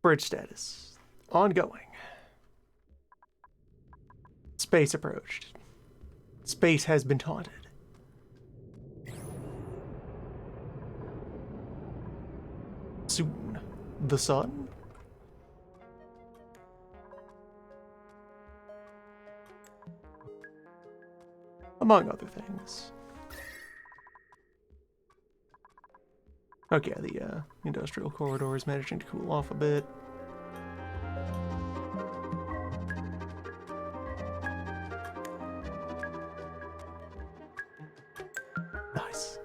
Bridge status. Ongoing. Space approached. Space has been taunted. Soon. The sun? Among other things. Okay, the industrial corridor is managing to cool off a bit. Nice.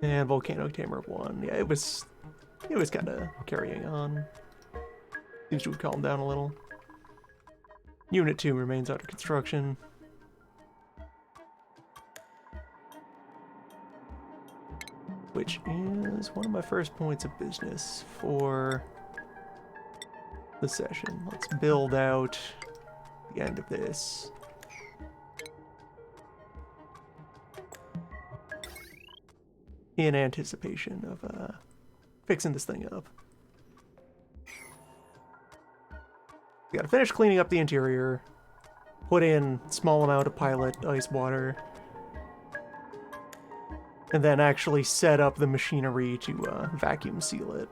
And Volcano Tamer 1. Yeah, it was kind of carrying on. Seems to have calmed down a little. Unit 2 remains under construction. Which is one of my first points of business for the session. Let's build out the end of this. In anticipation of fixing this thing up. We gotta finish cleaning up the interior, put in small amount of pilot ice water, and then actually set up the machinery to vacuum seal it.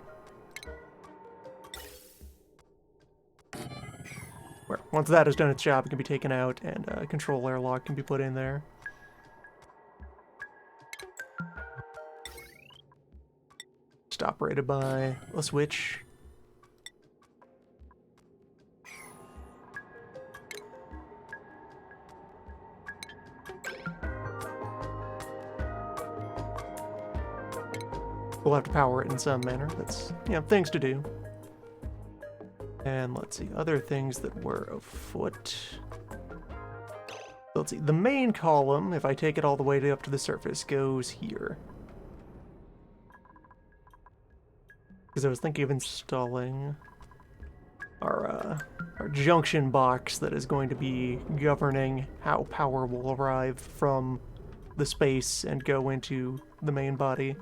Where, once that has done its job, it can be taken out and a control airlock can be put in there. Just operated by a switch. We'll have to power it in some manner. That's, you know, things to do. And let's see, other things that were afoot. Let's see, the main column, if I take it all the way up to the surface, goes here. Because I was thinking of installing our junction box that is going to be governing how power will arrive from the space and go into the main body.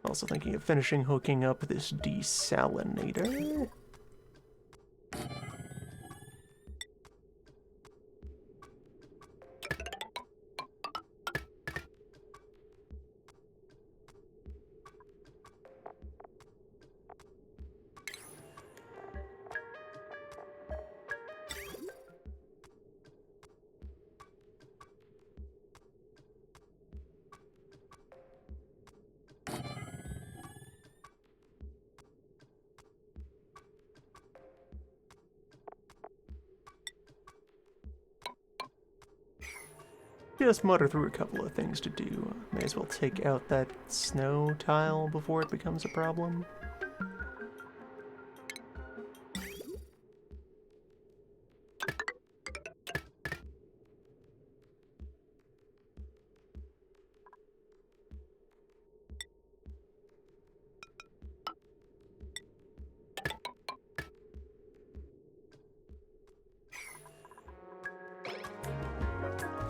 Also thinking of finishing hooking up this desalinator. Just mutter through a couple of things to do. May as well take out that snow tile before it becomes a problem.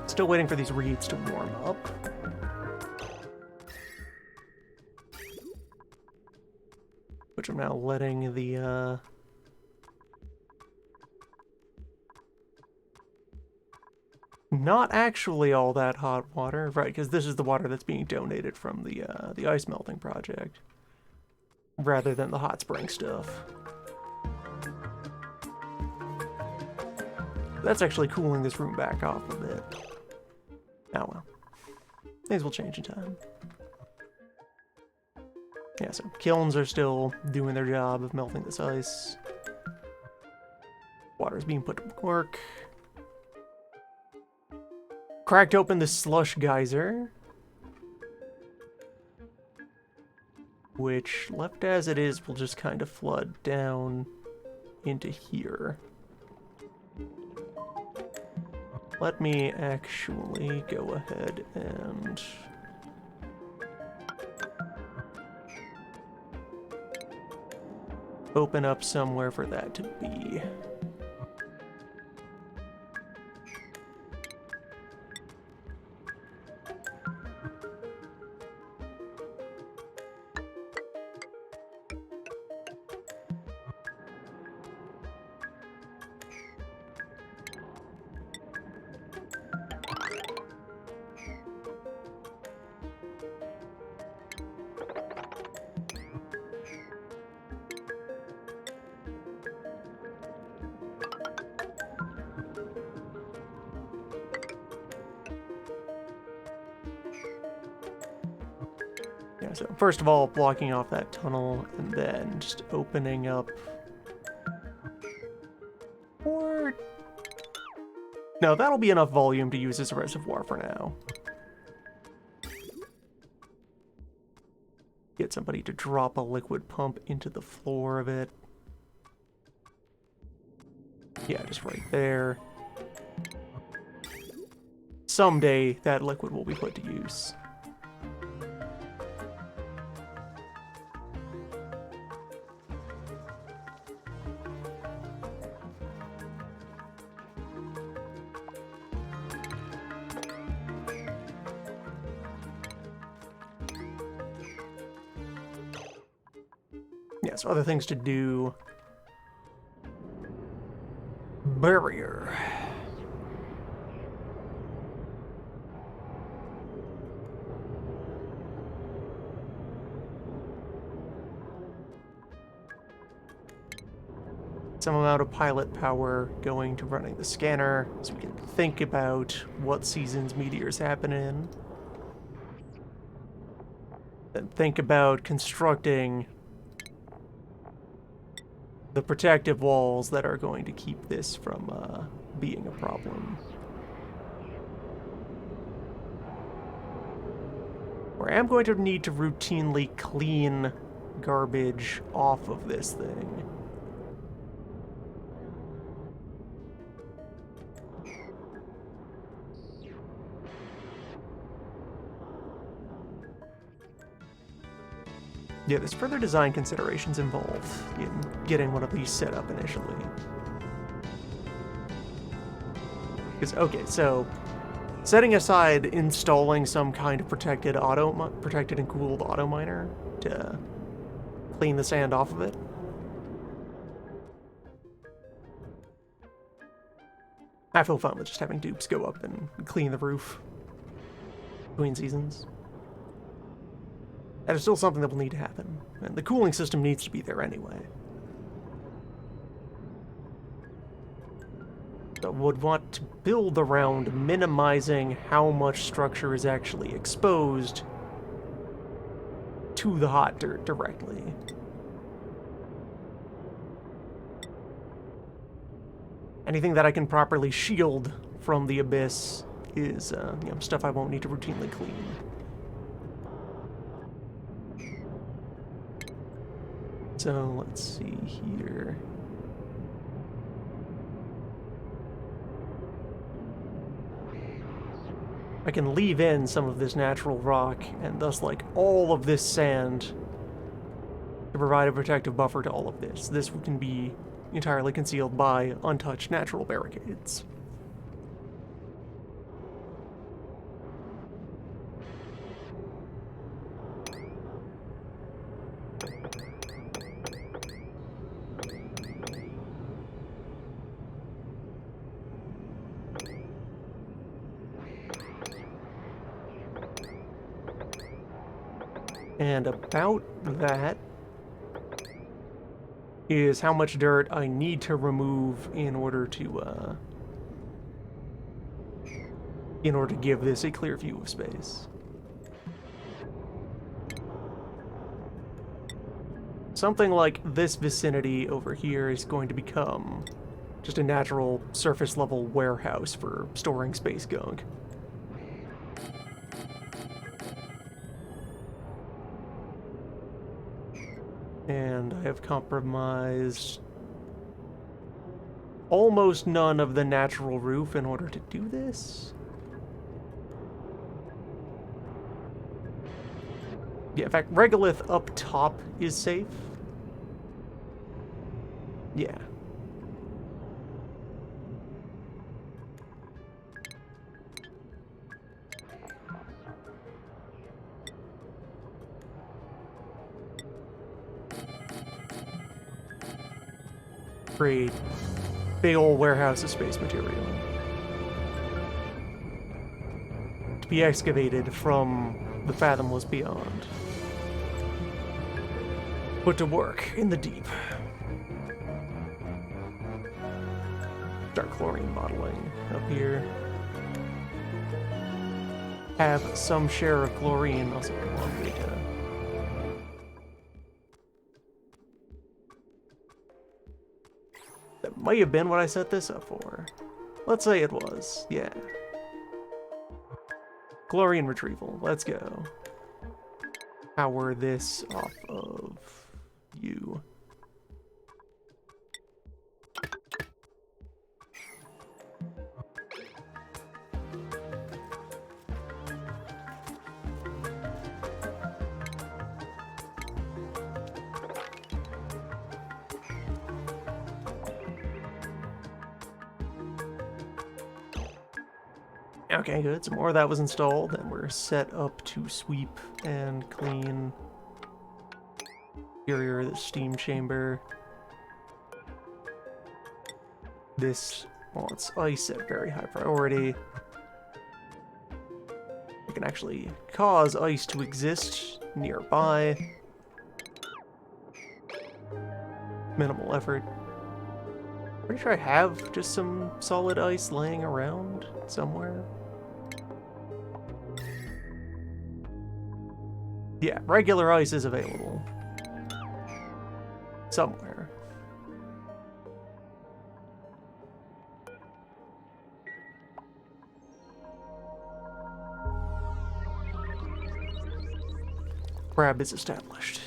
Still waiting for these reeds to warm up. Which I'm now letting the, not actually all that hot water, right, because this is the water that's being donated from the ice melting project, rather than the hot spring stuff. That's actually cooling this room back off a bit. Oh well. Things will change in time. Yeah, so kilns are still doing their job of melting this ice. Water is being put to work. Cracked open the slush geyser. Which, left as it is, will just kind of flood down into here. Let me actually go ahead and open up somewhere for that to be. Yeah, so first of all, blocking off that tunnel, and then just opening up... Or... No, that'll be enough volume to use as a reservoir for now. Get somebody to drop a liquid pump into the floor of it. Yeah, just right there. Someday, that liquid will be put to use. Yeah, so other things to do. Barrier. Some amount of pilot power going to running the scanner, so we can think about what seasons meteors happen in. Then think about constructing the protective walls that are going to keep this from being a problem. Or I am going to need to routinely clean garbage off of this thing. Yeah, there's further design considerations involved in getting one of these set up initially. Because, okay, so setting aside installing some kind of protected and cooled auto miner to clean the sand off of it. I feel fun with just having dupes go up and clean the roof between seasons. That is still something that will need to happen. And the cooling system needs to be there anyway. But would want to build around minimizing how much structure is actually exposed to the hot dirt directly. Anything that I can properly shield from the abyss is stuff I won't need to routinely clean. So, let's see here. I can leave in some of this natural rock, and thus, like, all of this sand to provide a protective buffer to all of this. This can be entirely concealed by untouched natural barricades. And about that is how much dirt I need to remove in order to give this a clear view of space. Something like this vicinity over here is going to become just a natural surface level warehouse for storing space gunk. And I have compromised almost none of the natural roof in order to do this. Yeah, in fact, regolith up top is safe. Yeah. Create big old warehouse of space material to be excavated from the fathomless beyond. Put to work in the deep. Start chlorine modeling up here. Have some share of chlorine, also a long way to might have been what I set this up for. Let's say it was. Yeah. Glory and retrieval. Let's go. Power this off of you. Okay, good. Some more of that was installed, and we're set up to sweep and clean interior of the steam chamber. This wants ice at very high priority. We can actually cause ice to exist nearby. Minimal effort. Pretty sure I have just some solid ice laying around somewhere. Yeah, regular ice is available. Somewhere. Crab is established.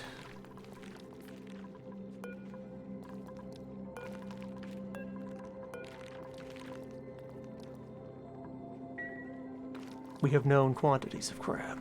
We have known quantities of crab.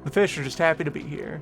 The fish are just happy to be here.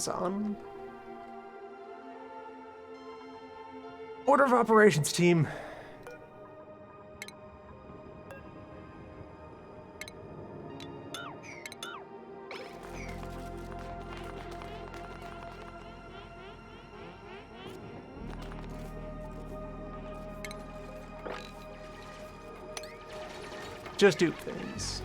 On. Order of operations, team. Just do things.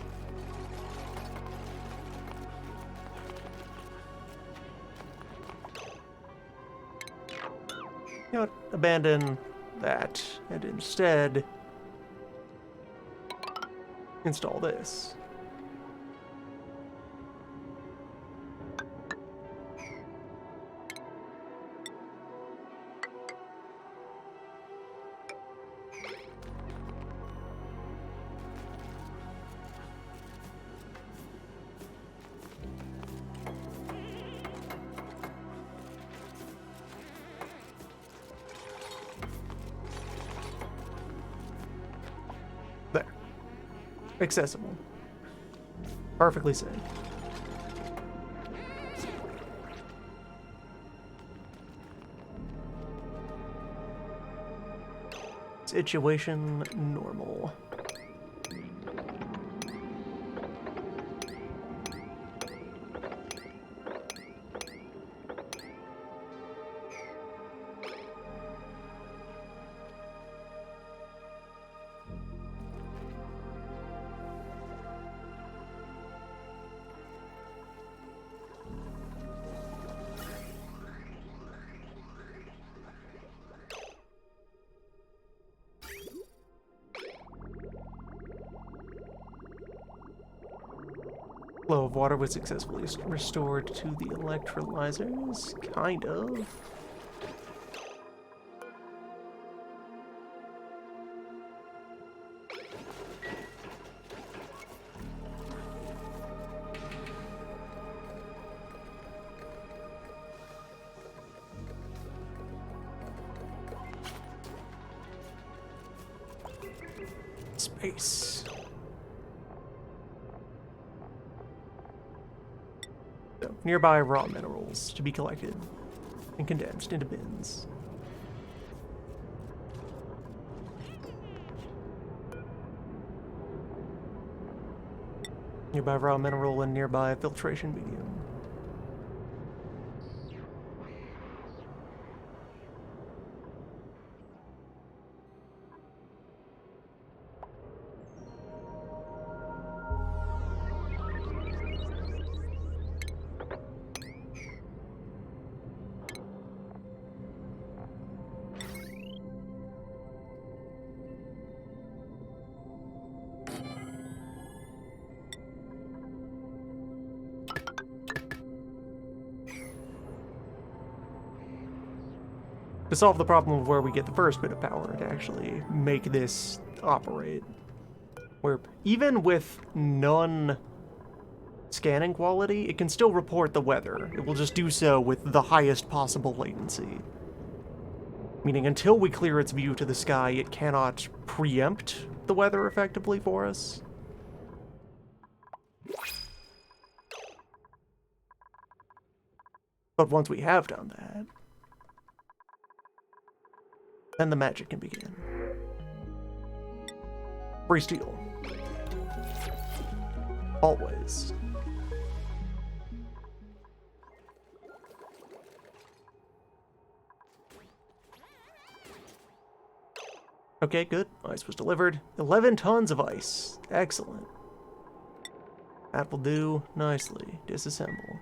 You know what? Abandon that and instead install this. There. Accessible. Perfectly safe. Situation normal. Flow of water was successfully restored to the electrolyzers. Kind of. Space. So, nearby raw minerals to be collected and condensed into bins. Nearby raw mineral and nearby filtration medium. To solve the problem of where we get the first bit of power to actually make this operate. Where even with none scanning quality, it can still report the weather. It will just do so with the highest possible latency. Meaning until we clear its view to the sky, it cannot preempt the weather effectively for us. But once we have done that, then the magic can begin. Free steel. Always. Okay, good. Ice was delivered. 11 tons of ice. Excellent. That will do nicely. Disassemble.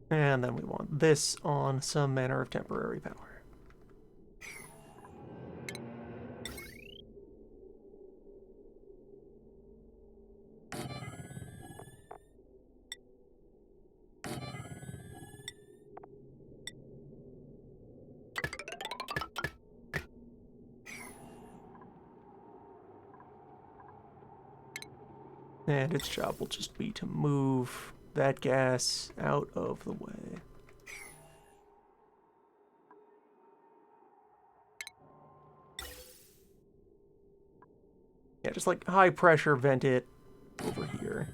And then we want this on some manner of temporary power. And its job will just be to move that gas out of the way. Yeah, just like high pressure vent it over here.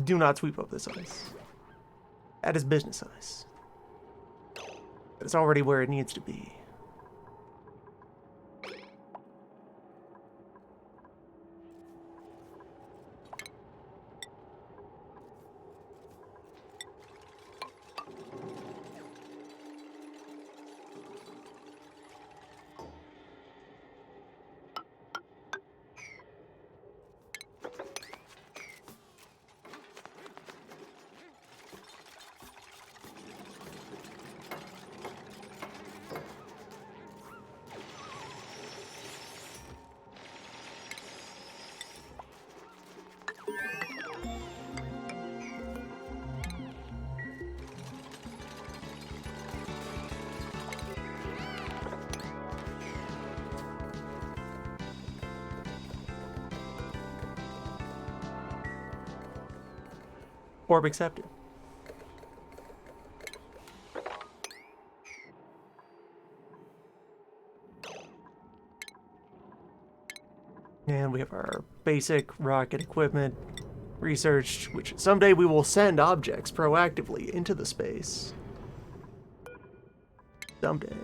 Do not sweep up this ice. That is business ice. It's already where it needs to be. Orb accepted. And we have our basic rocket equipment researched, which someday we will send objects proactively into the space. Someday.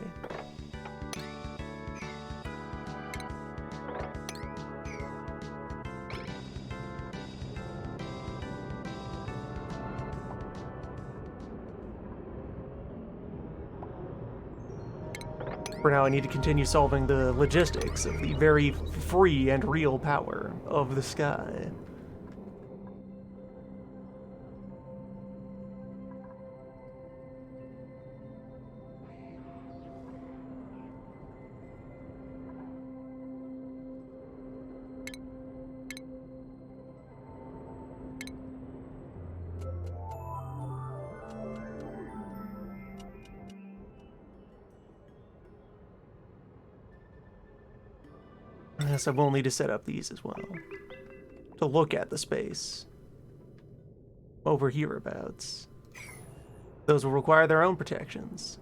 For now, I need to continue solving the logistics of the very free and real power of the sky. Yes, I will need to set up these as well. To look at the space. Over hereabouts. Those will require their own protections.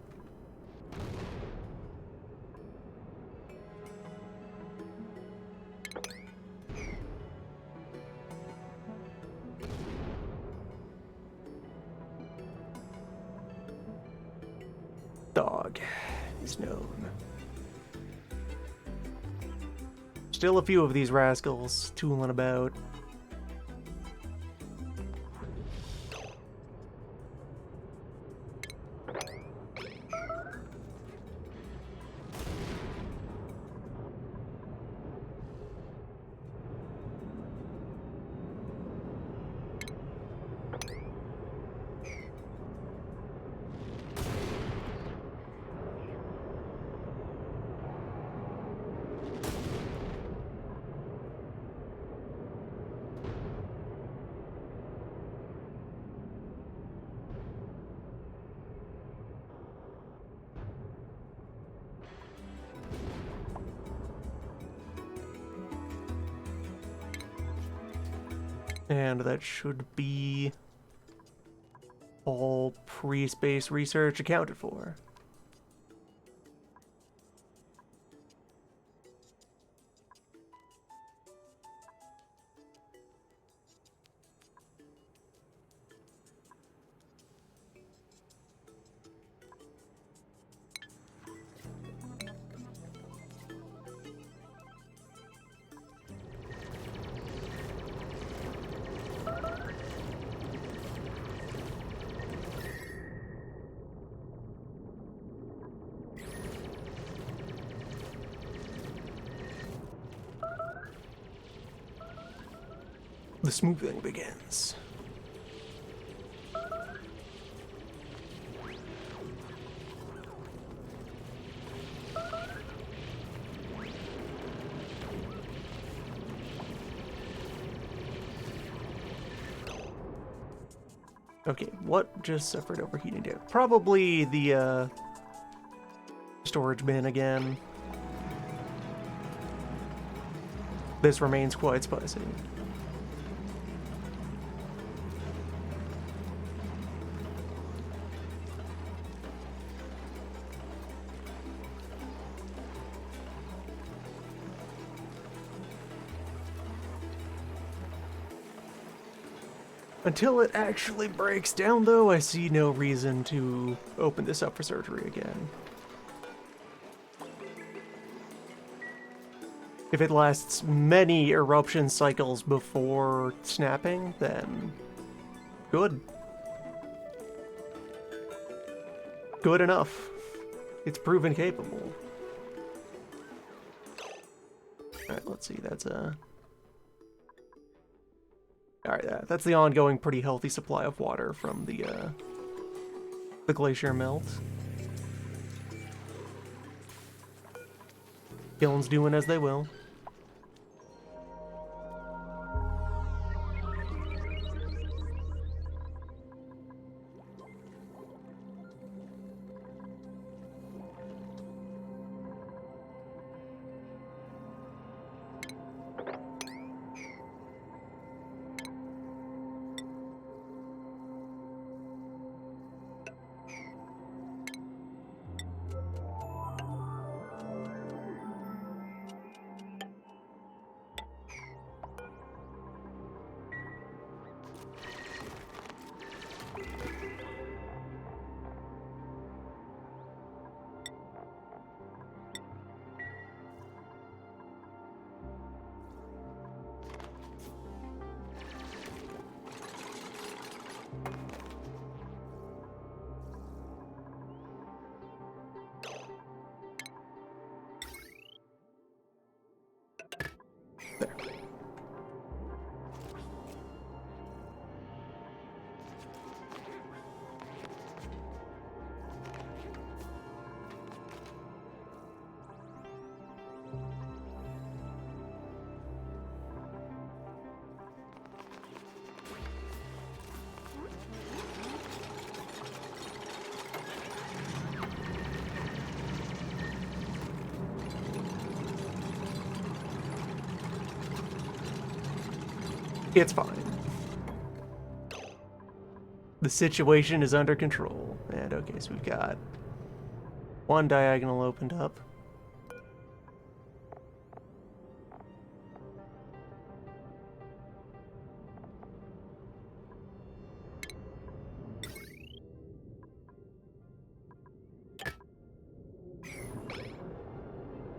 Dog is known. Still a few of these rascals tooling about. And that should be all pre-space research accounted for. The smoothing begins. Okay, what just suffered overheating damage? Probably the storage bin again. This remains quite spicy. Until it actually breaks down, though, I see no reason to open this up for surgery again. If it lasts many eruption cycles before snapping, then good. Good enough. It's proven capable. Alright, let's see, that's a... Alright, that's the ongoing pretty healthy supply of water from the glacier melt. Kilns doing as they will. It's fine. The situation is under control. And okay, so we've got one diagonal opened up.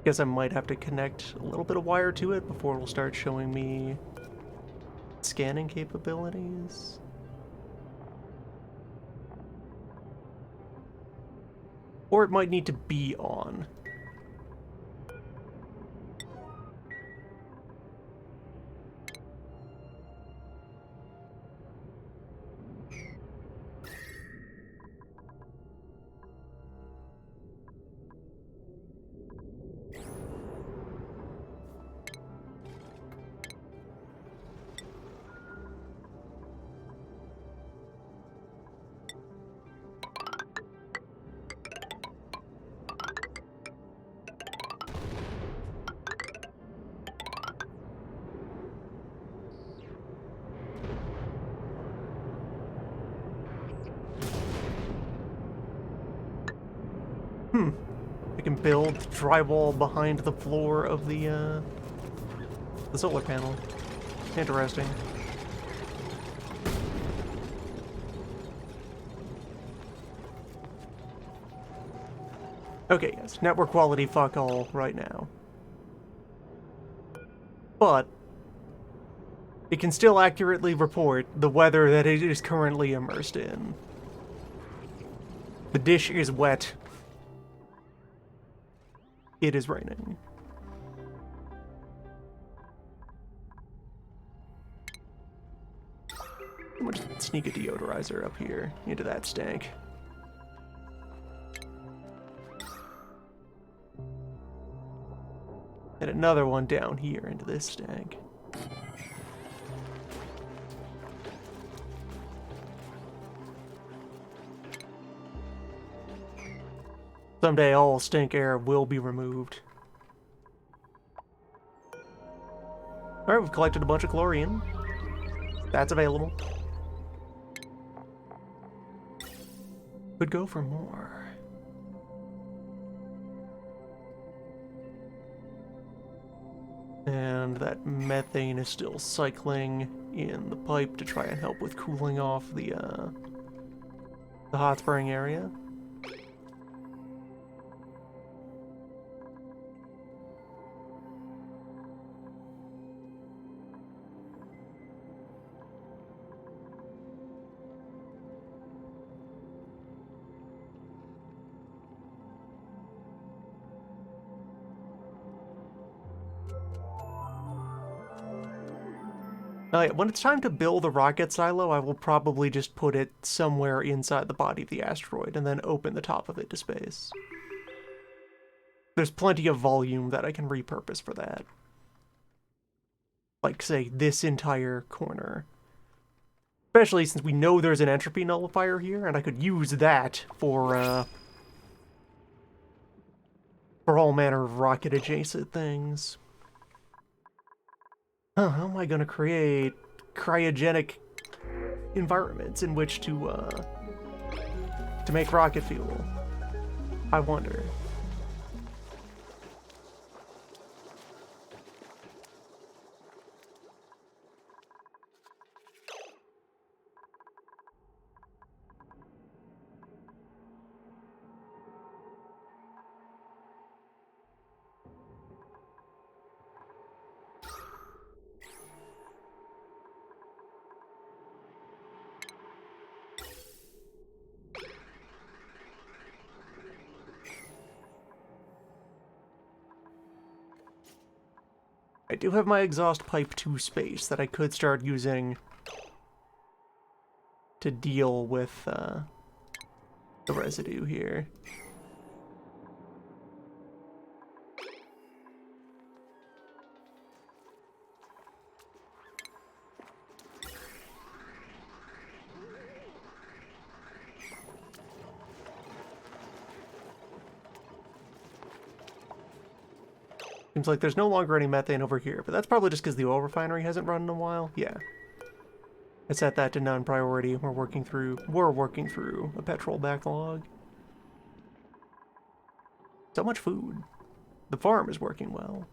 Guess I might have to connect a little bit of wire to it before it'll start showing me scanning capabilities. Or it might need to be on. I can build drywall behind the floor of the solar panel. Interesting. Okay, yes, network quality fuck all right now. But it can still accurately report the weather that it is currently immersed in. The dish is wet. It is raining. I'm gonna sneak a deodorizer up here into that stank. And another one down here into this stank. Someday all stink air will be removed. Alright, we've collected a bunch of chlorine. That's available. Could go for more. And that methane is still cycling in the pipe to try and help with cooling off the hot spring area. When it's time to build a rocket silo, I will probably just put it somewhere inside the body of the asteroid and then open the top of it to space. There's plenty of volume that I can repurpose for that. Like, say, this entire corner. Especially since we know there's an entropy nullifier here, and I could use that for all manner of rocket-adjacent things. How am I going to create cryogenic environments in which to make rocket fuel? I wonder. I do have my exhaust pipe to space that I could start using to deal with the residue here. Seems like there's no longer any methane over here, but that's probably just because the oil refinery hasn't run in a while. Yeah. I set that to non-priority. We're working through a petrol backlog. So much food. The farm is working well.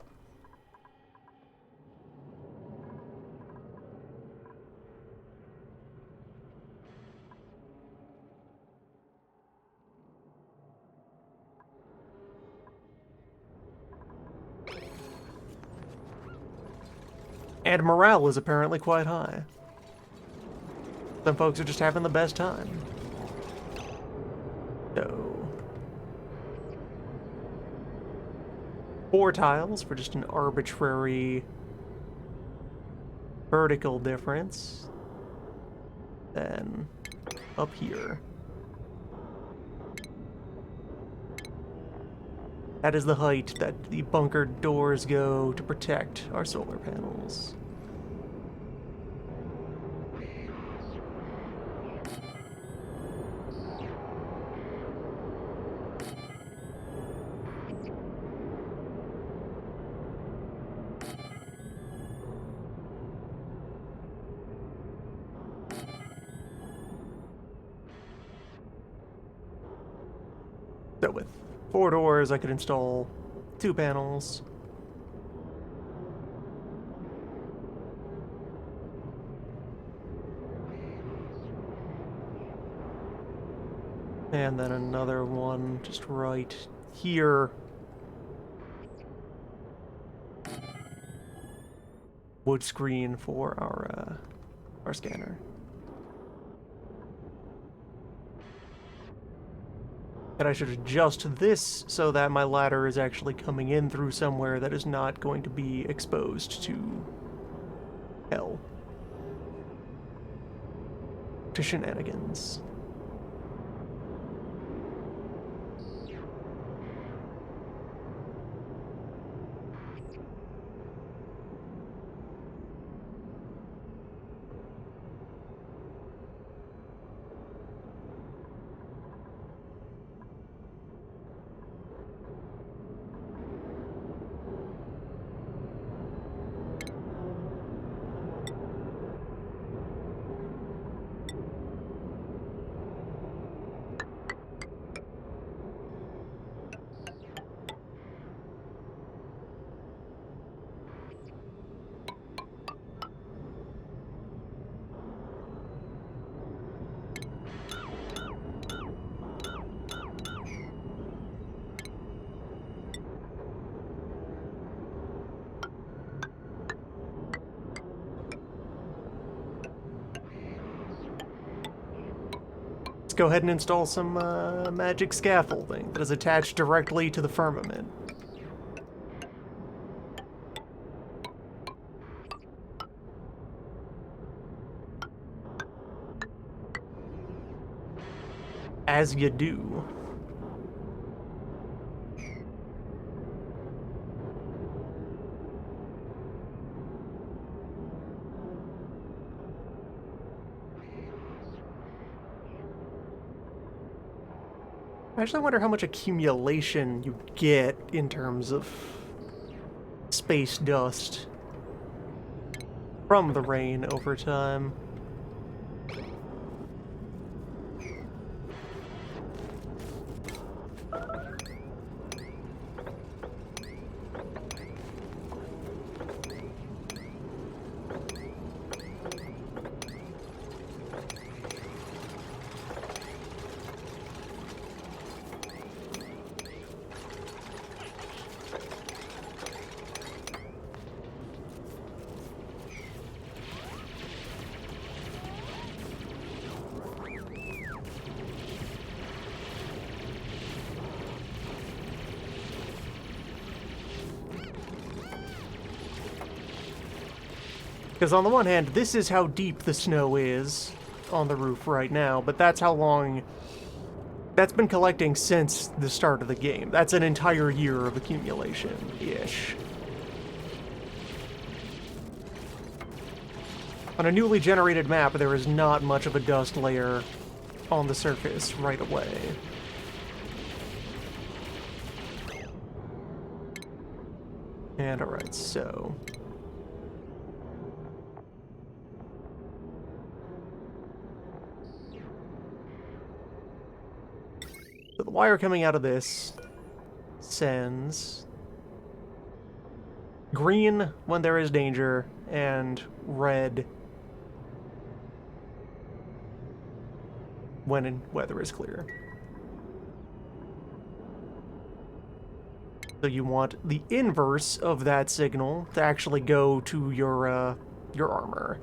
And morale is apparently quite high. Some folks are just having the best time. So, 4 tiles for just an arbitrary vertical difference. Then, up here. That is the height that the bunkered doors go to protect our solar panels. So with 4 doors, I could install 2 panels. And then another one just right here. Wood screen for our scanner. And I should adjust this so that my ladder is actually coming in through somewhere that is not going to be exposed to hell. To shenanigans. Go ahead and install some magic scaffolding that is attached directly to the firmament. As you do. I actually wonder how much accumulation you get in terms of space dust from the rain over time. Because on the one hand, this is how deep the snow is on the roof right now, but that's how long... That's been collecting since the start of the game. That's an entire year of accumulation-ish. On a newly generated map, there is not much of a dust layer on the surface right away. And alright, so... the wire coming out of this sends green when there is danger and red when weather is clear. So you want the inverse of that signal to actually go to your armor.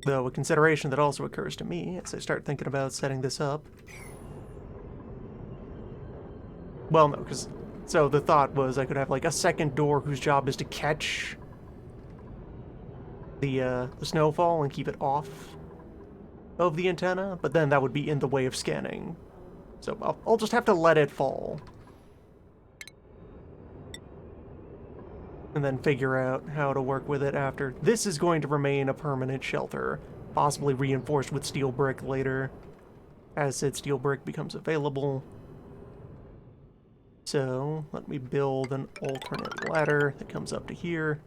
Though a consideration that also occurs to me as I start thinking about setting this up. Well, no, because... So the thought was I could have, like, a second door whose job is to catch the snowfall and keep it off of the antenna, but then that would be in the way of scanning. So I'll just have to let it fall. And then figure out how to work with it after. This is going to remain a permanent shelter, possibly reinforced with steel brick later, as said steel brick becomes available. So, let me build an alternate ladder that comes up to here.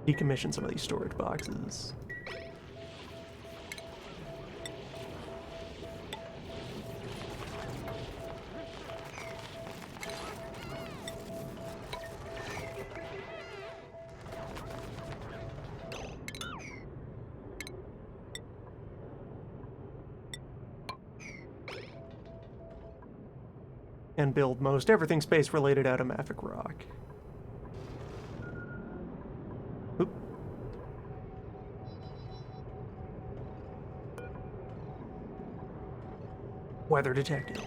Decommission some of these storage boxes. And build most everything space-related out of Mafic rock. Oop. Weather detected.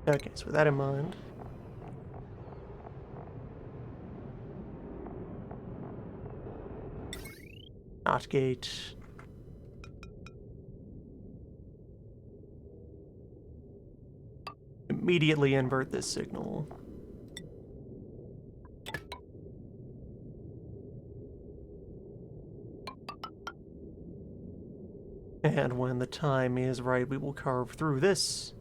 Okay, so with that in mind... Not gate... Immediately invert this signal. And when the time is right, we will carve through this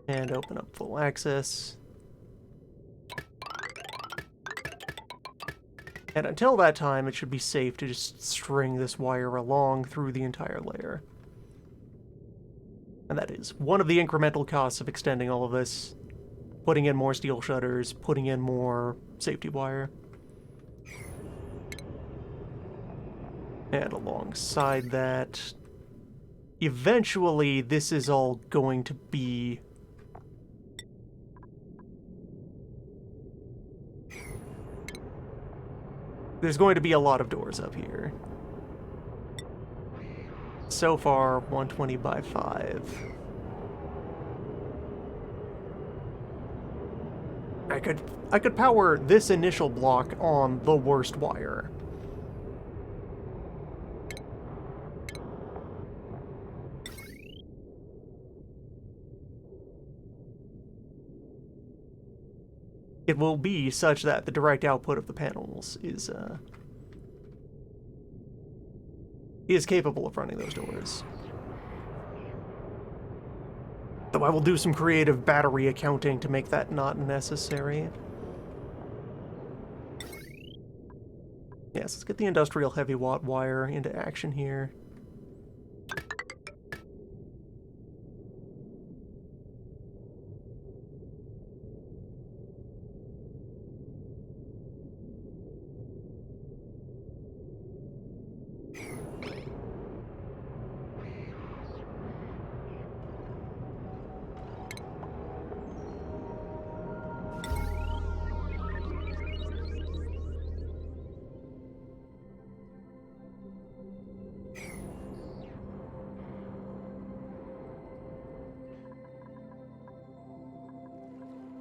and open up full access. And until that time, it should be safe to just string this wire along through the entire layer. And that is one of the incremental costs of extending all of this. Putting in more steel shutters, putting in more safety wire. And alongside that, eventually this is all going to be... There's going to be a lot of doors up here. So far, 120 by 5. I could power this initial block on the worst wire. It will be such that the direct output of the panels is capable of running those doors. Though I will do some creative battery accounting to make that not necessary. Yes, let's get the industrial heavy watt wire into action here.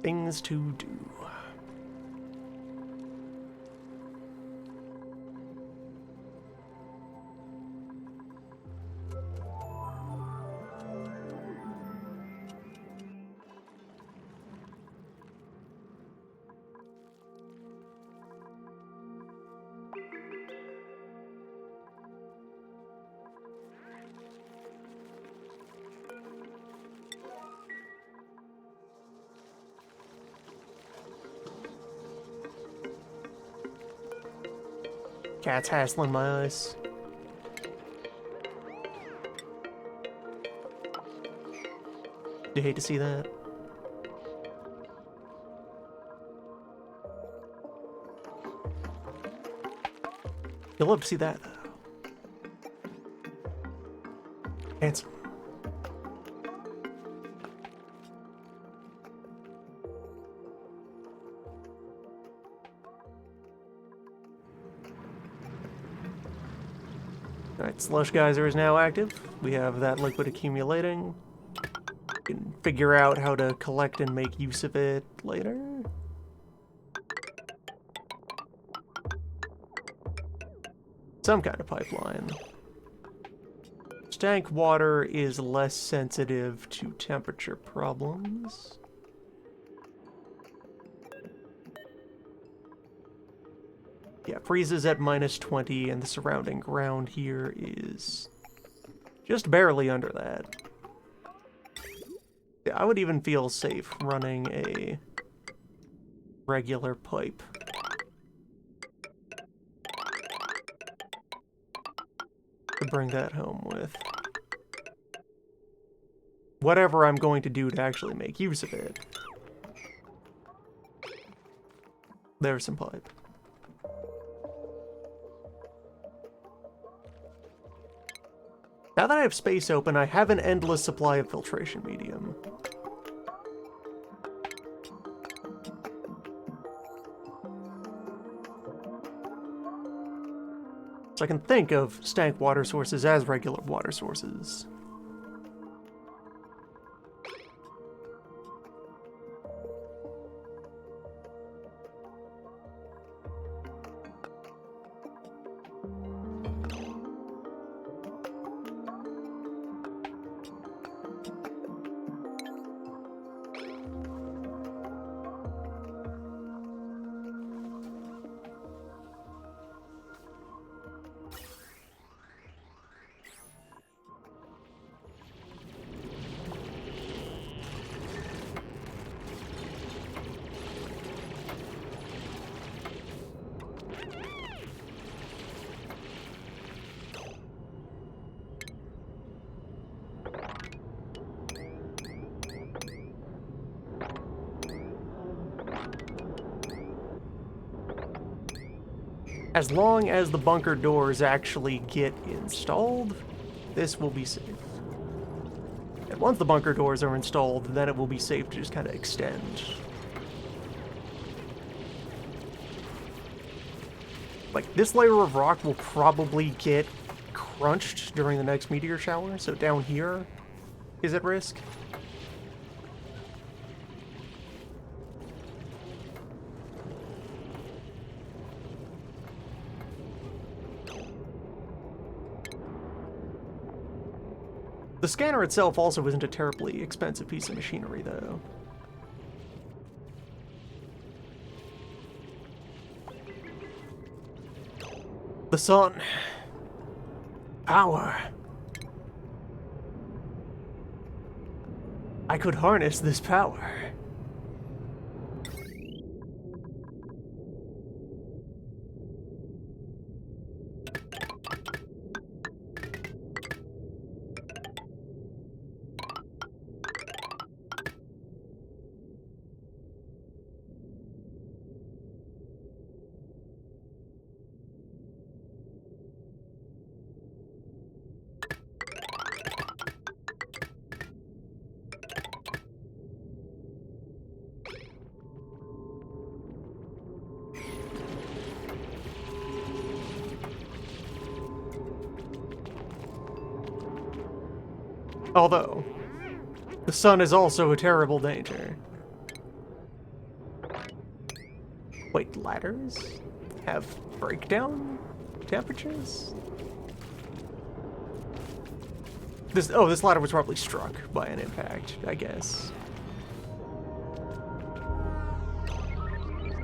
Things to do. Cat's hassling my eyes. You hate to see that? You'll love to see that, though. Handsome. Alright, Slush Geyser is now active. We have that liquid accumulating. We can figure out how to collect and make use of it later. Some kind of pipeline. Stank water is less sensitive to temperature problems. Yeah, freezes at -20, and the surrounding ground here is just barely under that. Yeah, I would even feel safe running a regular pipe. To bring that home with. Whatever I'm going to do to actually make use of it. There's some pipe. Now that I have space open, I have an endless supply of filtration medium. So I can think of stank water sources as regular water sources. As long as the bunker doors actually get installed, this will be safe. And once the bunker doors are installed, then it will be safe to just kind of extend. Like, this layer of rock will probably get crunched during the next meteor shower, so down here is at risk. The scanner itself also isn't a terribly expensive piece of machinery, though. The sun. Power. I could harness this power. Although, the sun is also a terrible danger. Wait, ladders have breakdown temperatures? This ladder was probably struck by an impact, I guess.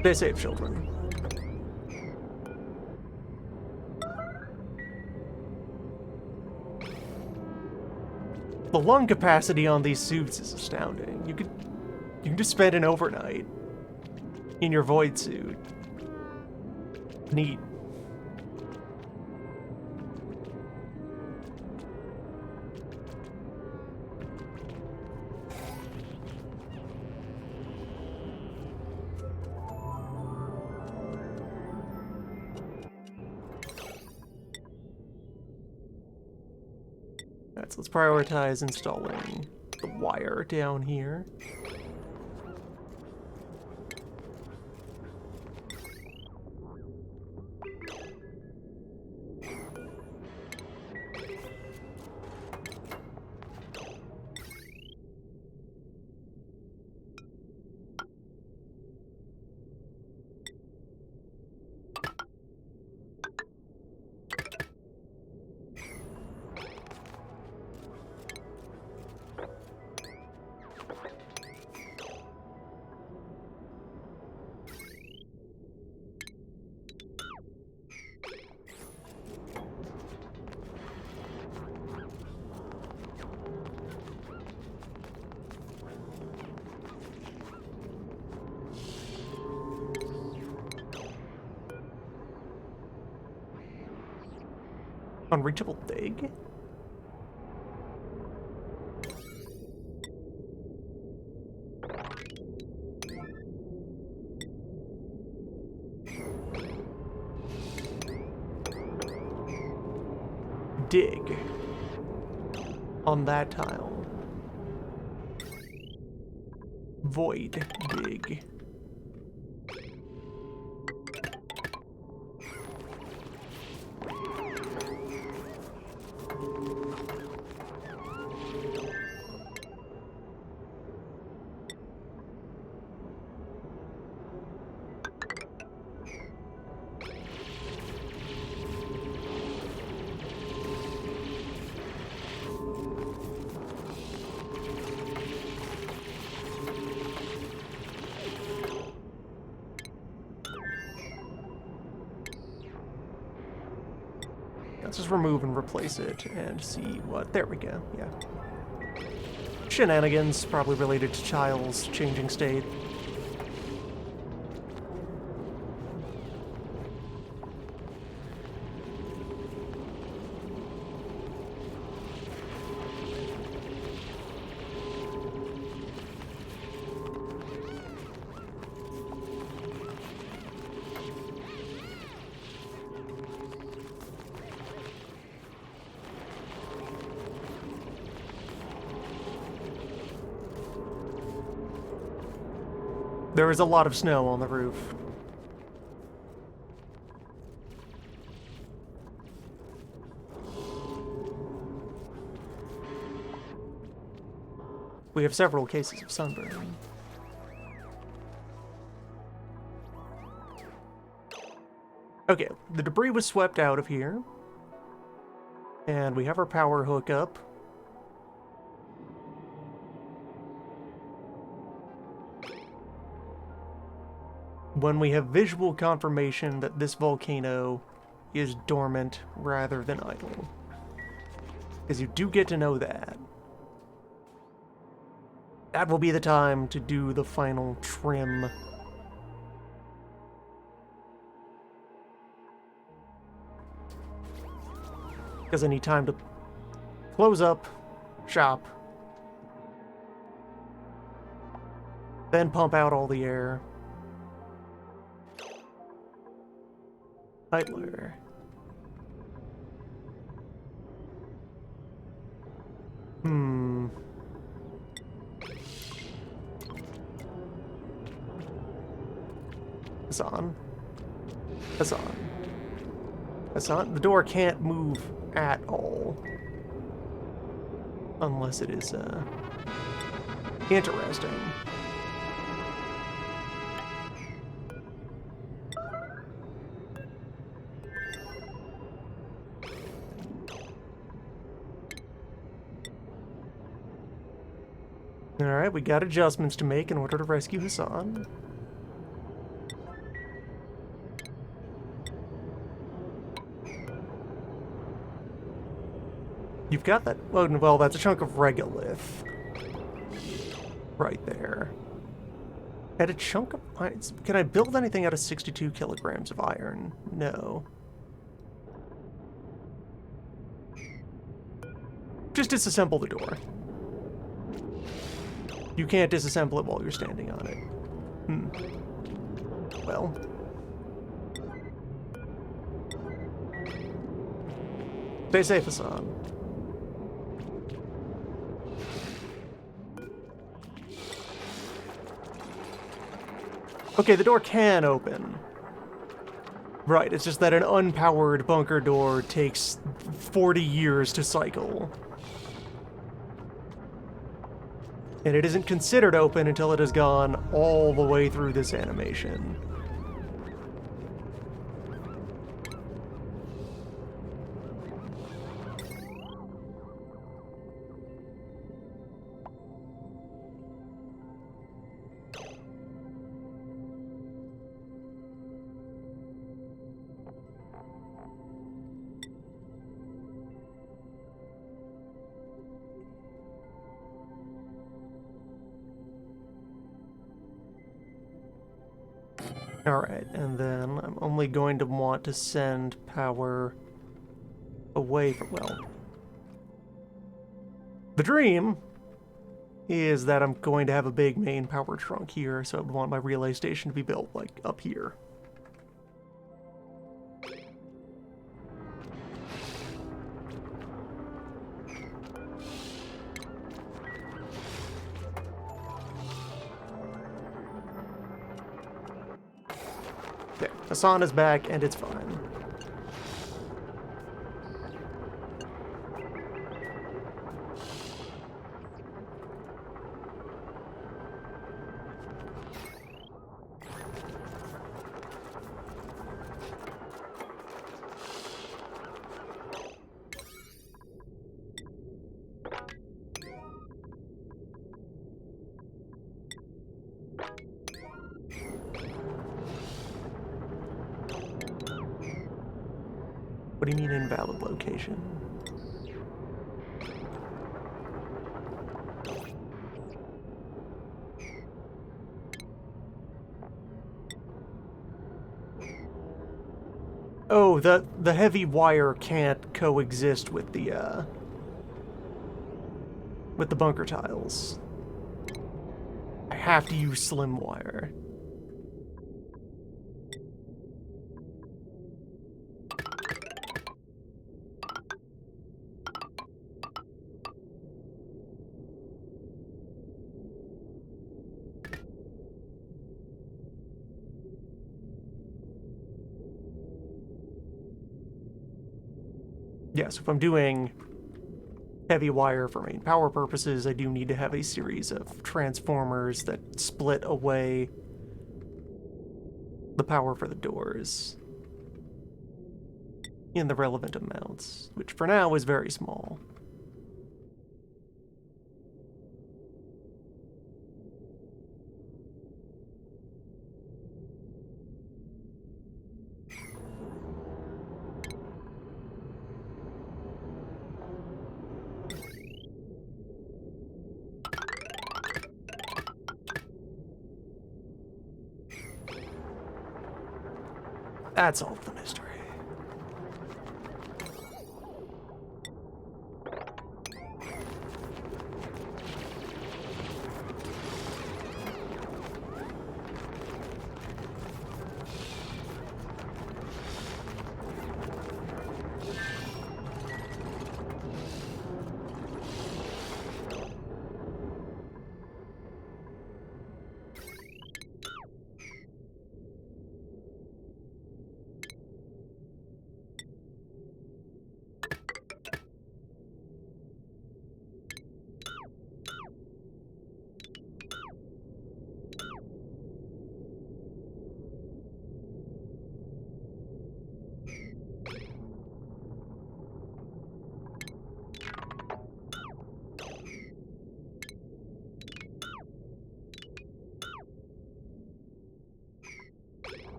Stay safe, children. The lung capacity on these suits is astounding. You can just spend an overnight in your void suit. Neat. Alright, so let's prioritize installing the wire down here. Unreachable dig? Dig. On that tile. Void dig. Let's just remove and replace it and see what... There we go, yeah. Shenanigans, probably related to Child's changing state. There is a lot of snow on the roof. We have several cases of sunburn. Okay, the debris was swept out of here. And we have our power hook up. When we have visual confirmation that this volcano is dormant rather than idle. Because you do get to know that. That will be the time to do the final trim. Because I need time to close up shop. Then pump out all the air. Idler. Hassan. Hassan. Hassan. The door can't move at all. Unless it is, interesting. Alright, we got adjustments to make in order to rescue Hassan. You've got that. Well, that's a chunk of regolith. Right there. Had a chunk of iron. Can I build anything out of 62 kilograms of iron? No. Just disassemble the door. You can't disassemble it while you're standing on it. Well. Stay safe, Hassan. Okay, the door can open. Right, it's just that an unpowered bunker door takes 40 years to cycle. And it isn't considered open until it has gone all the way through this animation. Alright, and then I'm only going to want to send power away from, well... The dream is that I'm going to have a big main power trunk here, so I would want my relay station to be built, like, up here. There, Hassan is back, and it's fine. What do you mean invalid location? Oh, the heavy wire can't coexist with the bunker tiles. I have to use slim wire. Yeah, so if I'm doing heavy wire for main power purposes, I do need to have a series of transformers that split away the power for the doors in the relevant amounts, which for now is very small. That's all the mystery.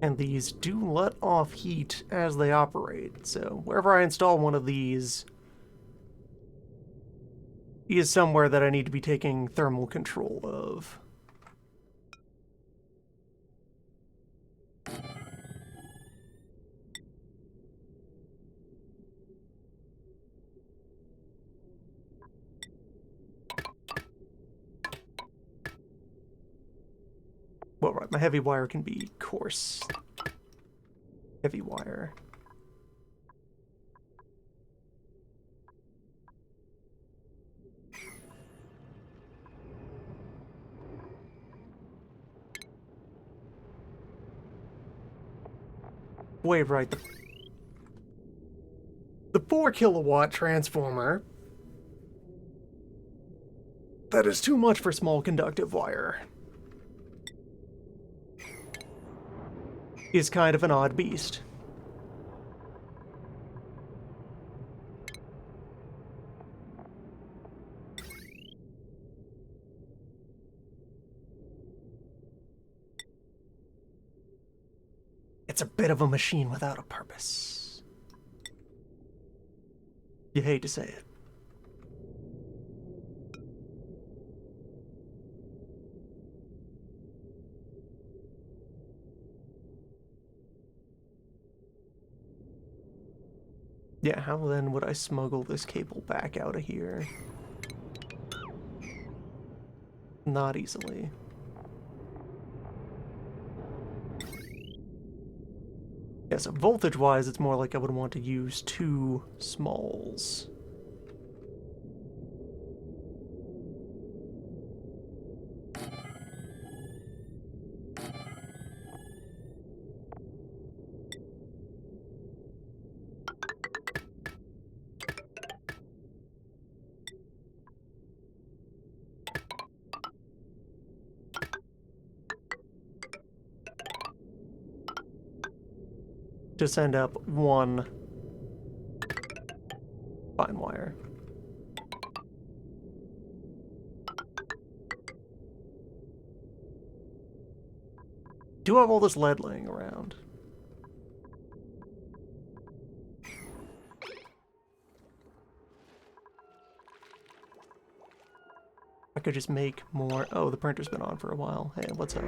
And these do let off heat as they operate, so wherever I install one of these is somewhere that I need to be taking thermal control of. Alright, my heavy wire can be coarse. Heavy wire. Wave right. The 4 kilowatt transformer. That is too much for small conductive wire. Is kind of an odd beast. It's a bit of a machine without a purpose. You hate to say it. Yeah, how then would I smuggle this cable back out of here? Not easily. Yeah, so voltage-wise, it's more like I would want to use 2 smalls. To send up 1 fine wire. Do have all this lead laying around. I could just make more. Oh, the printer's been on for a while. Hey, what's up?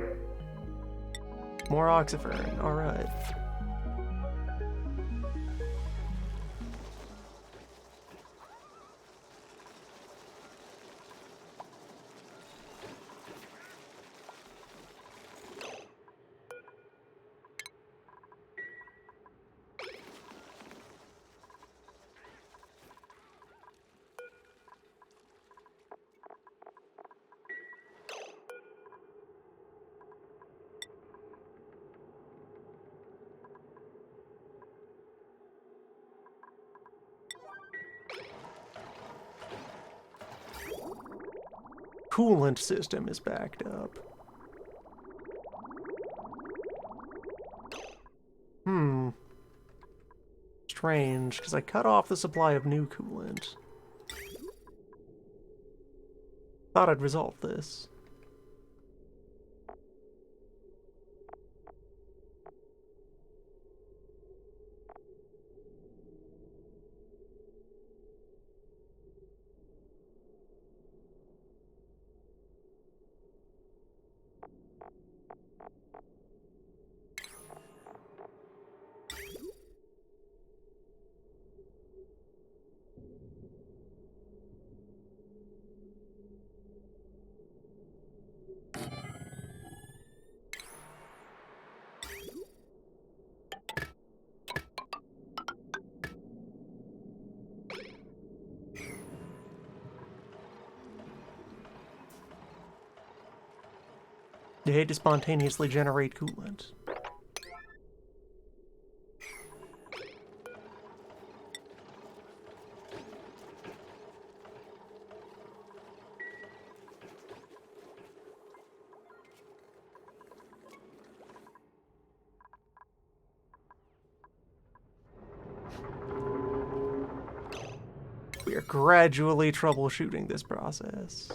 More oxyferrin. All right. Coolant system is backed up. Strange, because I cut off the supply of new coolant. Thought I'd resolve this. You hate to spontaneously generate coolant. We are gradually troubleshooting this process.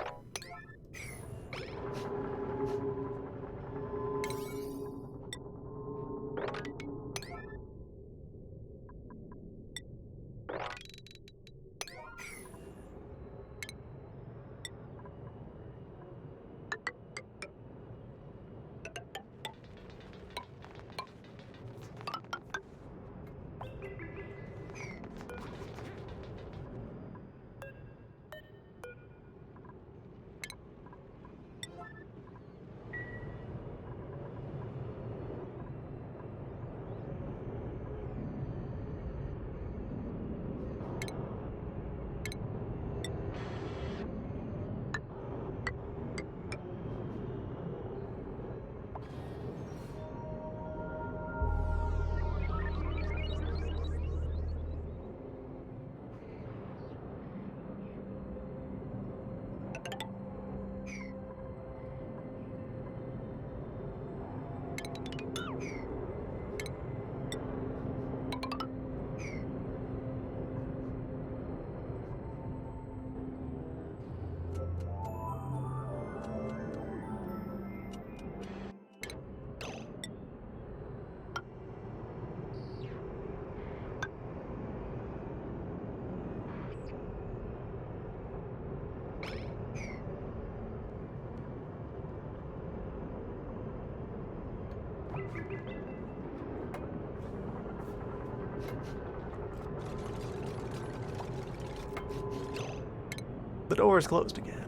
The door is closed again.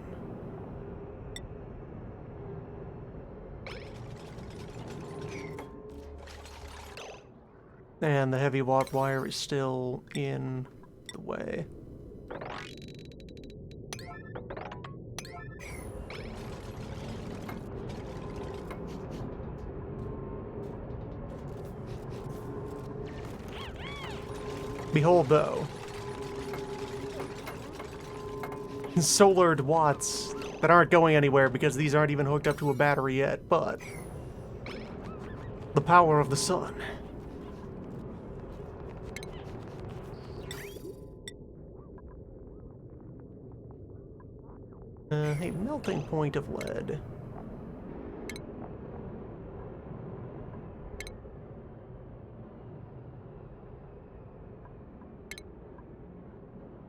And the heavy watt wire is still in the way. Behold, though, solared watts that aren't going anywhere because these aren't even hooked up to a battery yet, but the power of the sun. Hey, melting point of lead.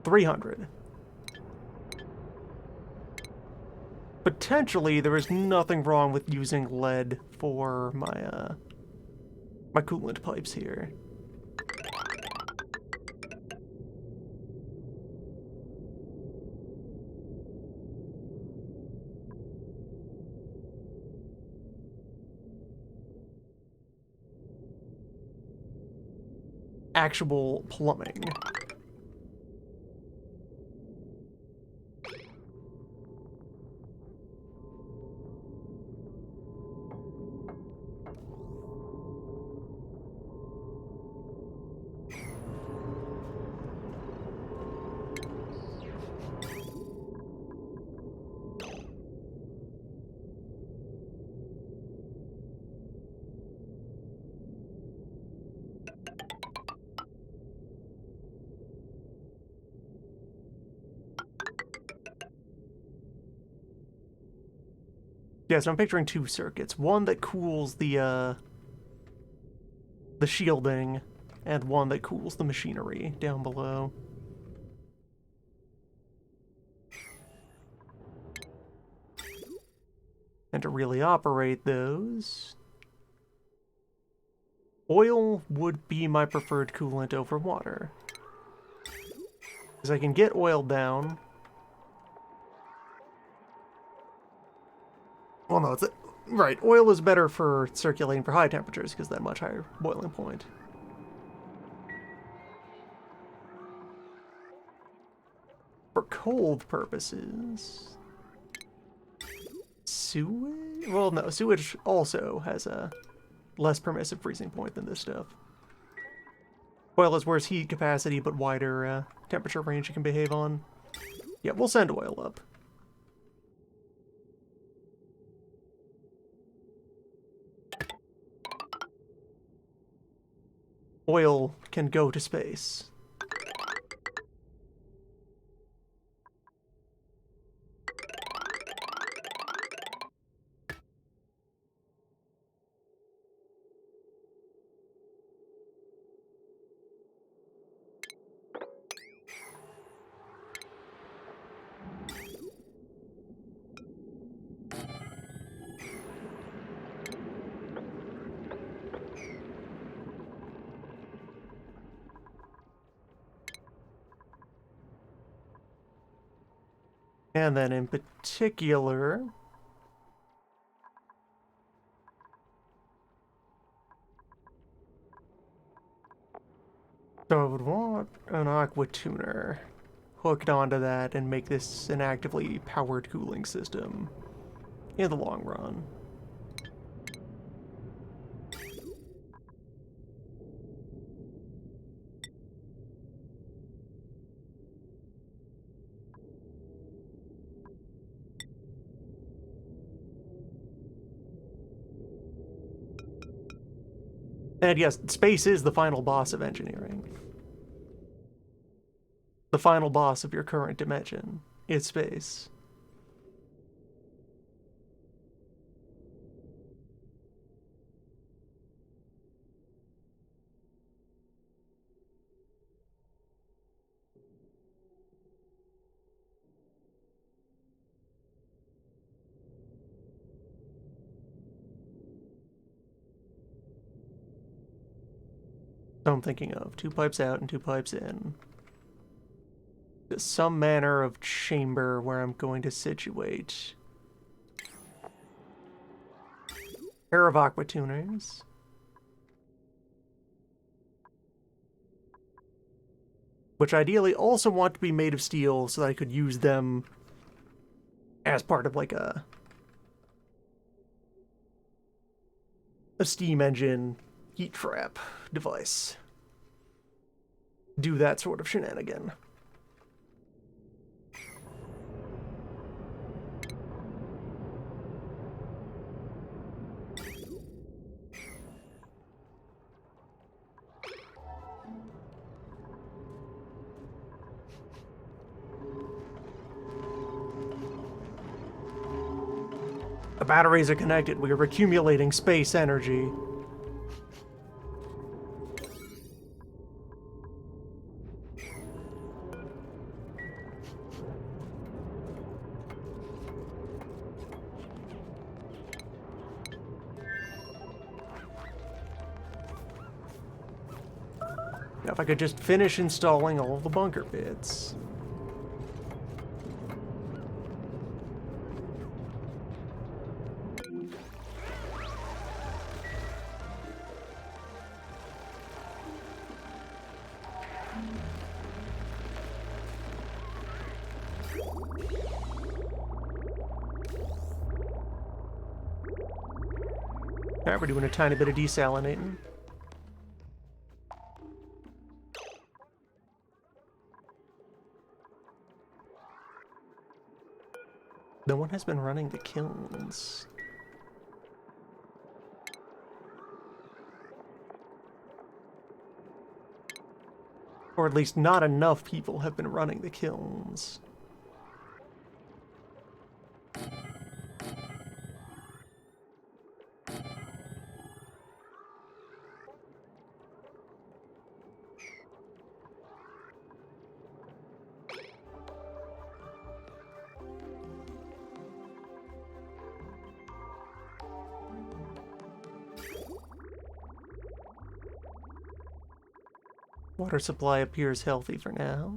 $300. Potentially, there is nothing wrong with using lead for my my coolant pipes here. Actual plumbing. Yeah, so I'm picturing two circuits. One that cools the shielding, and one that cools the machinery down below. And to really operate those, oil would be my preferred coolant over water. Because I can get oil down. Well, no, right. Oil is better for circulating for high temperatures because that much higher boiling point. For cold purposes, sewage? Well, no, sewage also has a less permissive freezing point than this stuff. Oil has worse heat capacity, but wider temperature range it can behave on. Yeah, we'll send oil up. Oil can go to space. And then in particular, so I would want an aqua tuner hooked onto that and make this an actively powered cooling system in the long run. And yes, space is the final boss of engineering. The final boss of your current dimension is space. So I'm thinking of 2 pipes out and 2 pipes in. Some manner of chamber where I'm going to situate a pair of aqua tuners. Which ideally also want to be made of steel so that I could use them as part of like a steam engine heat trap device. Do that sort of shenanigan. The batteries are connected. We are accumulating space energy. Now, if I could just finish installing all of the bunker bits. Alright, we're doing a tiny bit of desalinating. No one has been running the kilns. Or at least not enough people have been running the kilns. Water supply appears healthy for now.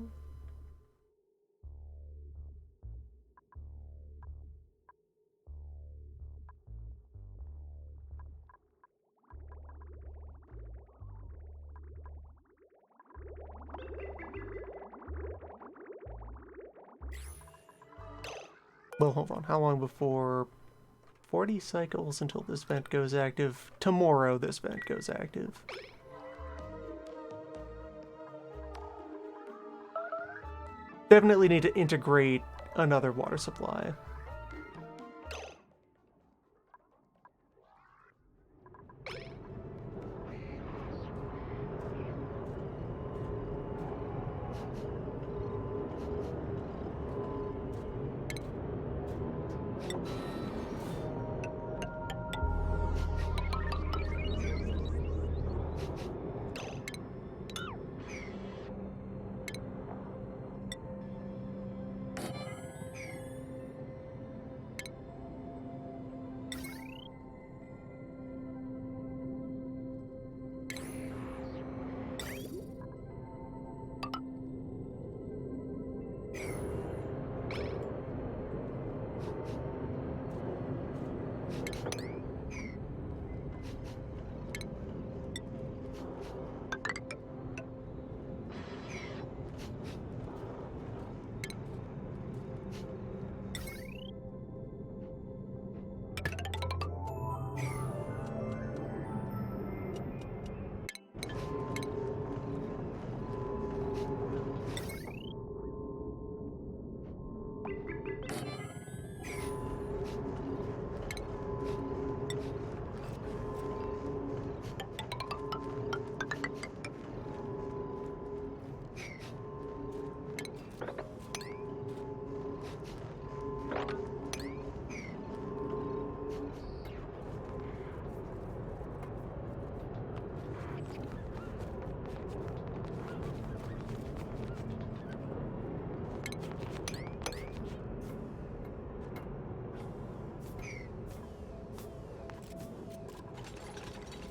Well, hold on. How long before 40 cycles until this vent goes active? Tomorrow this vent goes active. Definitely need to integrate another water supply.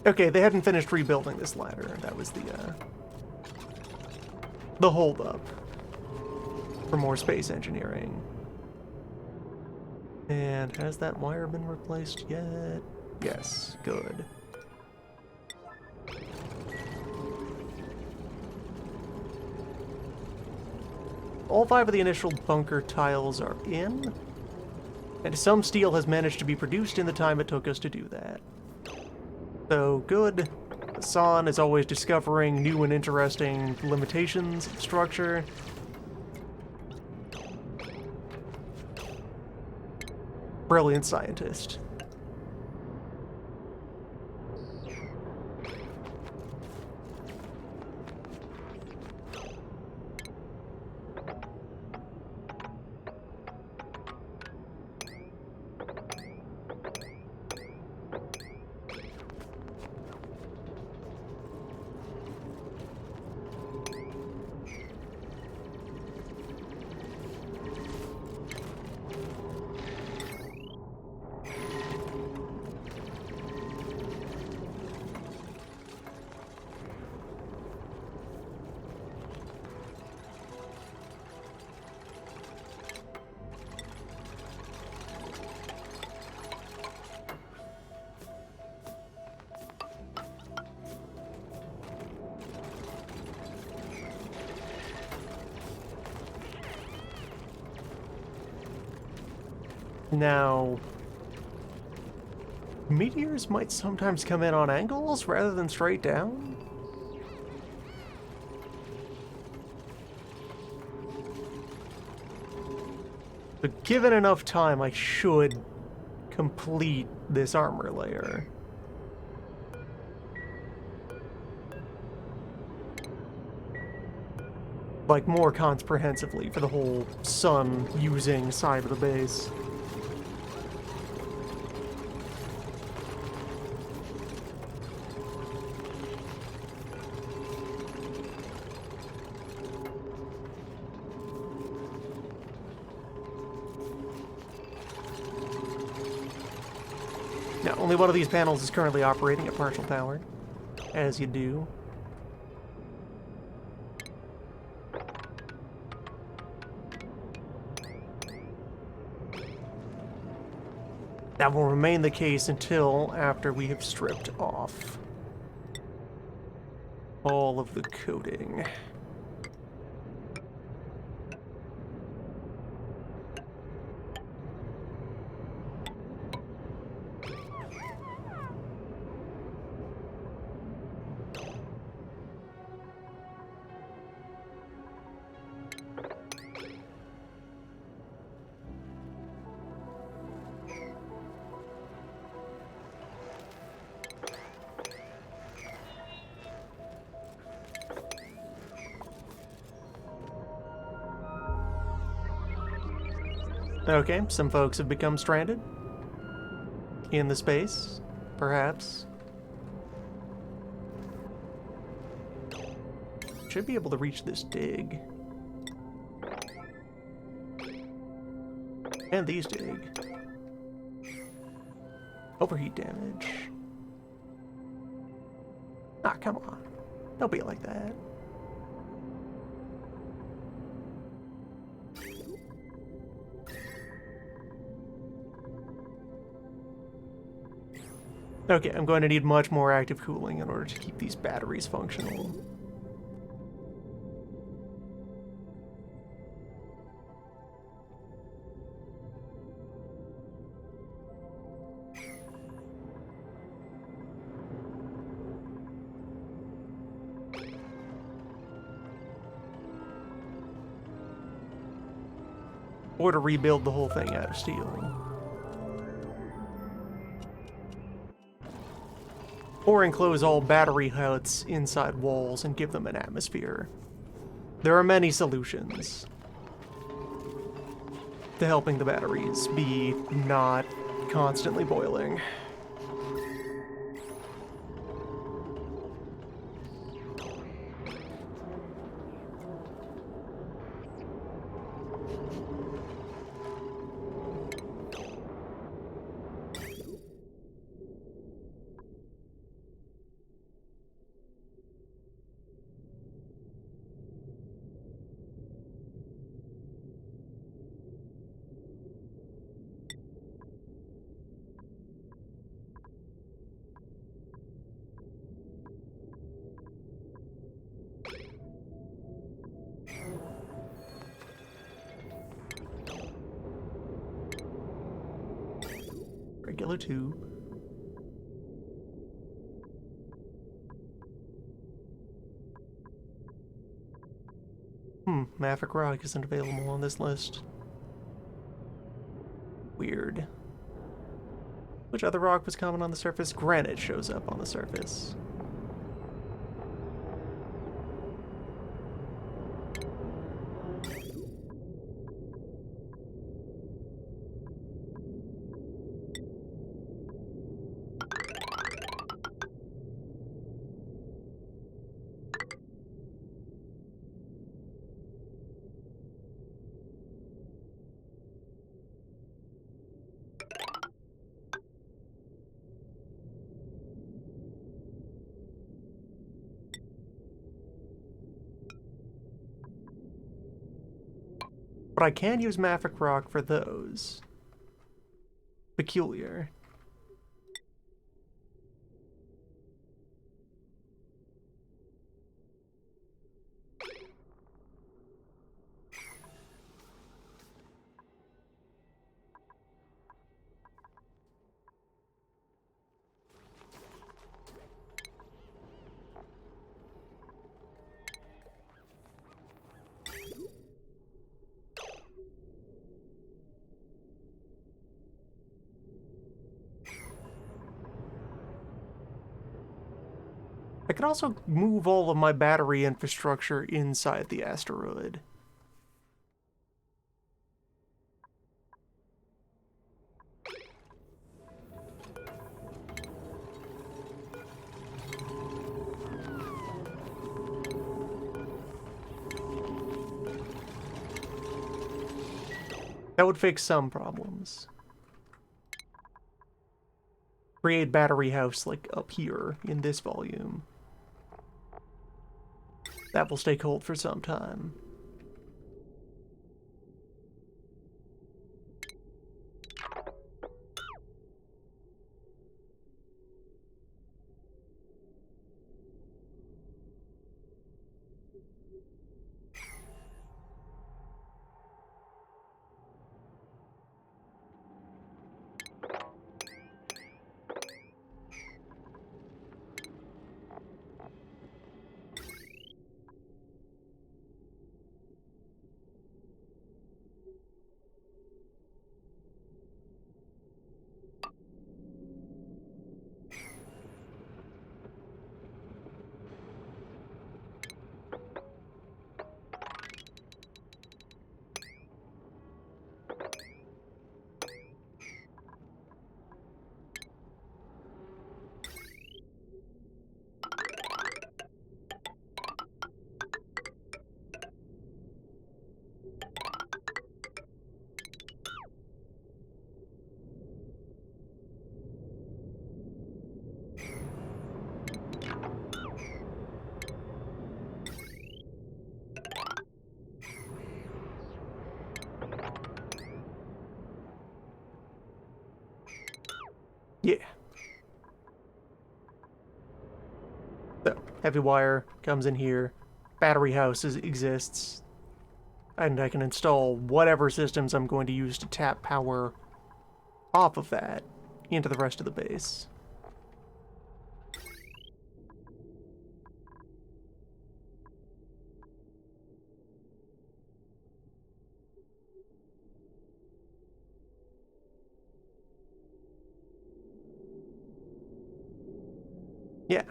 Okay, they hadn't finished rebuilding this ladder. That was the holdup for more space engineering. And has that wire been replaced yet? Yes, good. All 5 of the initial bunker tiles are in, and some steel has managed to be produced in the time it took us to do that. So, good. Hassan is always discovering new and interesting limitations of structure. Brilliant scientist. Now, meteors might sometimes come in on angles rather than straight down. But given enough time, I should complete this armor layer. Like, more comprehensively for the whole sun-using side of the base. Now, only one of these panels is currently operating at partial power, as you do. That will remain the case until after we have stripped off all of the coating. Okay, some folks have become stranded in the space, perhaps. Should be able to reach this dig. And these dig. Overheat damage. Ah, come on. Don't be like that. Okay, I'm going to need much more active cooling in order to keep these batteries functional. Or to rebuild the whole thing out of steel. Or enclose all battery huts inside walls and give them an atmosphere. There are many solutions to helping the batteries be not constantly boiling. regular tube. Maverick Rock isn't available on this list. Weird. Which other rock was common on the surface? Granite shows up on the surface. But I can use Maverick Rock for those. Peculiar. I can also move all of my battery infrastructure inside the asteroid. That would fix some problems. Create battery house, like, up here in this volume. That will stay cold for some time. Yeah. So, heavy wire comes in here. Battery house exists. And I can install whatever systems I'm going to use to tap power off of that into the rest of the base. Yeah.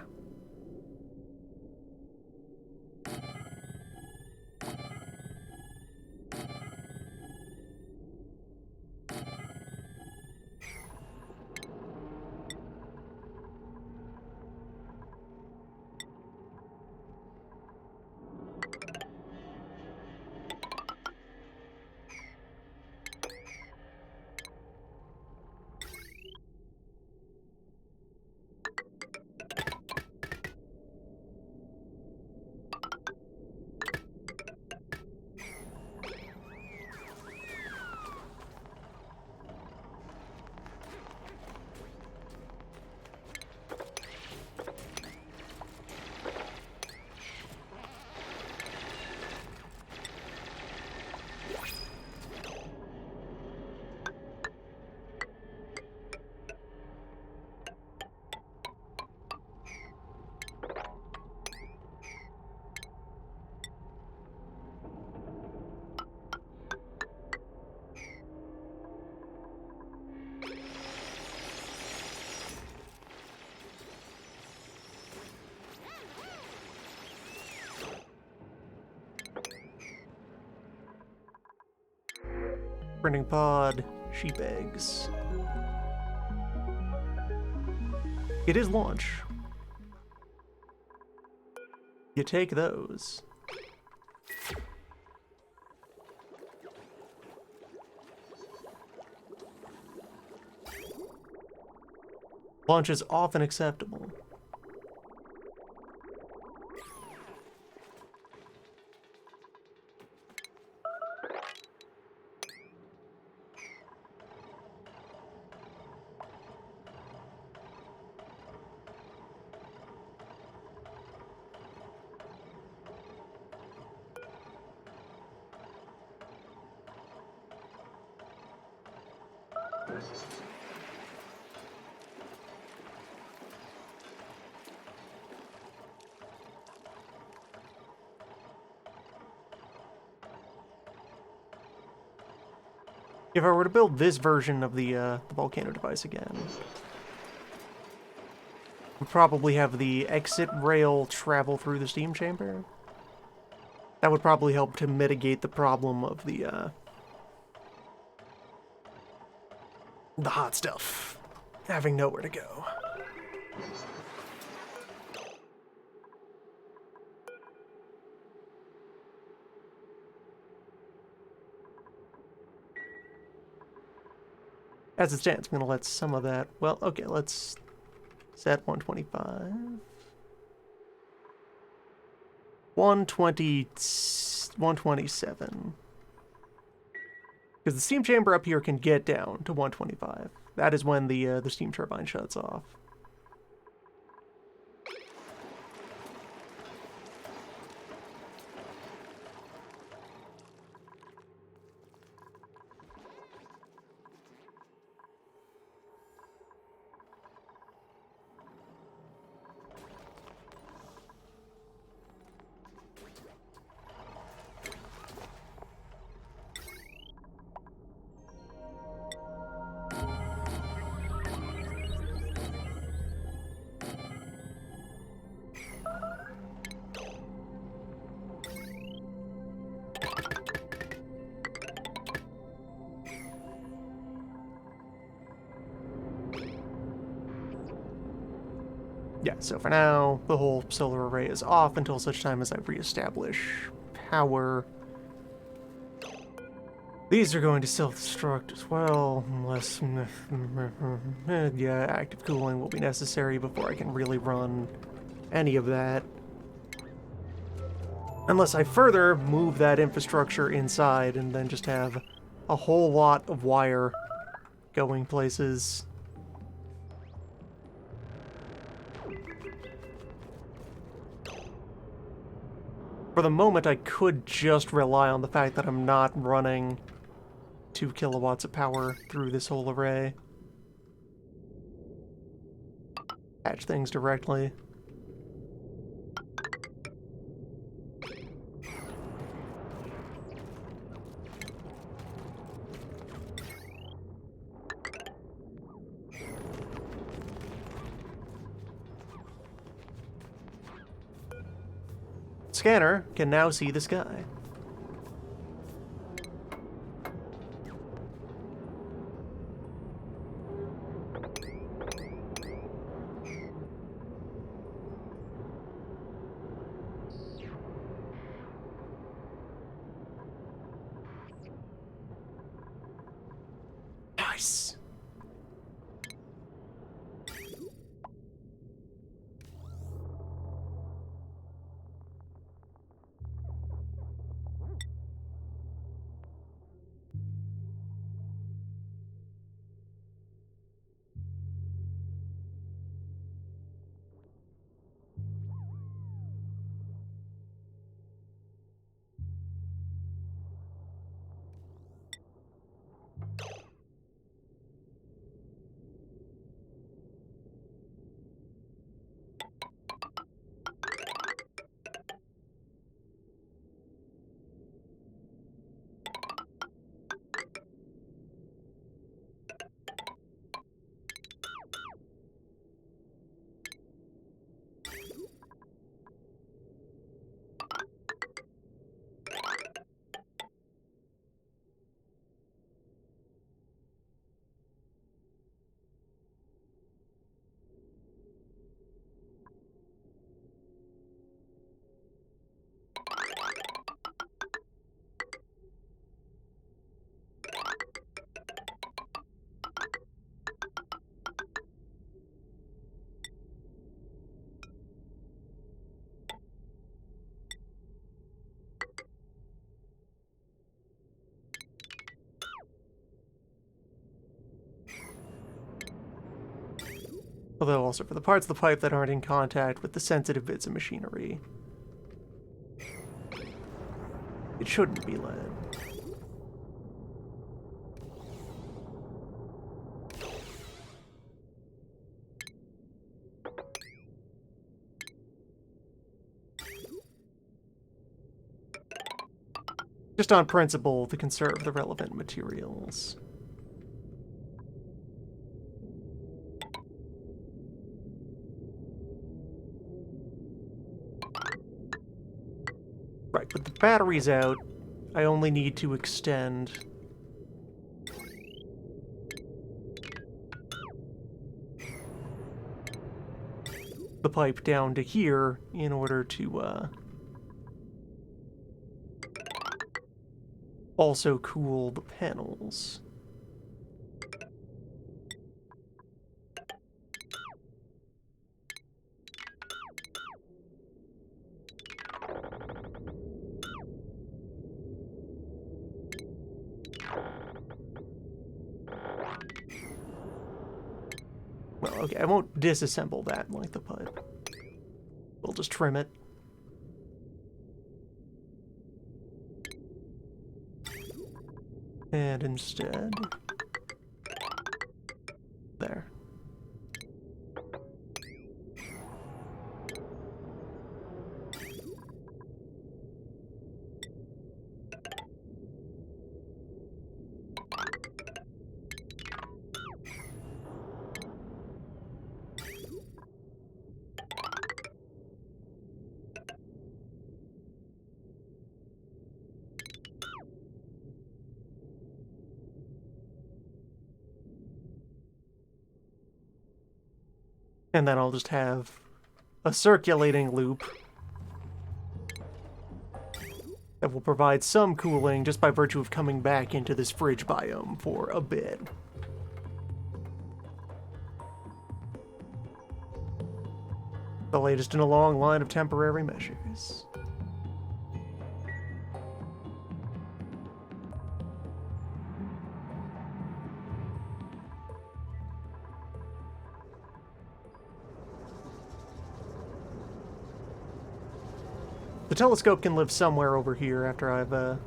Printing pod, sheep eggs. It is launch. You take those. Launch is often acceptable. If I were to build this version of the volcano device again, we'd probably have the exit rail travel through the steam chamber. That would probably help to mitigate the problem of the hot stuff having nowhere to go. As it stands, I'm going to let some of that... Well, okay, let's set 125. 127. Because the steam chamber up here can get down to 125. That is when the steam turbine shuts off. Yeah, so for now, the whole solar array is off until such time as I reestablish power. These are going to self-destruct as well, unless... yeah, active cooling will be necessary before I can really run any of that. Unless I further move that infrastructure inside and then just have a whole lot of wire going places. For the moment, I could just rely on the fact that I'm not running 2 kilowatts of power through this whole array. Patch things directly. Scanner can now see the sky. Nice. Although also for the parts of the pipe that aren't in contact with the sensitive bits of machinery, it shouldn't be lead. Just on principle to conserve the relevant materials. Right, but the battery's out. I only need to extend the pipe down to here in order to also cool the panels. Well, okay, I won't disassemble that like the pipe. We'll just trim it. And instead... there. And then I'll just have a circulating loop that will provide some cooling just by virtue of coming back into this fridge biome for a bit. The latest in a long line of temporary measures. The telescope can live somewhere over here after I've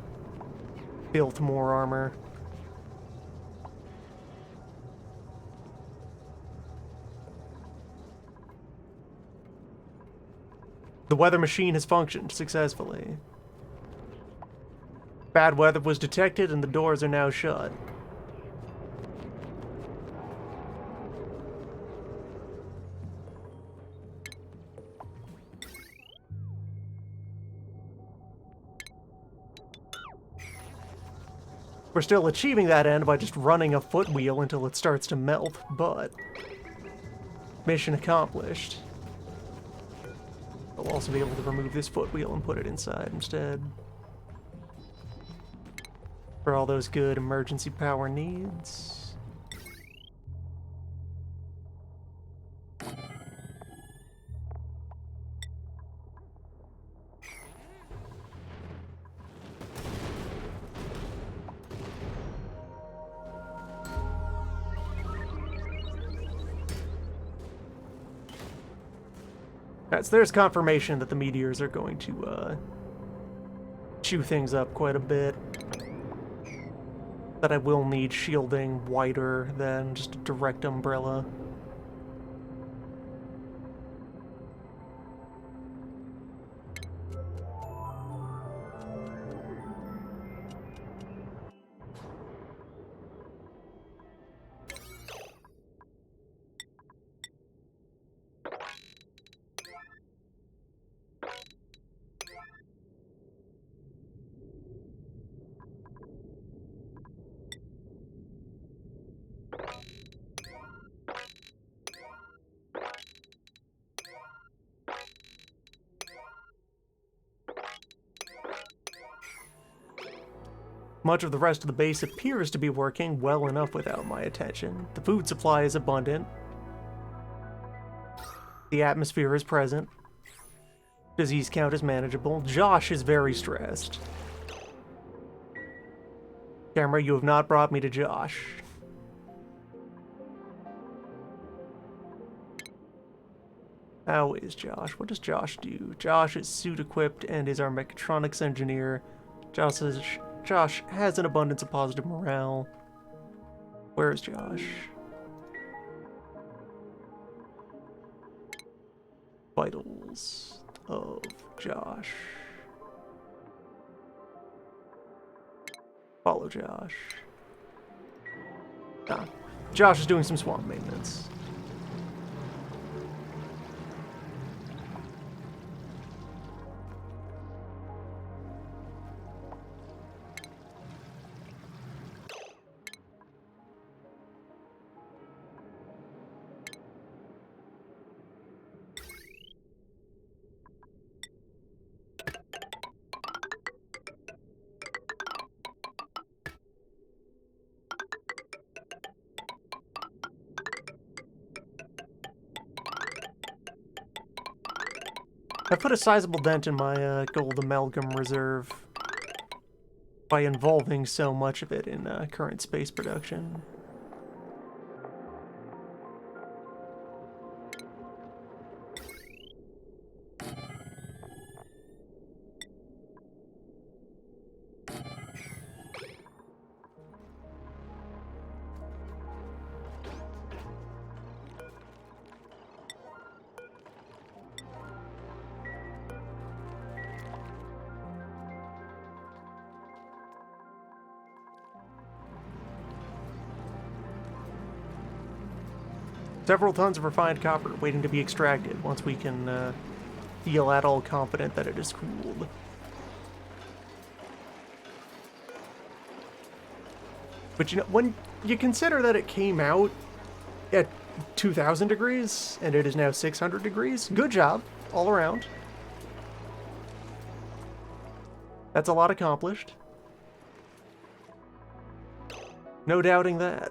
built more armor. The weather machine has functioned successfully. Bad weather was detected and the doors are now shut. We're still achieving that end by just running a foot wheel until it starts to melt, but mission accomplished. I'll also be able to remove this foot wheel and put it inside instead. For all those good emergency power needs. Alright, so there's confirmation that the meteors are going to chew things up quite a bit. That I will need shielding wider than just a direct umbrella. Much of the rest of the base appears to be working well enough without my attention. The food supply is abundant. The atmosphere is present. Disease count is manageable. Josh is very stressed. Camera, you have not brought me to Josh. How is Josh? What does Josh do? Josh is suit equipped and is our mechatronics engineer. Josh has an abundance of positive morale. Where is Josh? Vitals of Josh. Follow Josh. Ah, Josh is doing some swamp maintenance. I put a sizable dent in my gold amalgam reserve by involving so much of it in current space production. Several tons of refined copper waiting to be extracted once we can feel at all confident that it is cooled. But you know, when you consider that it came out at 2,000 degrees and it is now 600 degrees, good job all around. That's a lot accomplished. No doubting that.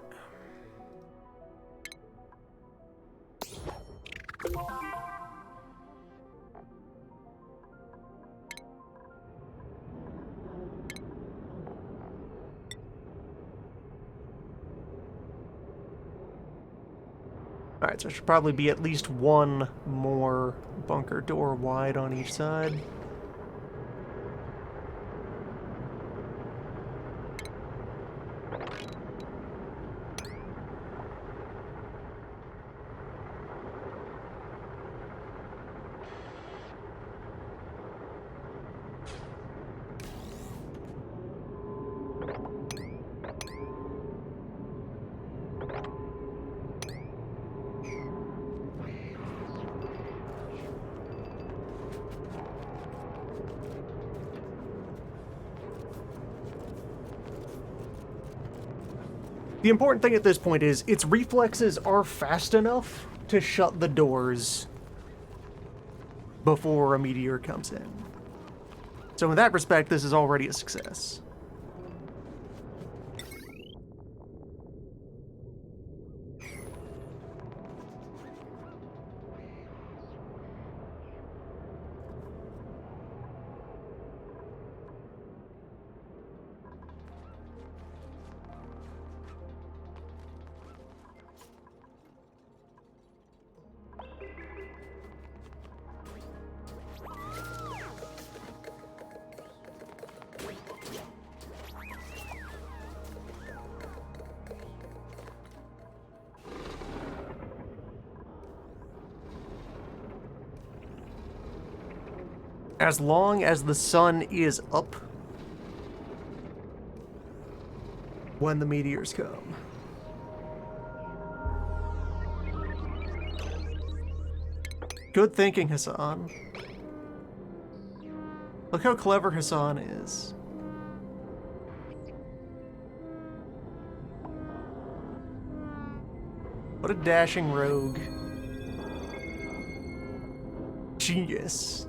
Alright, so there should probably be at least one more bunker door wide on each side. The important thing at this point is its reflexes are fast enough to shut the doors before a meteor comes in. So in that respect, this is already a success. As long as the sun is up when the meteors come. Good thinking, Hassan. Look how clever Hassan is. What a dashing rogue. Genius.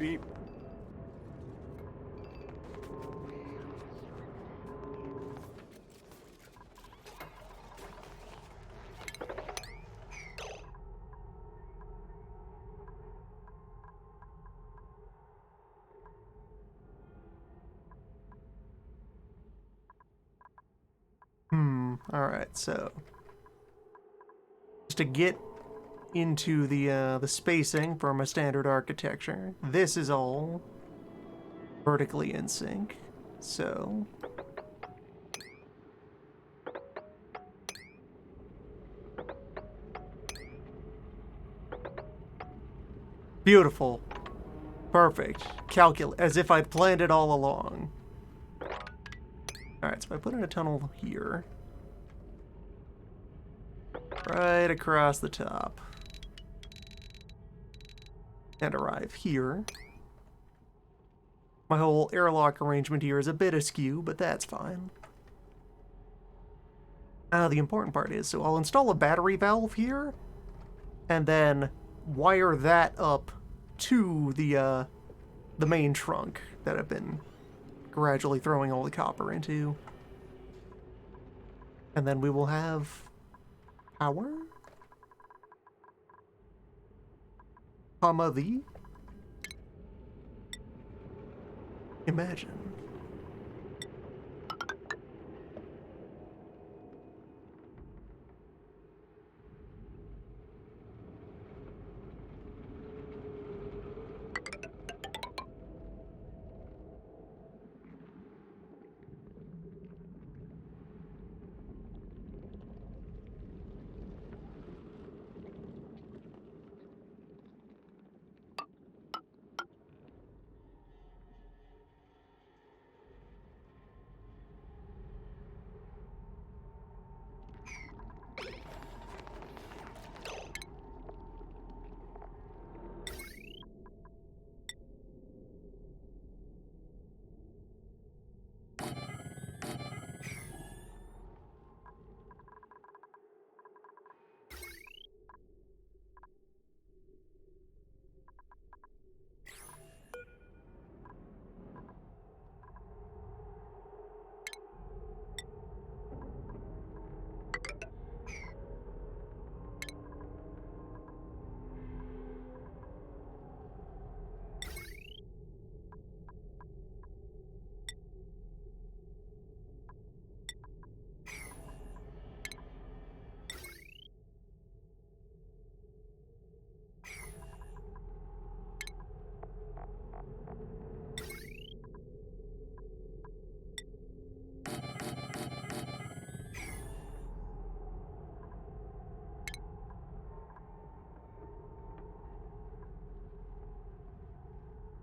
beep. Alright, so just to get into the spacing for my standard architecture, this is all vertically in sync. So beautiful. Perfect. Calculate as if I'd planned it all along. Alright, so if I put in a tunnel here, right across the top, and arrive here. My whole airlock arrangement here is a bit askew, but that's fine. The important part is, so I'll install a battery valve here, and then wire that up to the main trunk that I've been gradually throwing all the copper into. And then we will have power? Comma the? Imagine.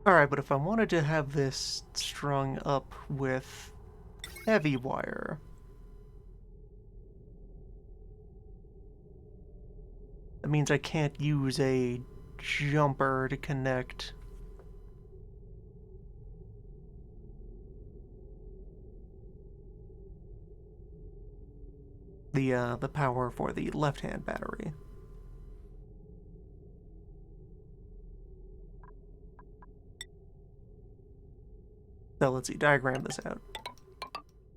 Alright, but if I wanted to have this strung up with heavy wire, that means I can't use a jumper to connect the power for the left-hand battery. So let's see, diagram this out.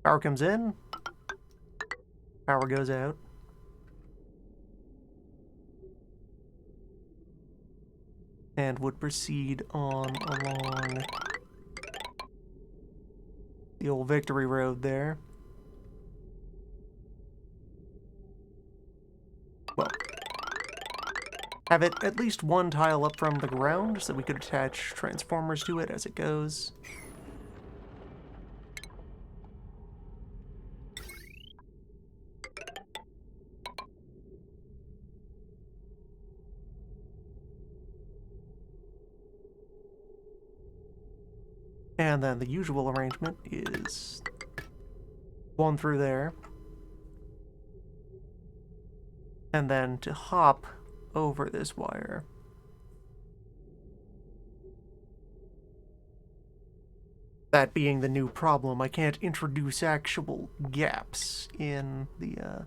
Power comes in, power goes out. And would proceed on along the old Victory Road there. Well, have it at least one tile up from the ground so we could attach transformers to it as it goes. And then the usual arrangement is one through there. And then to hop over this wire. That being the new problem, I can't introduce actual gaps in the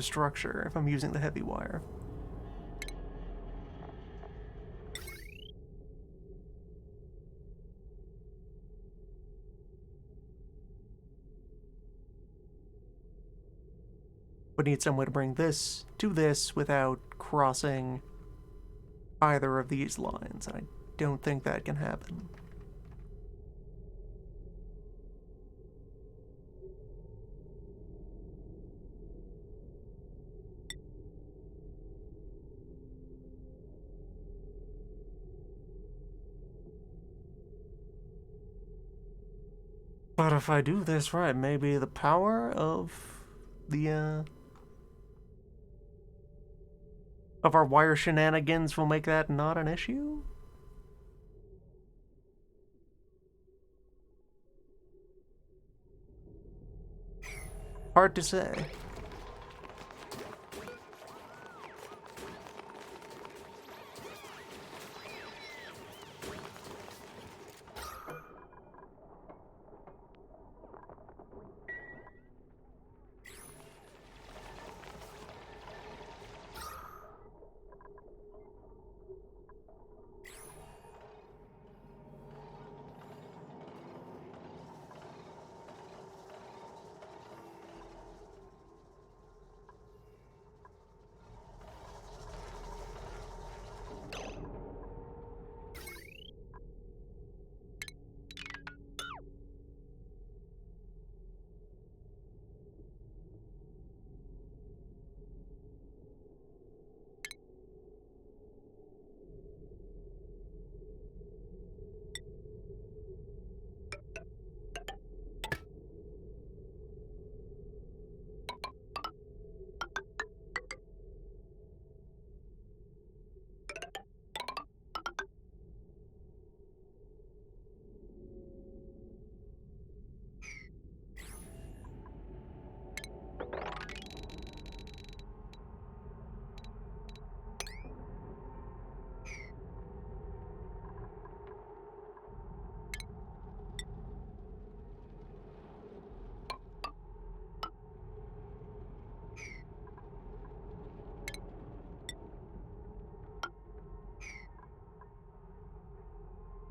structure if I'm using the heavy wire. would need some way to bring this to this without crossing either of these lines, and I don't think that can happen. But if I do this right, maybe the power of the, of our wire shenanigans will make that not an issue? Hard to say.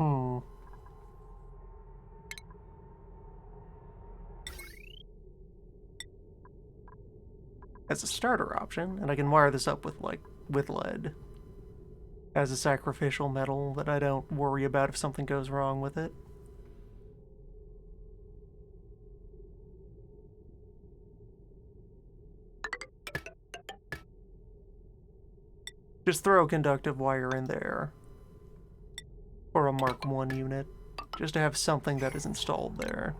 Hmm. As a starter option, and I can wire this up with lead as a sacrificial metal that I don't worry about if something goes wrong with it. Just throw conductive wire in there. Or a Mark I unit. Just to have something that is installed there.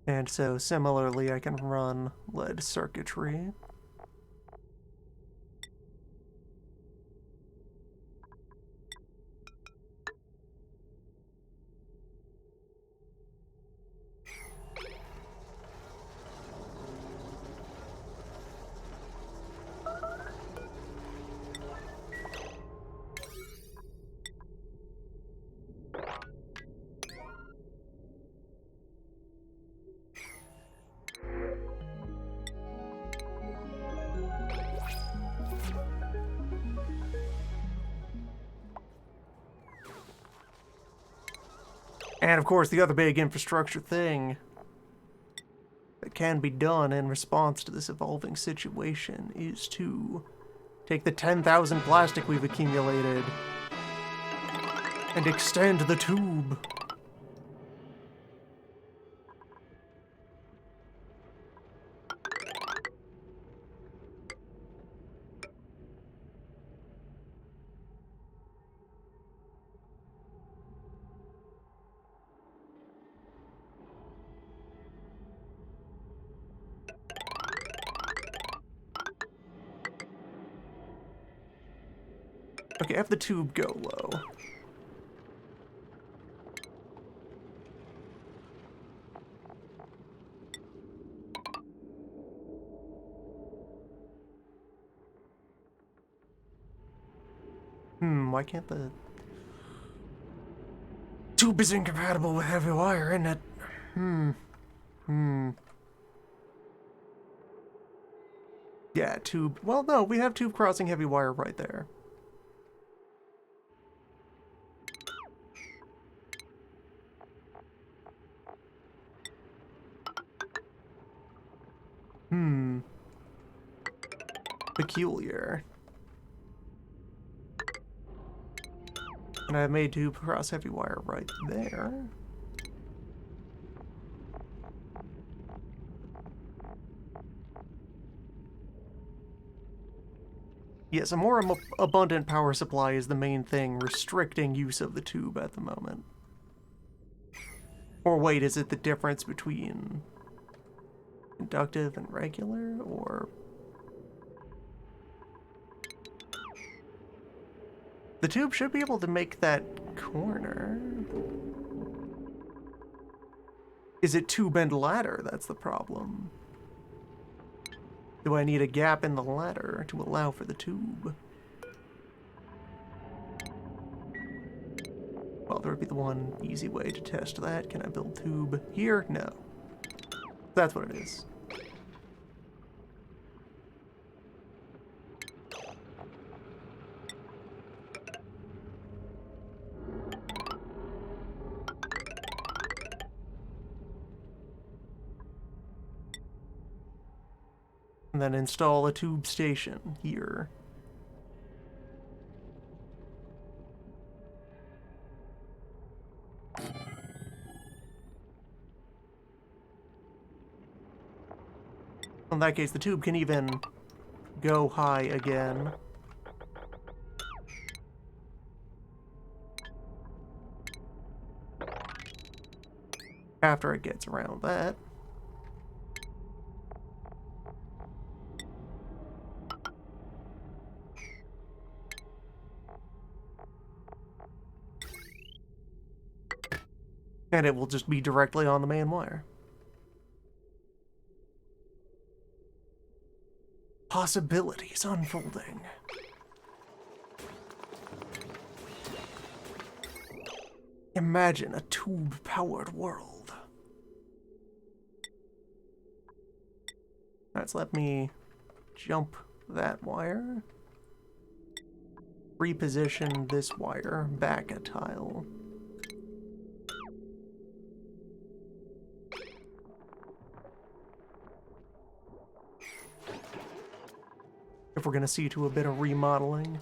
And so similarly I can run lead circuitry. And of course, the other big infrastructure thing that can be done in response to this evolving situation is to take the 10,000 plastic we've accumulated and extend the tube. Okay, have the tube go low. Why can't the... Tube is incompatible with heavy wire, isn't it? Yeah, tube. Well, no, we have tube crossing heavy wire right there. Peculiar. And I've made tube cross heavy wire right there. Yes, a more abundant power supply is the main thing restricting use of the tube at the moment. Or wait, is it the difference between inductive and regular, or... The tube should be able to make that corner. Is it tube and ladder that's the problem? Do I need a gap in the ladder to allow for the tube? Well, there would be the one easy way to test that. Can I build tube here? No. That's what it is. And then install a tube station here. In that case, the tube can even go high again. After it gets around that. And it will just be directly on the main wire. Possibilities unfolding. Imagine a tube-powered world. Alright, so let me jump that wire. Reposition this wire back a tile. If we're going to see to a bit of remodeling.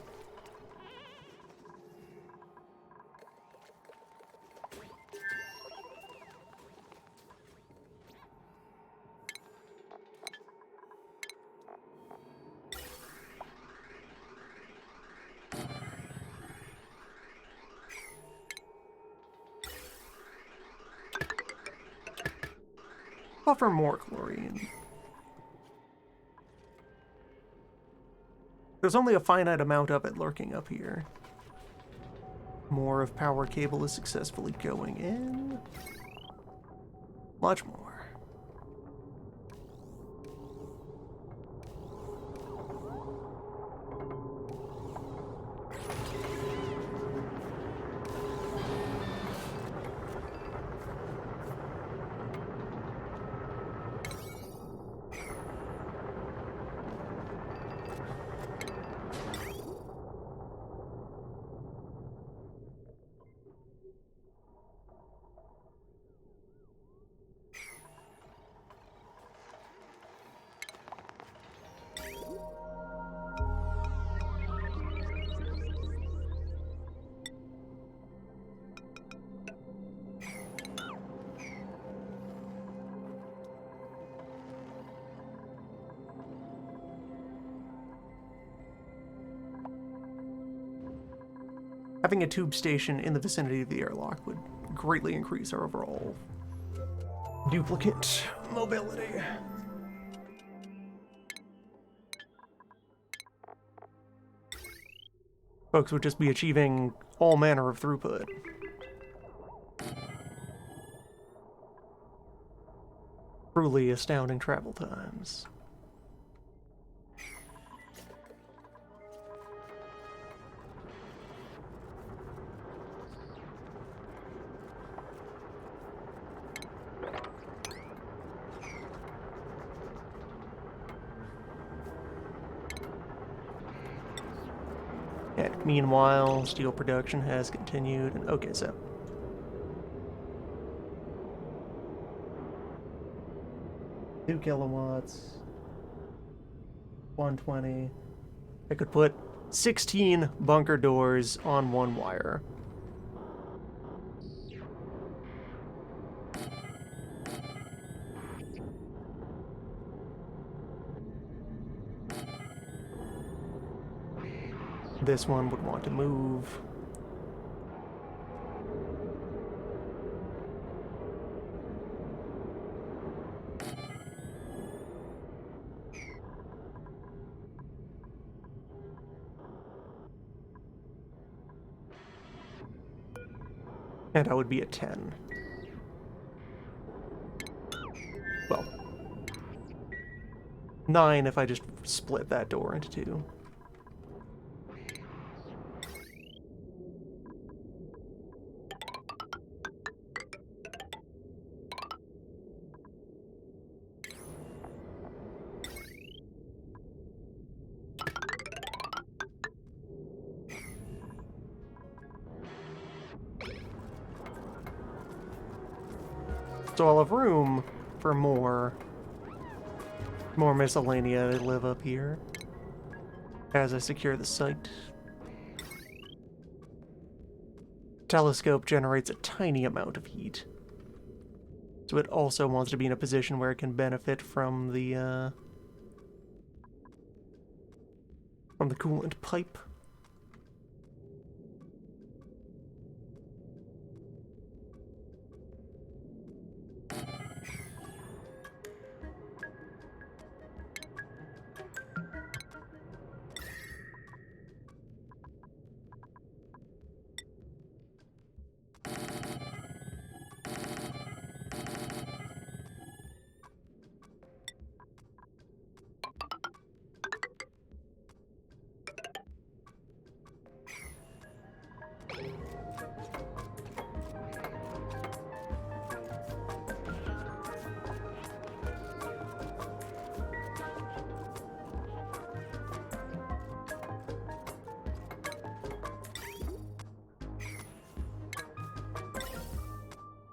Offer more chlorine. There's only a finite amount of it lurking up here. More of power cable is successfully going in. Much more. Having a tube station in the vicinity of the airlock would greatly increase our overall duplicate mobility. Folks would just be achieving all manner of throughput. Truly astounding travel times. And meanwhile, steel production has continued. And okay, so 2 kilowatts, 120. I could put 16 bunker doors on one wire. This one would want to move. And I would be at 10. Well, 9 if I just split that door into 2. So I'll have room for more miscellanea to live up here as I secure the site. Telescope generates a tiny amount of heat, so it also wants to be in a position where it can benefit from the coolant pipe.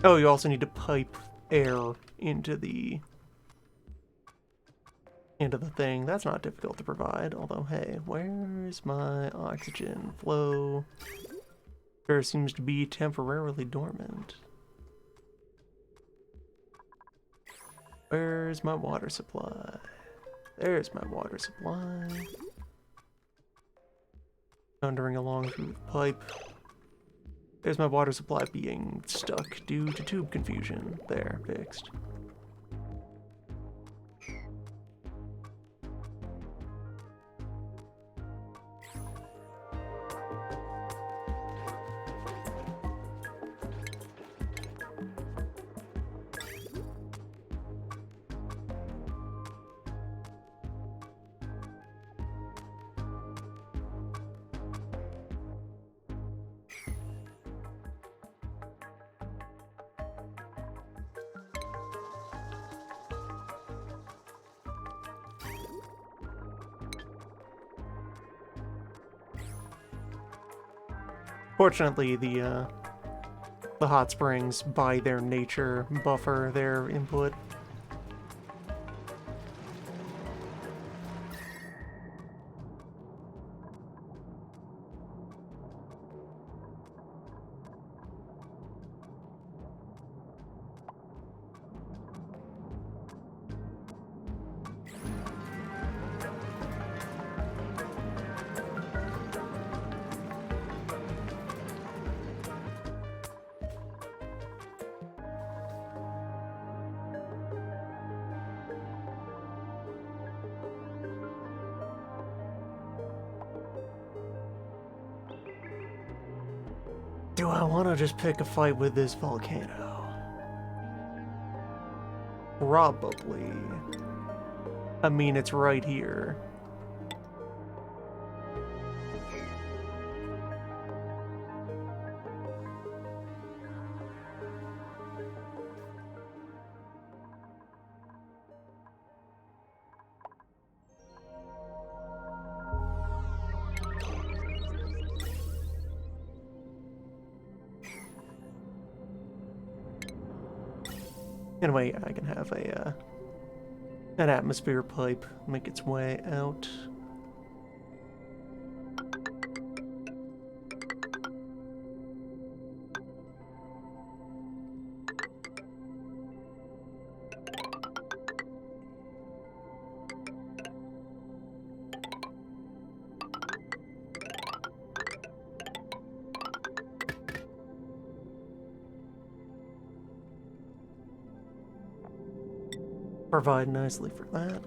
Oh, you also need to pipe air into the thing. That's not difficult to provide, although, hey, where's my oxygen flow? Air seems to be temporarily dormant. Where's my water supply? There's my water supply. Thundering along through the pipe. There's my water supply being stuck due to tube confusion. There, fixed. Fortunately, the hot springs, by their nature, buffer their input. Do I want to just pick a fight with this volcano? Probably. I mean, it's right here. Anyway, I can have an atmosphere pipe make its way out. Provide nicely for that.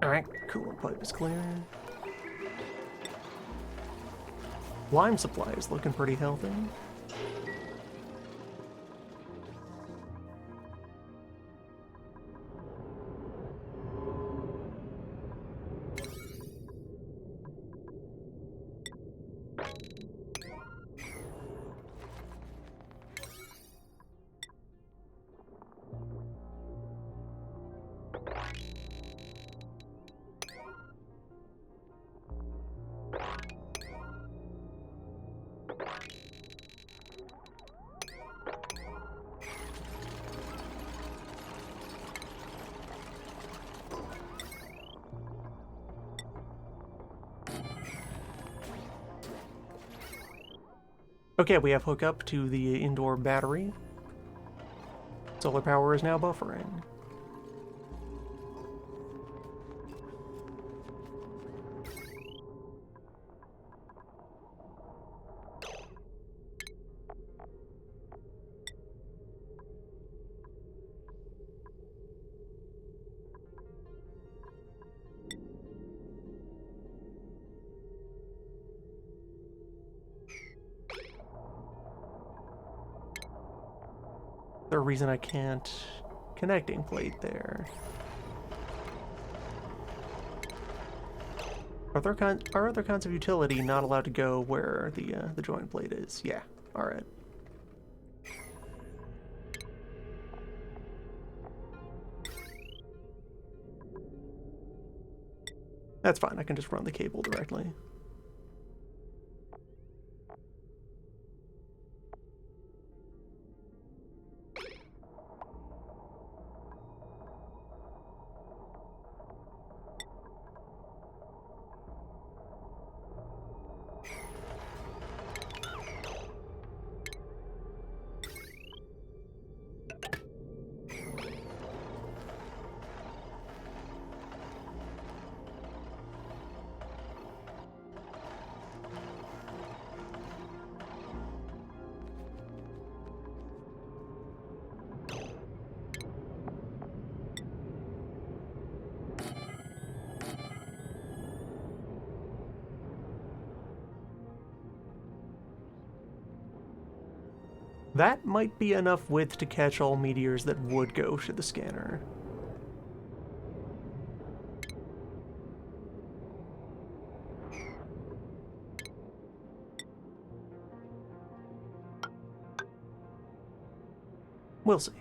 Alright, coolant pipe is clear. Lime supply is looking pretty healthy. Okay, we have hookup to the indoor battery. Solar power is now buffering. The reason I can't connecting plate there. Are other kinds of utility not allowed to go where the joint plate is? Yeah. All right. That's fine. I can just run the cable directly. That might be enough width to catch all meteors that would go to the scanner. We'll see.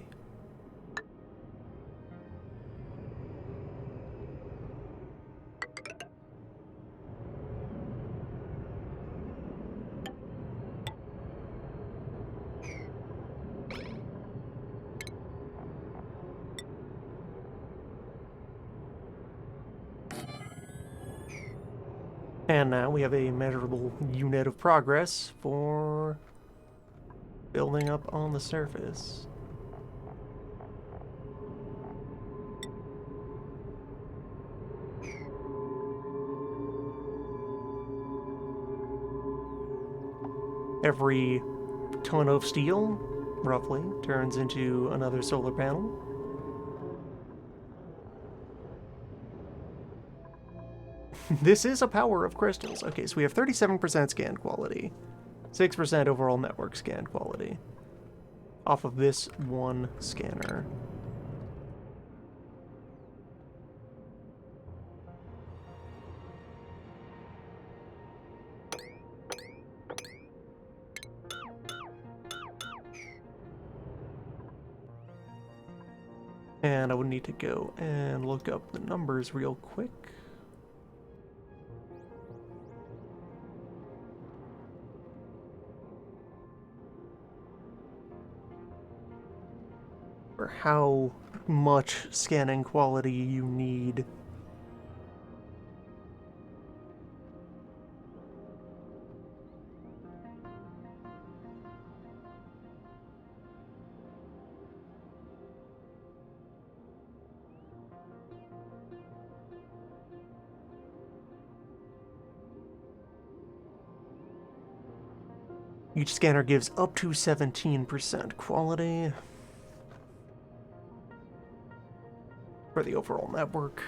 And now we have a measurable unit of progress for building up on the surface. Every ton of steel, roughly, turns into another solar panel. This is a power of crystals. Okay, so we have 37% scan quality, 6% overall network scan quality off of this one scanner. And I would need to go and look up the numbers real quick. For how much scanning quality you need. Each scanner gives up to 17% quality for the overall network.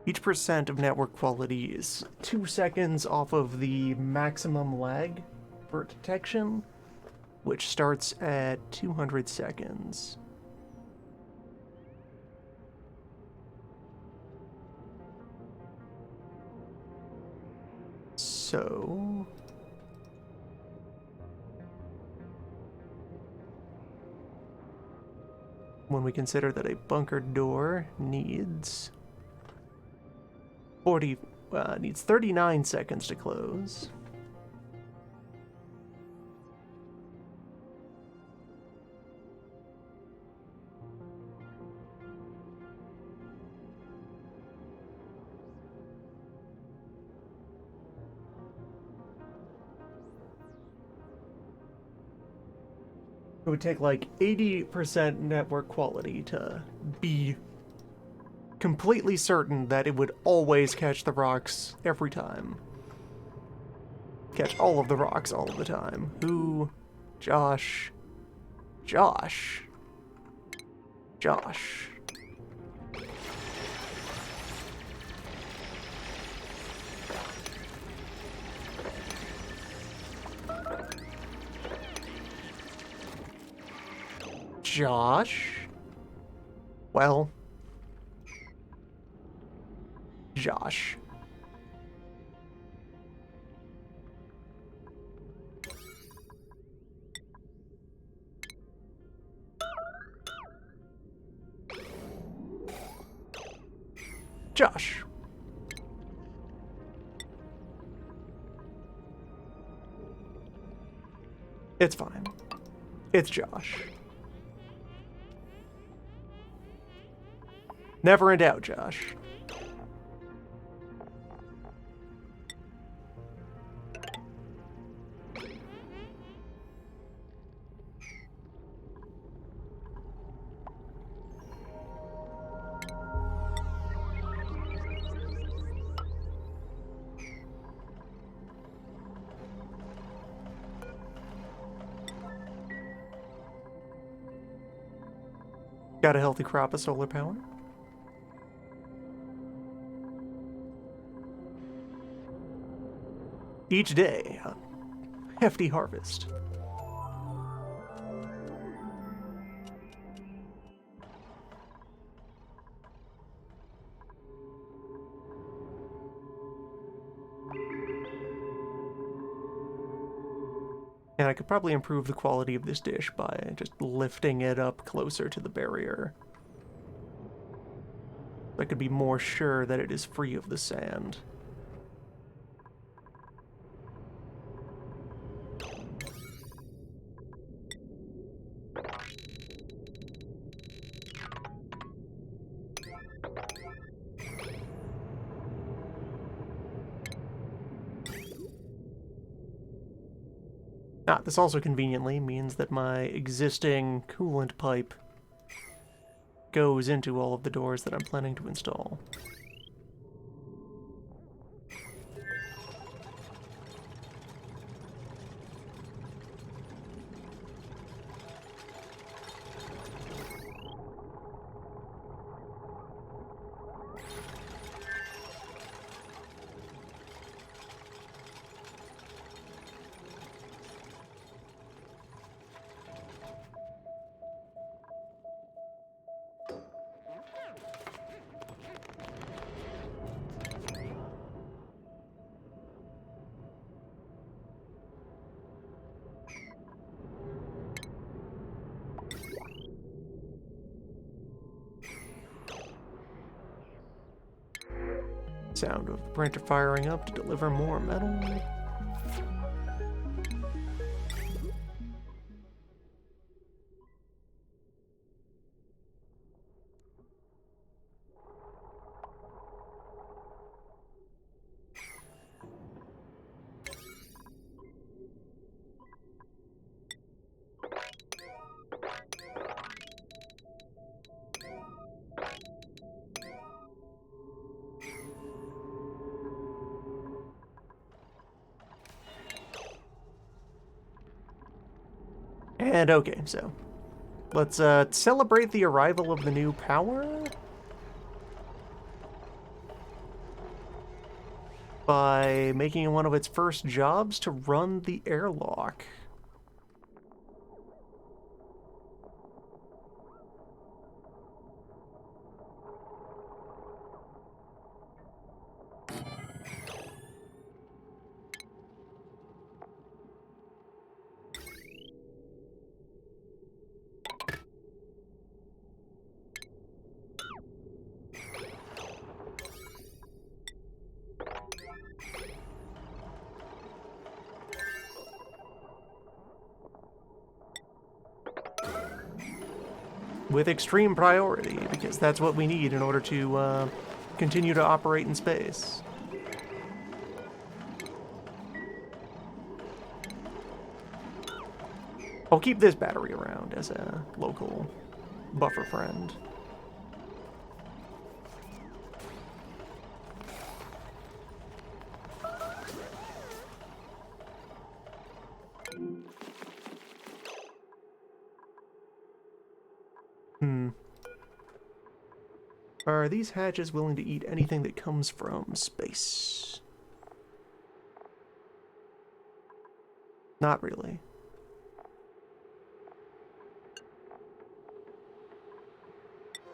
Each percent of network quality is 2 seconds off of the maximum lag for detection, which starts at 200 seconds. So when we consider that a bunker door needs 39 seconds to close. It would take like 80% network quality to be completely certain that it would always catch the rocks every time. Catch all of the rocks all of the time. Who? Josh. Josh. Josh. Josh? Well... Josh. Josh. It's fine. It's Josh. Never in doubt, Josh. Got a healthy crop of solar power. Each day, a hefty harvest. And I could probably improve the quality of this dish by just lifting it up closer to the barrier. I could be more sure that it is free of the sand. This also conveniently means that my existing coolant pipe goes into all of the doors that I'm planning to install. Sound of the printer firing up to deliver more metal. And okay, so let's celebrate the arrival of the new power by making it one of its first jobs to run the airlock. With extreme priority, because that's what we need in order to continue to operate in space. I'll keep this battery around as a local buffer friend. Are these hatches willing to eat anything that comes from space? Not really.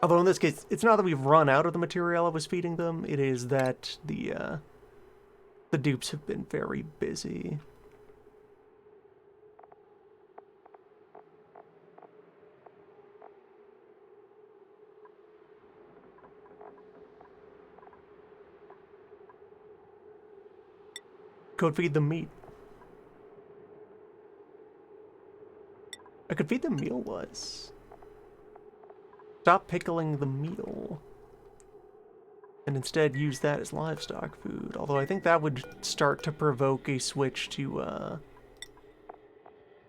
Although in this case, it's not that we've run out of the material I was feeding them, it is that the dupes have been very busy. Could feed them meat. I could feed them meal-wise. Stop pickling the meal. And instead use that as livestock food. Although I think that would start to provoke a switch to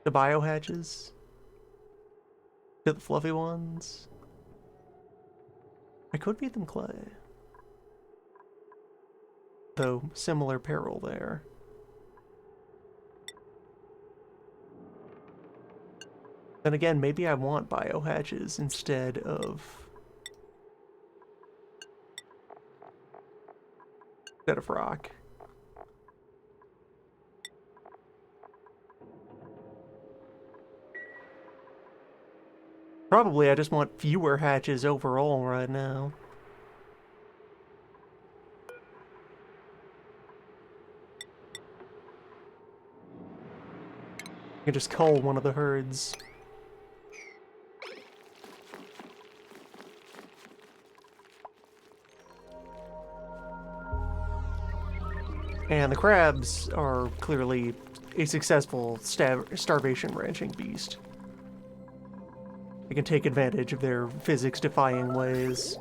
the biohatches. To the fluffy ones. I could feed them clay. Though, similar peril there. Then again, maybe I want biohatches instead of rock. Probably I just want fewer hatches overall right now. can just cull one of the herds. And the crabs are clearly a successful starvation ranching beast. They can take advantage of their physics-defying ways.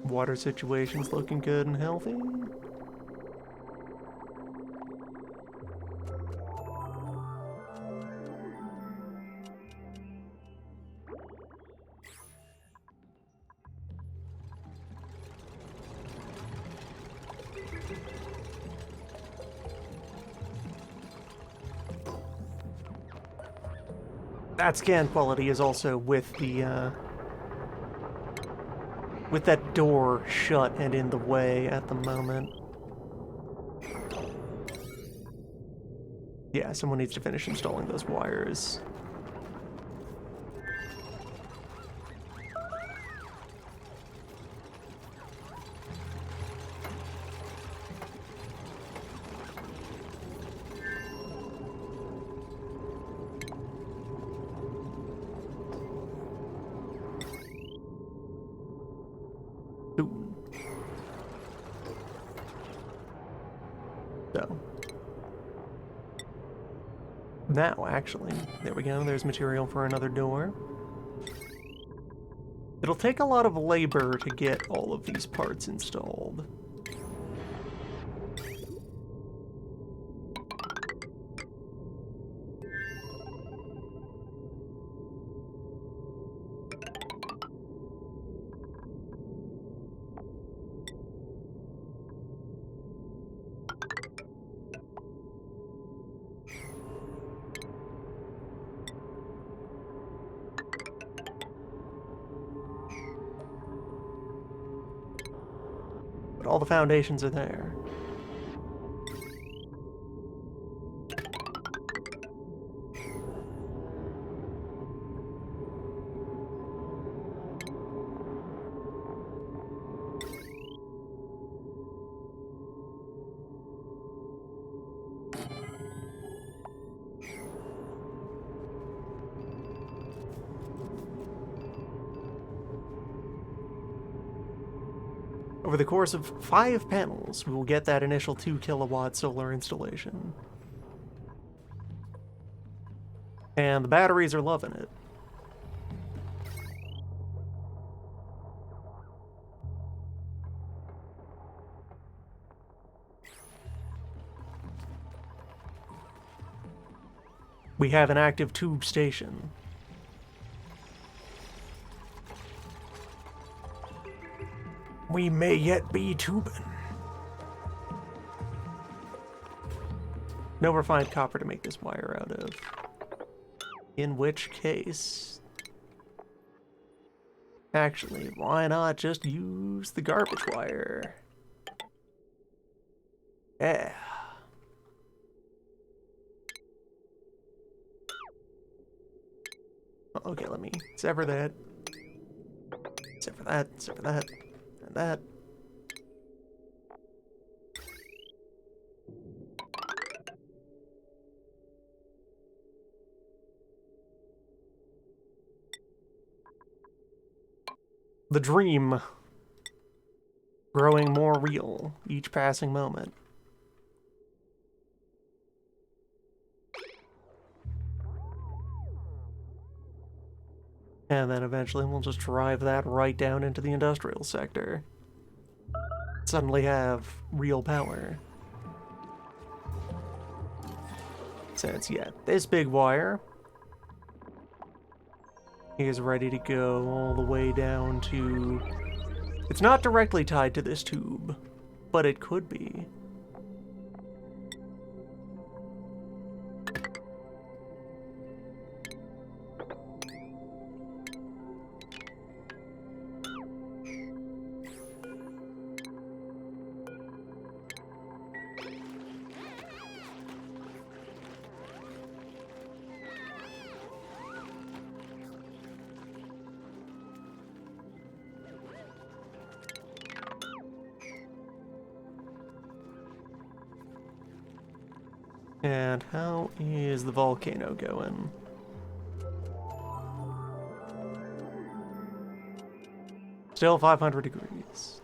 Water situation's looking good and healthy. That scan quality is also with the, with that door shut and in the way at the moment. Yeah, someone needs to finish installing those wires. So. Now, actually, there we go, there's material for another door. It'll take a lot of labor to get all of these parts installed. But all the foundations are there. Over the course of 5 panels, we will get that initial 2 kilowatt solar installation. And the batteries are loving it. We have an active tube station. We may yet be tubing. No refined copper to make this wire out of. In which case... Actually, why not just use the garbage wire? Yeah. Okay, let me sever that. Sever that, sever that. That. The dream. Growing more real each passing moment. And then eventually we'll just drive that right down into the industrial sector. Suddenly have real power. Since, yeah, this big wire is ready to go all the way down to... It's not directly tied to this tube, but it could be. And how is the volcano going? Still 500 degrees.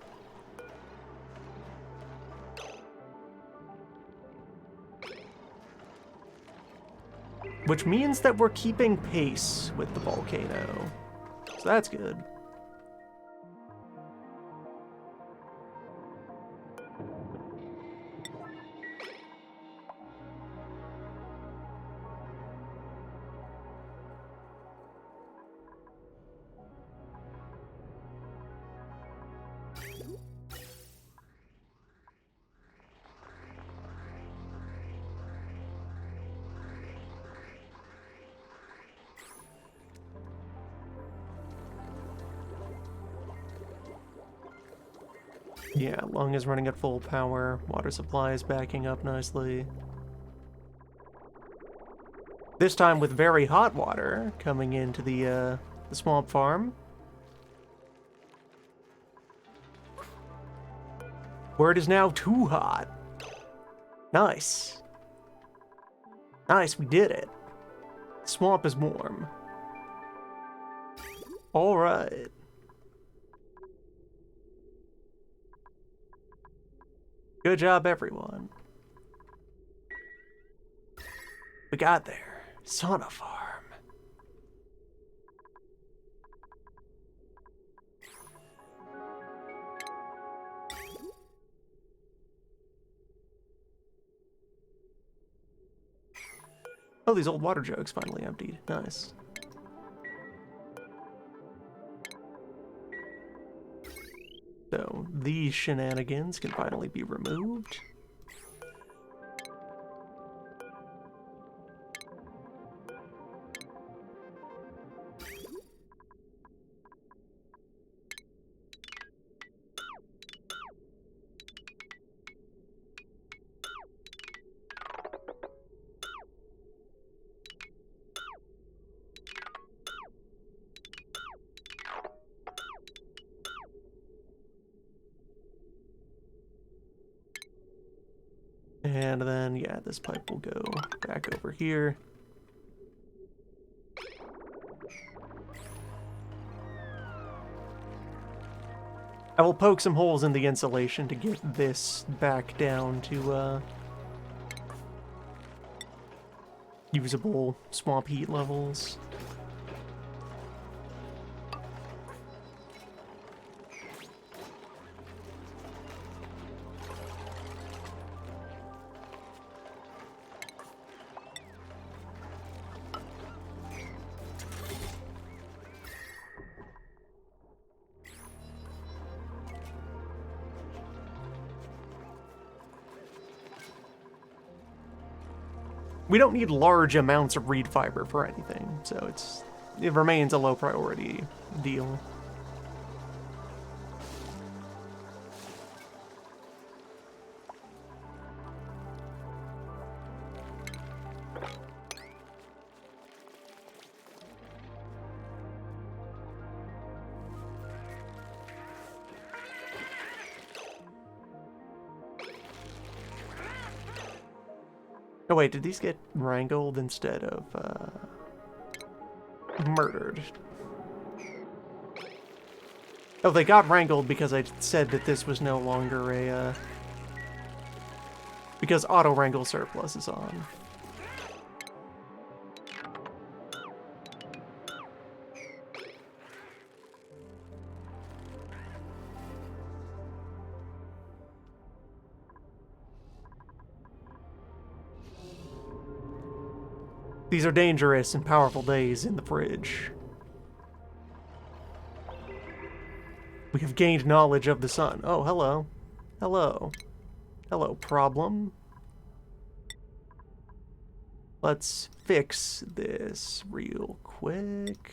Which means that we're keeping pace with the volcano. So that's good. Yeah, lung is running at full power. Water supply is backing up nicely. This time with very hot water coming into the swamp farm. Where it is now too hot. Nice. Nice, we did it. The swamp is warm. All right. Good job, everyone. We got there. Sauna farm. Oh, these old water jugs finally emptied. Nice. So, these shenanigans can finally be removed. And then, yeah, this pipe will go back over here. I will poke some holes in the insulation to get this back down to, usable swamp heat levels. We don't need large amounts of reed fiber for anything, so it remains a low priority deal. Oh wait, did these get wrangled instead of, murdered? Oh, they got wrangled because I said that this was no longer a, because auto-wrangle surplus is on. These are dangerous and powerful days in the fridge. We have gained knowledge of the sun. Oh, hello. Hello. Hello, problem. Let's fix this real quick.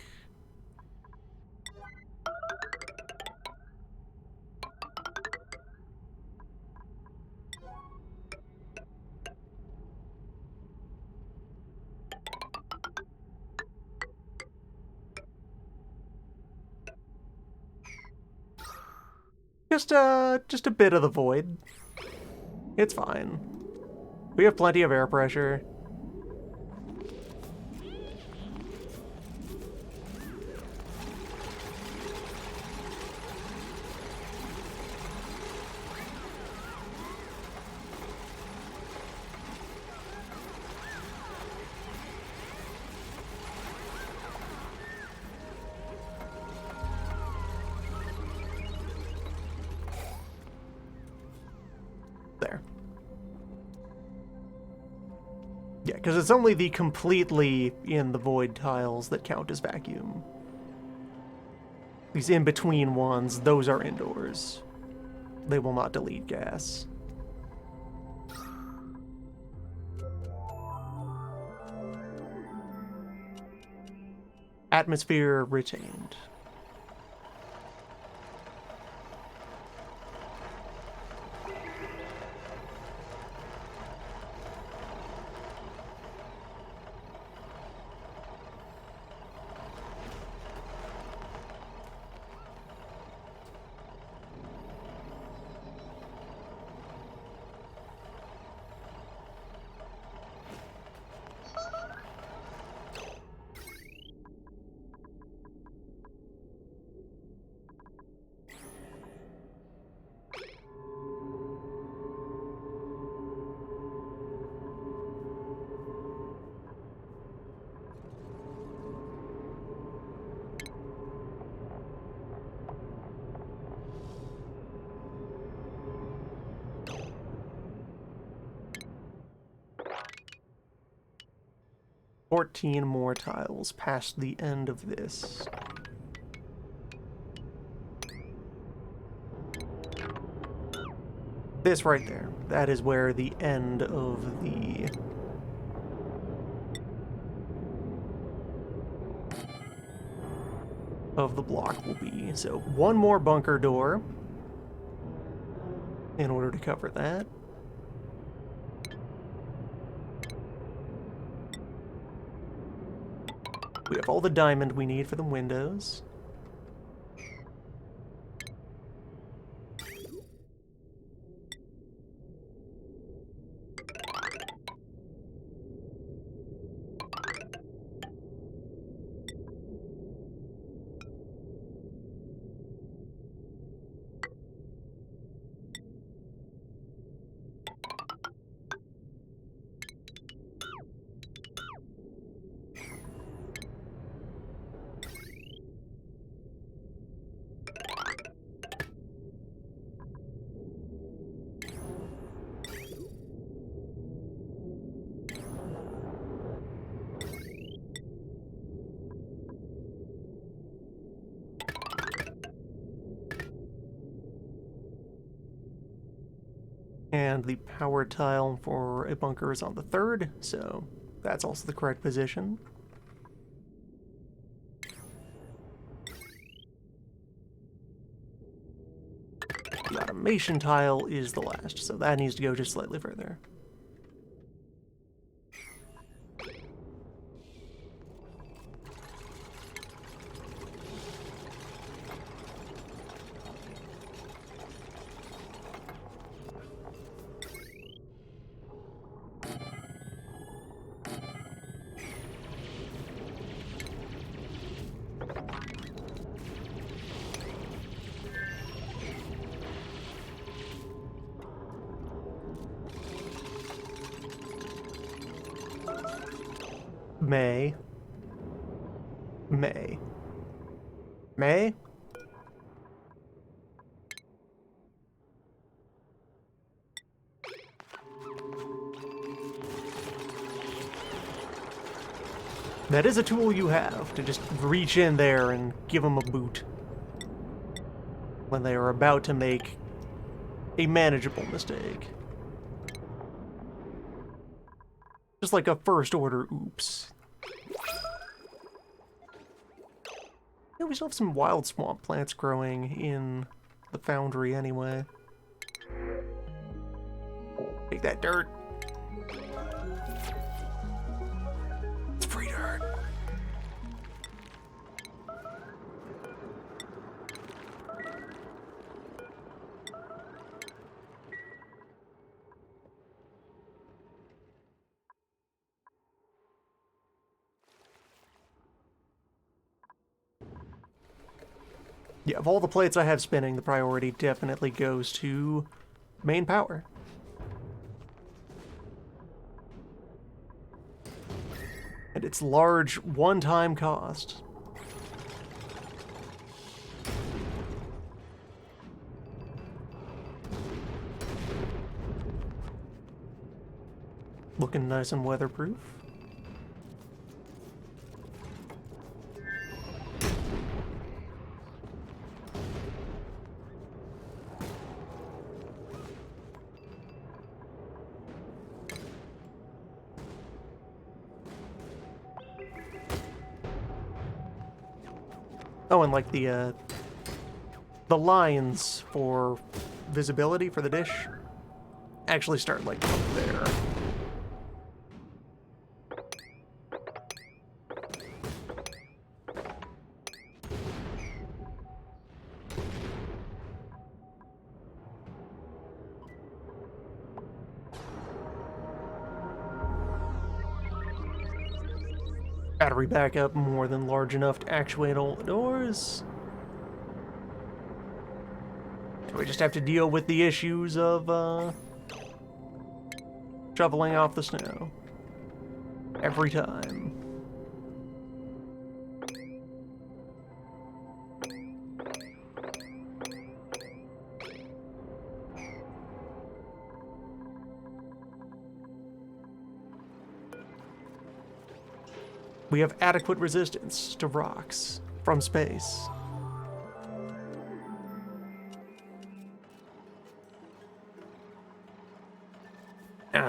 Just a bit of the void. It's fine. We have plenty of air pressure. There. Yeah, because it's only the completely in the void tiles that count as vacuum. These in-between ones, those are indoors. They will not delete gas. Atmosphere retained. $14 more tiles past the end of this. This right there, that is where the end of the block will be. So one more bunker door in order to cover that. We have all the diamond we need for the windows. And the power tile for a bunker is on the 3rd, so that's also the correct position. The automation tile is the last, so that needs to go just slightly further. May. That is a tool you have, to just reach in there and give them a boot when they are about to make a manageable mistake. Just like a first order oops. Yeah, we still have some wild swamp plants growing in the foundry anyway. Take that dirt. It's free dirt. Yeah, of all the plates I have spinning, the priority definitely goes to main power. And its large one-time cost. Looking nice and weatherproof. Oh, and like the lines for visibility for the dish actually start like up there. Battery backup more than large enough to actuate all the doors. So we just have to deal with the issues of shoveling off the snow. Every time. We have adequate resistance to rocks from space.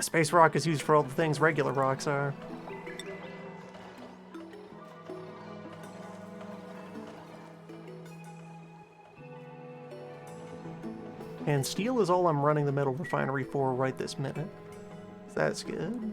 Space rock is used for all the things regular rocks are. And steel is all I'm running the metal refinery for right this minute. That's good.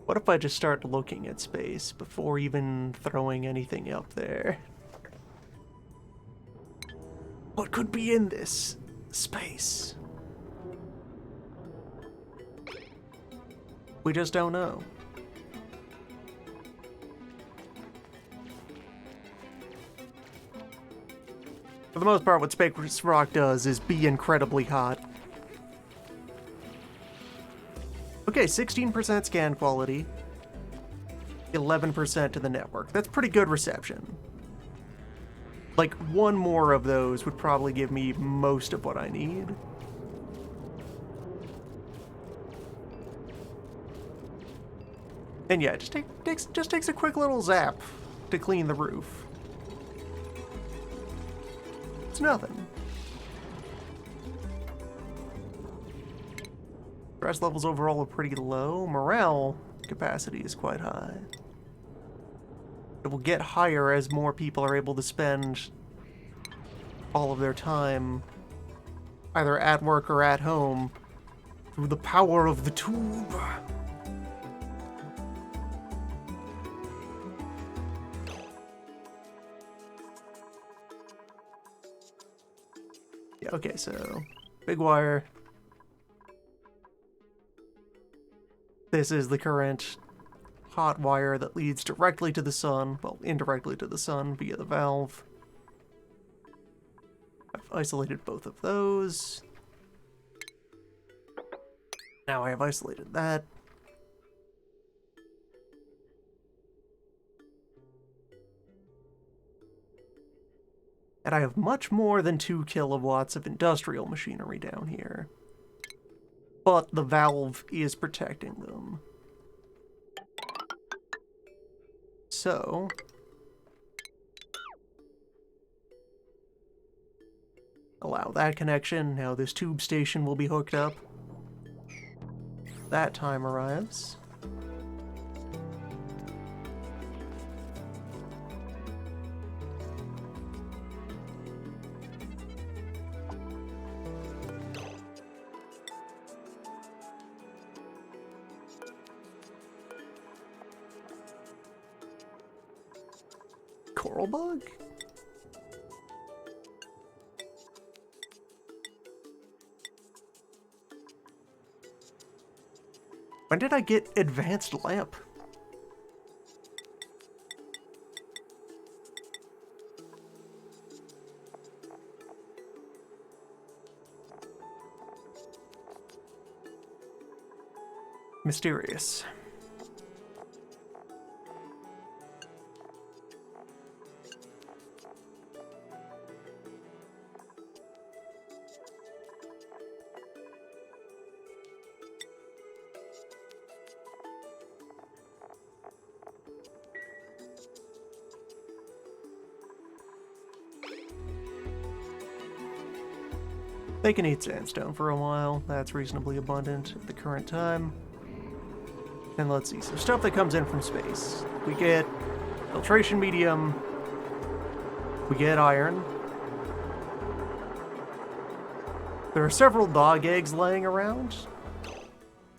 What if I just start looking at space before even throwing anything up there? What could be in this space? We just don't know. For the most part, what space rock does is be incredibly hot. Okay, 16% scan quality, 11% to the network. That's pretty good reception. Like, one more of those would probably give me most of what I need. And yeah, it just takes a quick little zap to clean the roof. It's nothing. Stress levels overall are pretty low. Morale capacity is quite high. It will get higher as more people are able to spend all of their time either at work or at home through the power of the tube. Yeah, okay, so big wire. This is the current hot wire that leads directly to the sun, well, indirectly to the sun via the valve. I've isolated both of those. Now I have isolated that. And I have much more than 2 kilowatts of industrial machinery down here. But the valve is protecting them. So allow that connection. Now this tube station will be hooked up. That time arrives. coral bug? When did I get advanced lamp? Mysterious. They can eat sandstone for a while. That's reasonably abundant at the current time. And let's see, some stuff that comes in from space. We get filtration medium. We get iron. There are several dog eggs laying around.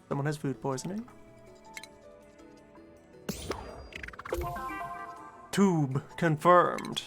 Someone has food poisoning. Tube confirmed.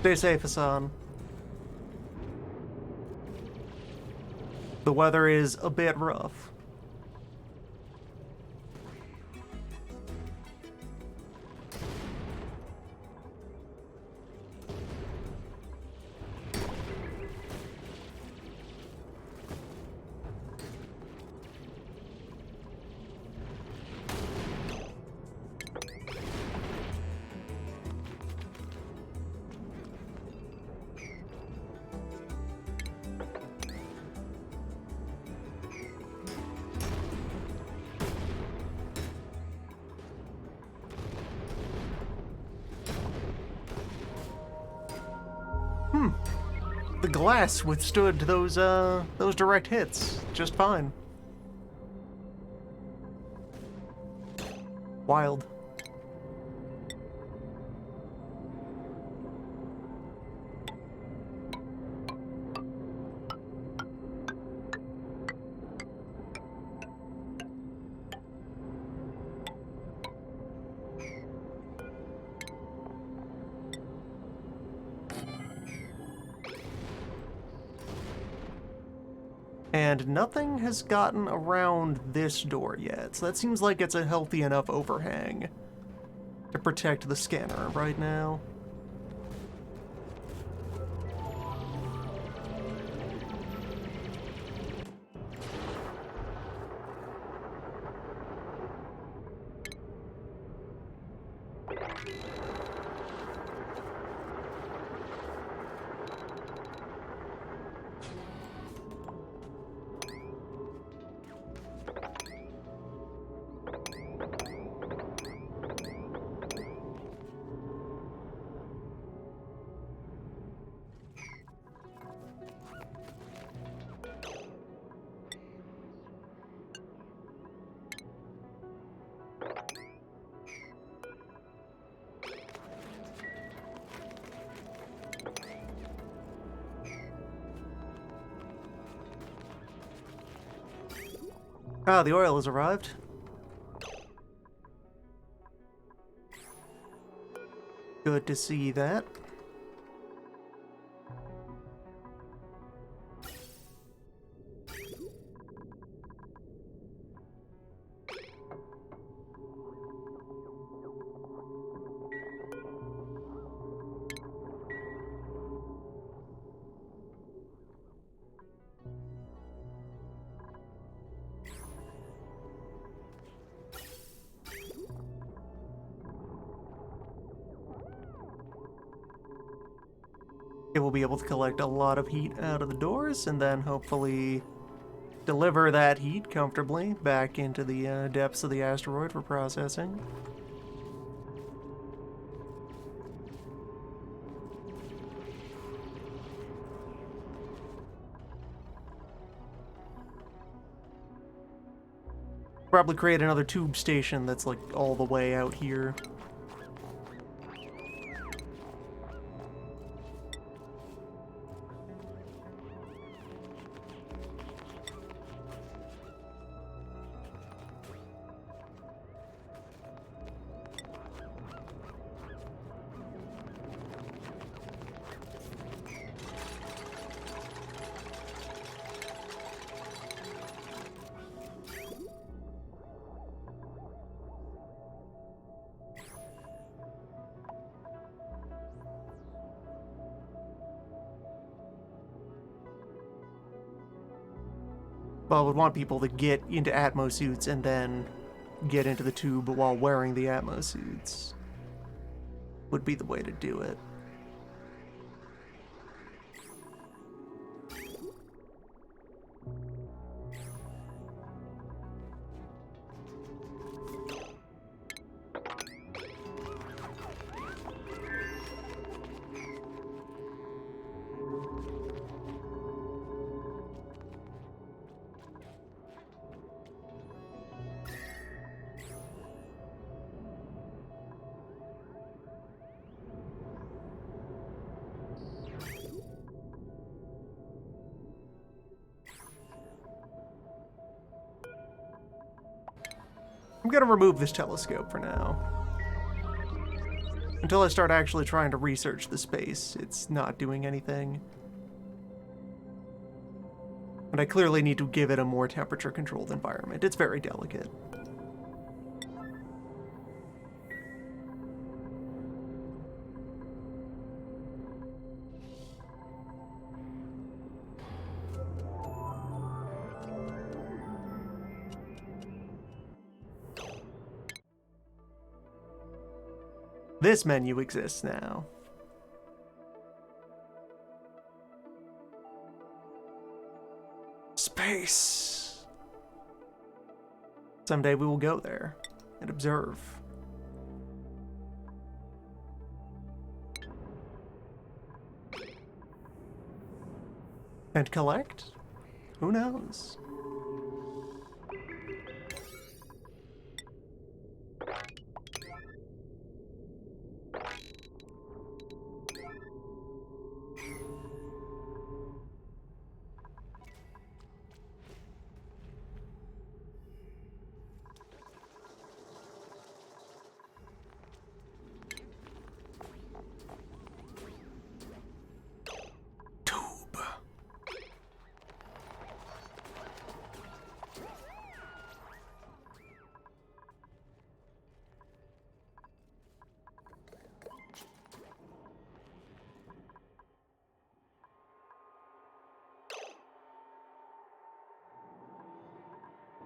Stay safe, Hassan. The weather is a bit rough. The glass withstood those direct hits just fine. Wild. And nothing has gotten around this door yet, so that seems like it's a healthy enough overhang to protect the scanner right now. Ah, the oil has arrived. Good to see that. It will be able to collect a lot of heat out of the doors and then hopefully deliver that heat comfortably back into the depths of the asteroid for processing. Probably create another tube station that's like all the way out here. Well, I would want people to get into Atmo suits and then get into the tube while wearing the Atmo suits. Would be the way to do it. I'm gonna remove this telescope for now. Until I start actually trying to research the space, it's not doing anything. And I clearly need to give it a more temperature-controlled environment. It's very delicate. This menu exists now. Space. Someday we will go there and observe. And collect? Who knows?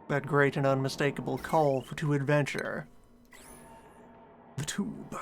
That great and unmistakable call to adventure. The tube.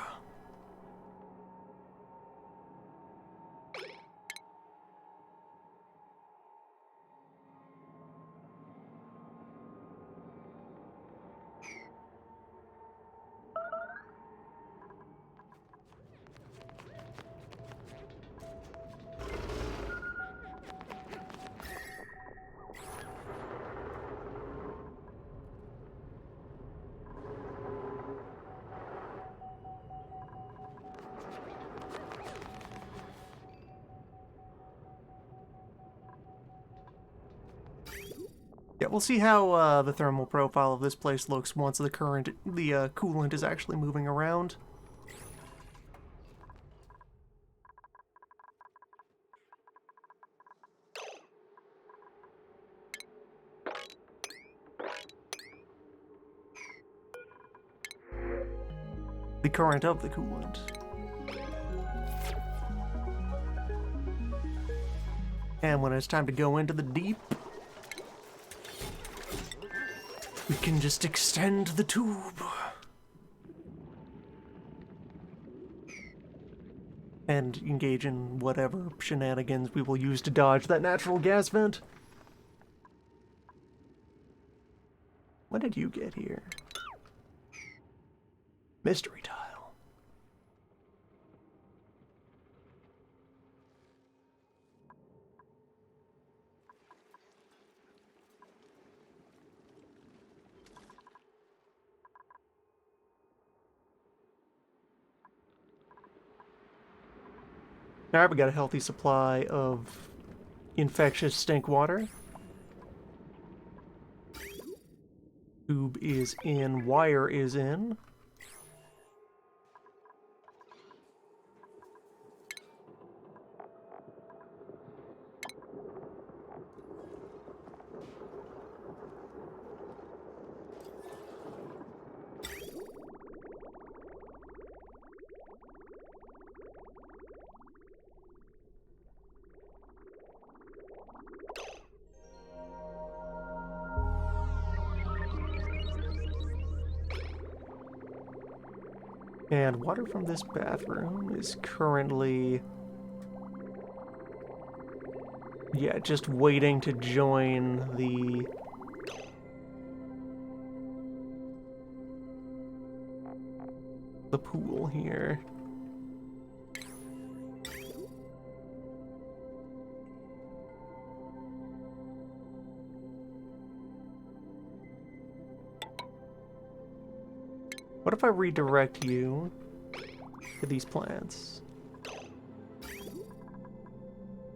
Yeah, we'll see how the thermal profile of this place looks once the coolant is actually moving around. The current of the coolant. And when it's time to go into the deep, we can just extend the tube. And engage in whatever shenanigans we will use to dodge that natural gas vent. When did you get here? Mystery tile. Alright, we got a healthy supply of infectious stink water. Tube is in, wire is in. And water from this bathroom is currently... yeah, just waiting to join the pool here. What if I redirect you to these plants?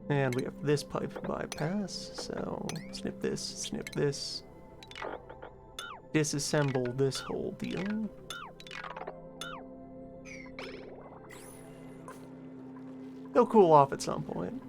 And we have this pipe bypass, so snip this, disassemble this whole deal. They'll cool off at some point.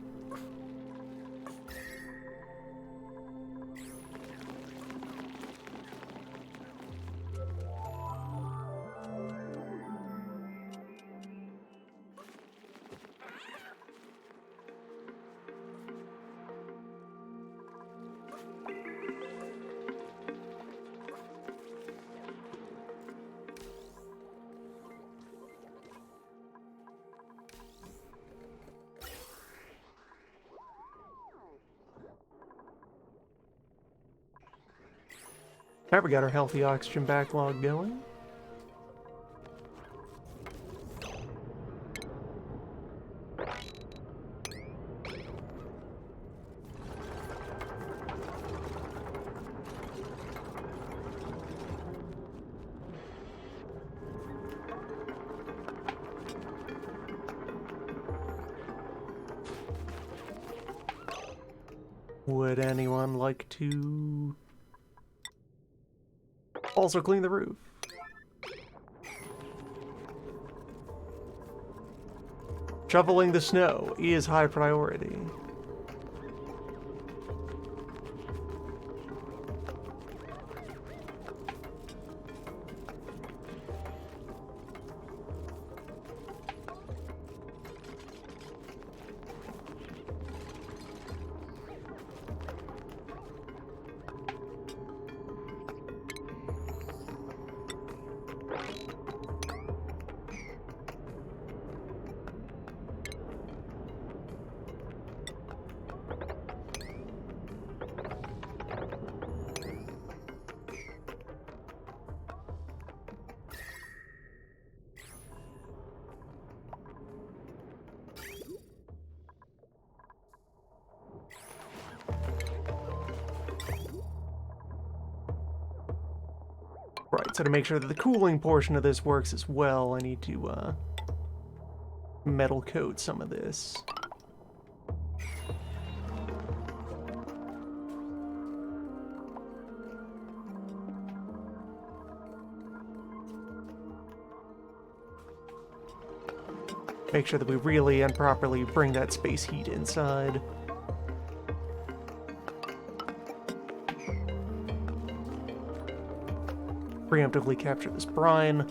Alright, we got our healthy oxygen backlog going. Would anyone like to also clean the roof? Shoveling the snow is high priority. Right, so to make sure that the cooling portion of this works as well, I need to metal coat some of this. Make sure that we really and properly bring that space heat inside. Preemptively capture this brine.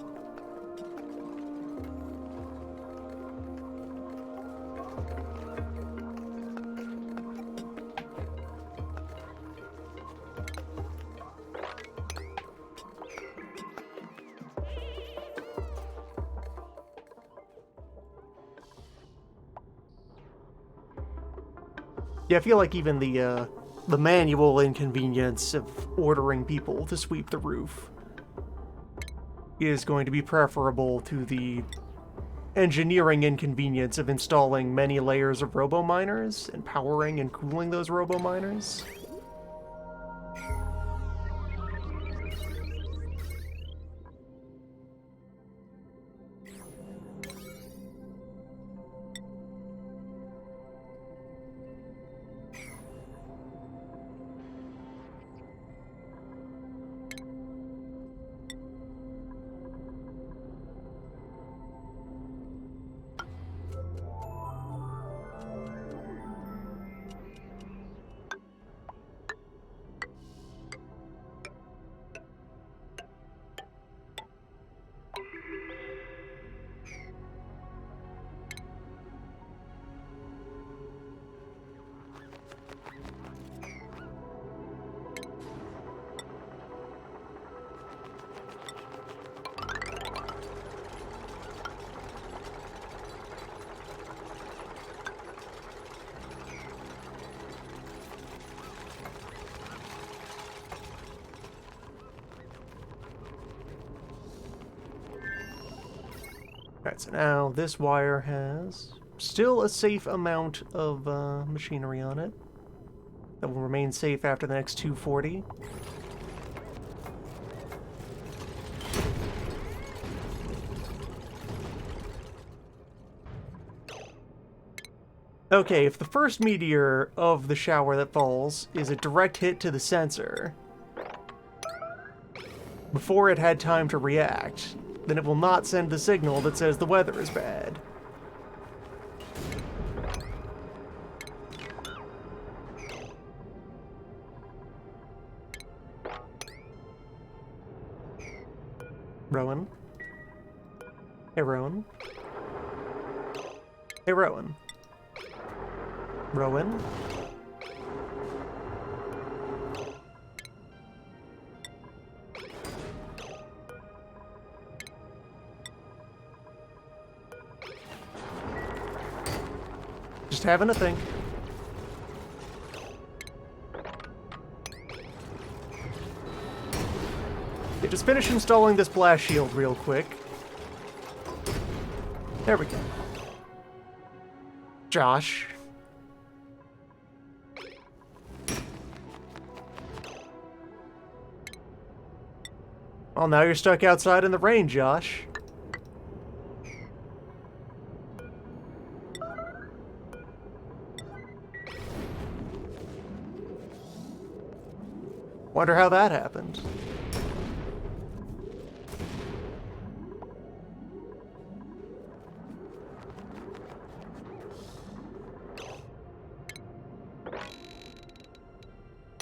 Yeah, I feel like even the manual inconvenience of ordering people to sweep the roof is going to be preferable to the engineering inconvenience of installing many layers of robo-miners and powering and cooling those robo-miners. Alright, so now this wire has still a safe amount of machinery on it that will remain safe after the next 240. Okay, if the first meteor of the shower that falls is a direct hit to the sensor before it had time to react, then it will not send the signal that says the weather is bad. Rowan? Hey, Rowan? Hey, Rowan? Rowan? Just having a think. Okay, just finish installing this blast shield real quick. There we go. Josh. Well, now you're stuck outside in the rain, Josh. Wonder how that happened.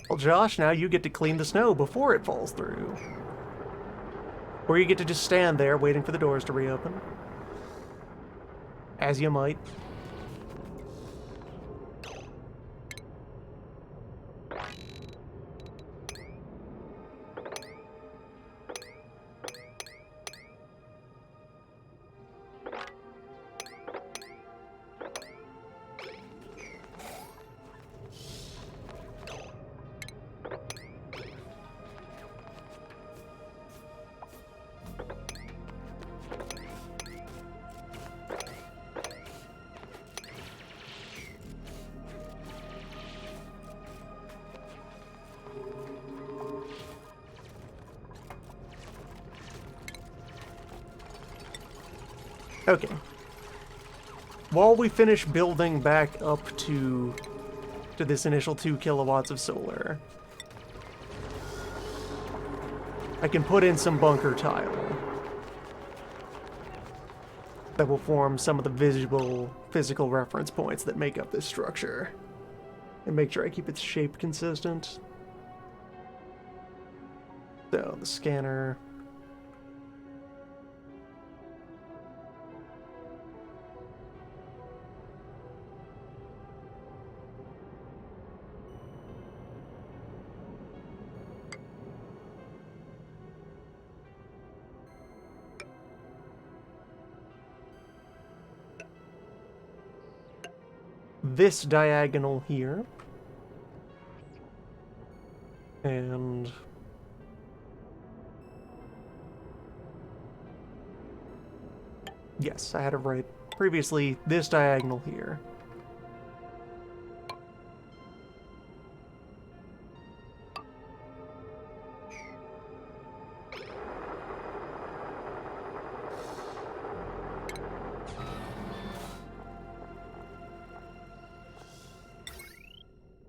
Well, Josh, now you get to clean the snow before it falls through. Or you get to just stand there waiting for the doors to reopen. As you might. Okay. While we finish building back up to this initial 2 kilowatts of solar, I can put in some bunker tile that will form some of the visible physical reference points that make up this structure, and make sure I keep its shape consistent. So, the scanner. This diagonal here. And yes, I had it right. Previously, this diagonal here.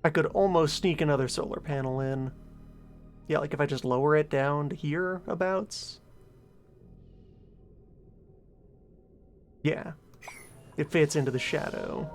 I could almost sneak another solar panel in. Yeah, like if I just lower it down to here, abouts. Yeah. It fits into the shadow.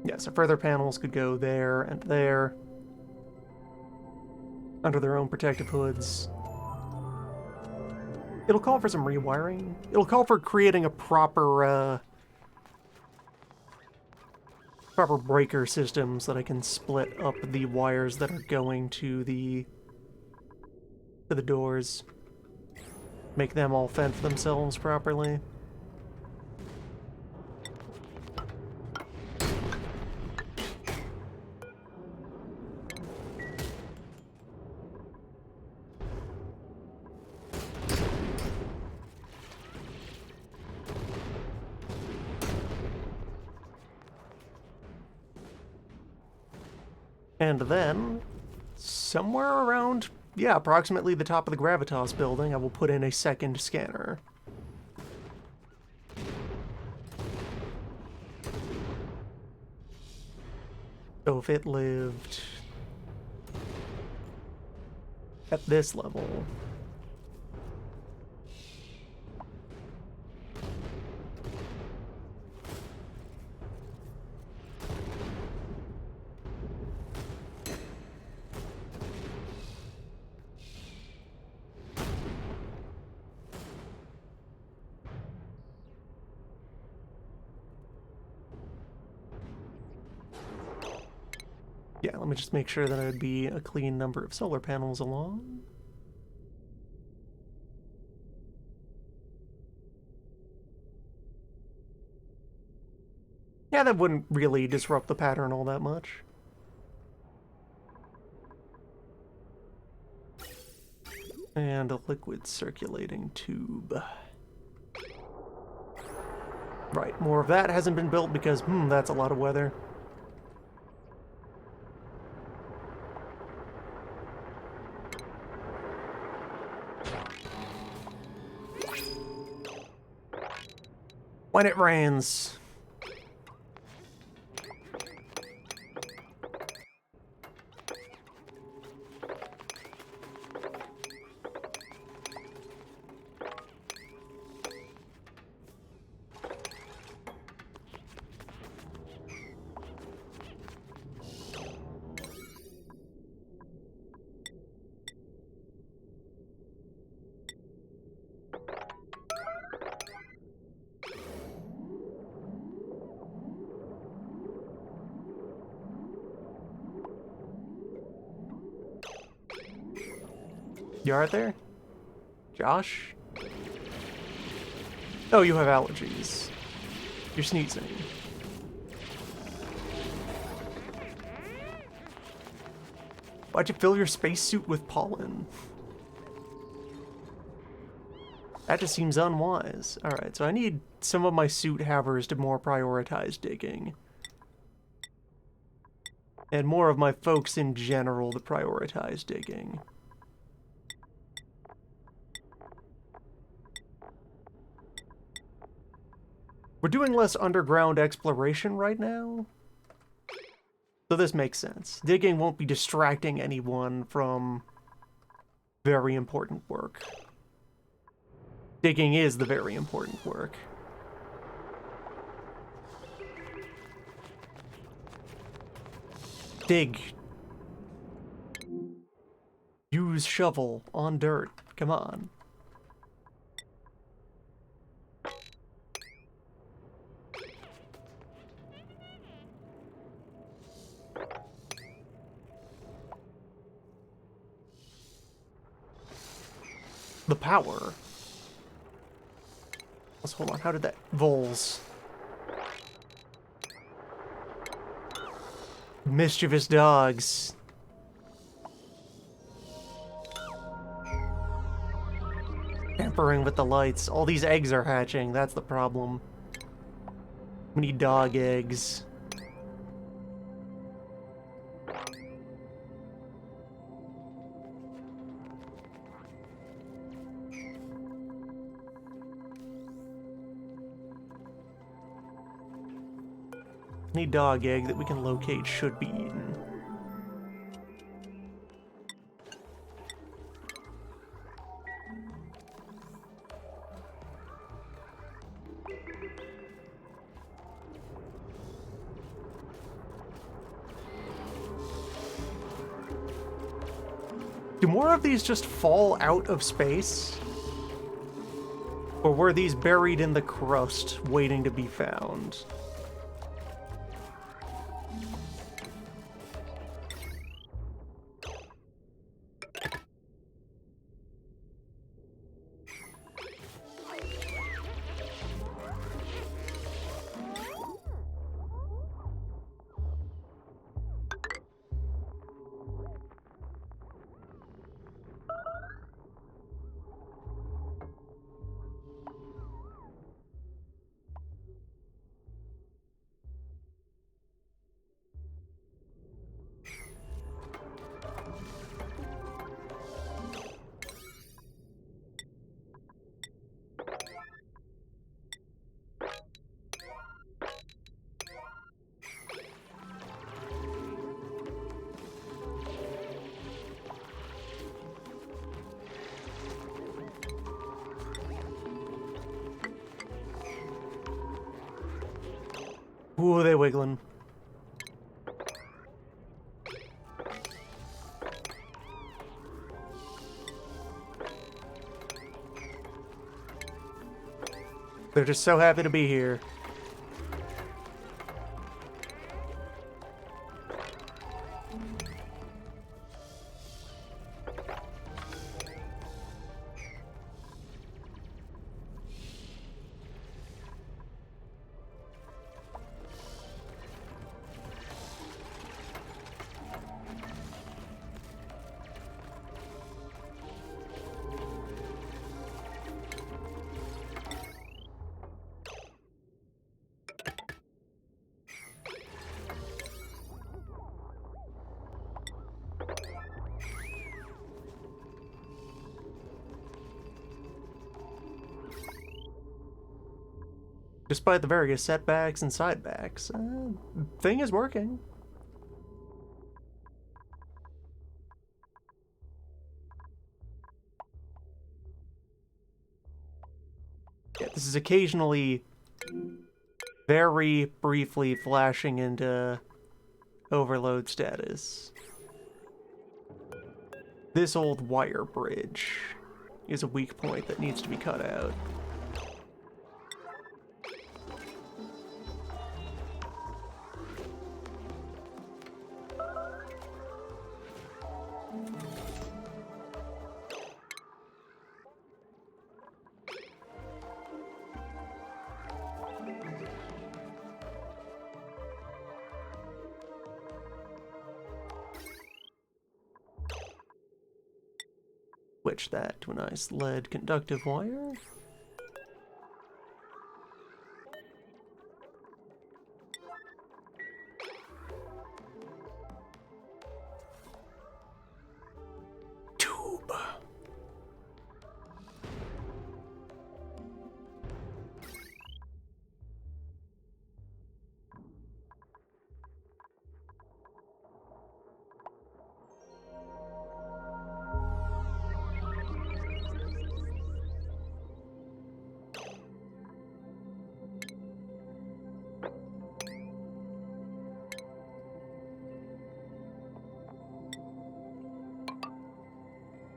Yeah, so further panels could go there and there, under their own protective hoods. It'll call for some rewiring. It'll call for creating a proper breaker system so that I can split up the wires that are going to the doors. Make them all fend for themselves properly. And then, somewhere around, yeah, approximately the top of the Gravitas building, I will put in a second scanner. So if it lived at this level, yeah, let me just make sure that it would be a clean number of solar panels along. Yeah, that wouldn't really disrupt the pattern all that much. And a liquid circulating tube. Right, more of that hasn't been built because, that's a lot of weather. When it rains. You alright there? Josh? Oh, you have allergies. You're sneezing. Why'd you fill your spacesuit with pollen? That just seems unwise. Alright, so I need some of my suit havers to more prioritize digging. And more of my folks in general to prioritize digging. We're doing less underground exploration right now, so this makes sense. Digging won't be distracting anyone from very important work. Digging is the very important work. Dig. Use shovel on dirt. Come on. The power. Let's hold on. How did that... Voles. Mischievous dogs. Tampering with the lights. All these eggs are hatching. That's the problem. We need dog eggs. Any dog egg that we can locate should be eaten. Do more of these just fall out of space? Or were these buried in the crust, waiting to be found? Ooh, they wiggling. They're just so happy to be here. Despite the various setbacks and sidebacks, thing is working. Yeah, this is occasionally very briefly flashing into overload status. This old wire bridge is a weak point that needs to be cut out. Switch that to a nice lead conductive wire. Tube.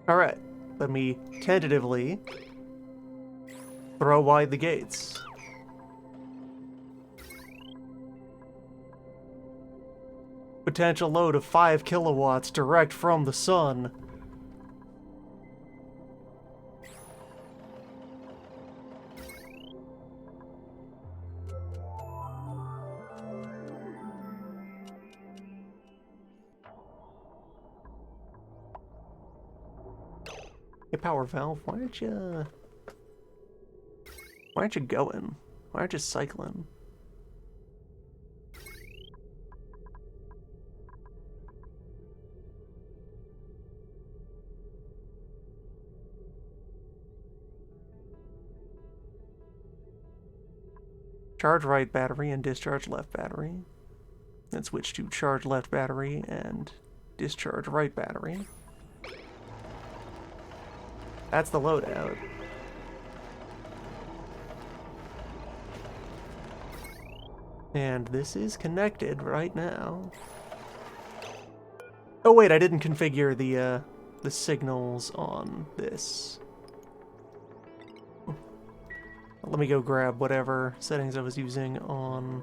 Alright, let me tentatively throw wide the gates. Potential load of 5 kilowatts direct from the sun. Hey, power valve, why aren't you going? Why aren't you cycling? Charge right battery and discharge left battery. Then switch to charge left battery and discharge right battery. That's the loadout. And this is connected right now. Oh wait, I didn't configure the signals on this. Let me go grab whatever settings I was using on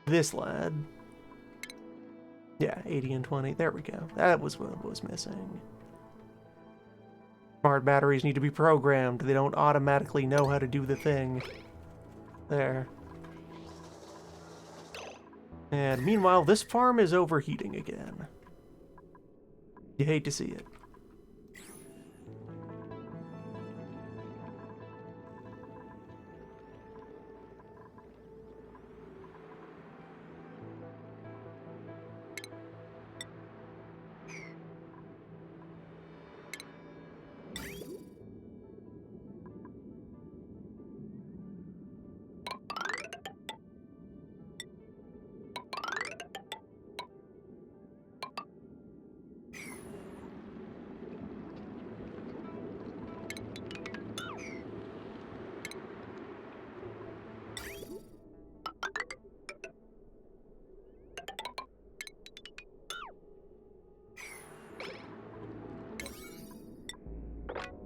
this lad. Yeah, 80 and 20. There we go. That was what was missing. Smart batteries need to be programmed. They don't automatically know how to do the thing. There. And meanwhile, this farm is overheating again. You hate to see it.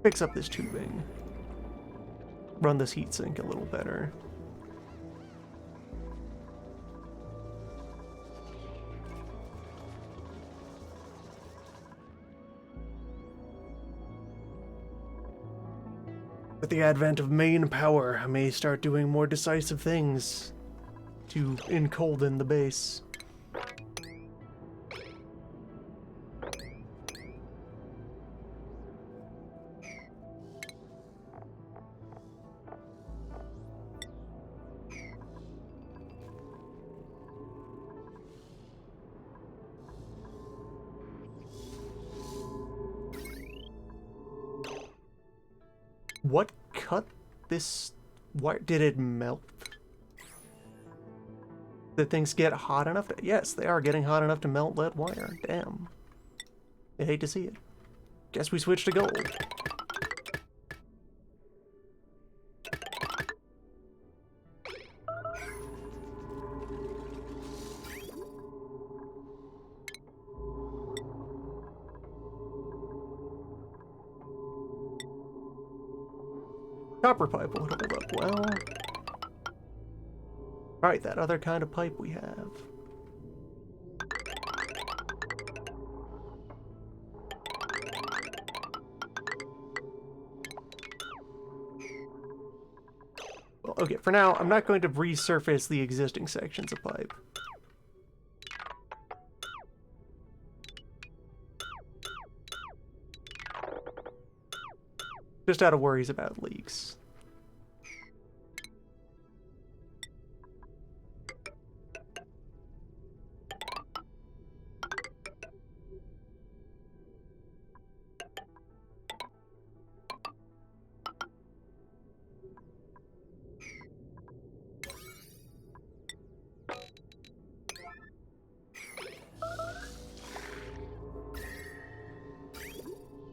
fix up this tubing. Run this heatsink a little better. With the advent of main power, I may start doing more decisive things to encolden the base. What cut this? Why did it melt? Did things get hot enough to... Yes, they are getting hot enough to melt lead wire. Damn. I hate to see it. Guess we switched to gold. Copper pipe will hold up well. Alright, that other kind of pipe we have. Well, okay, for now, I'm not going to resurface the existing sections of pipe. Just out of worries about leaks.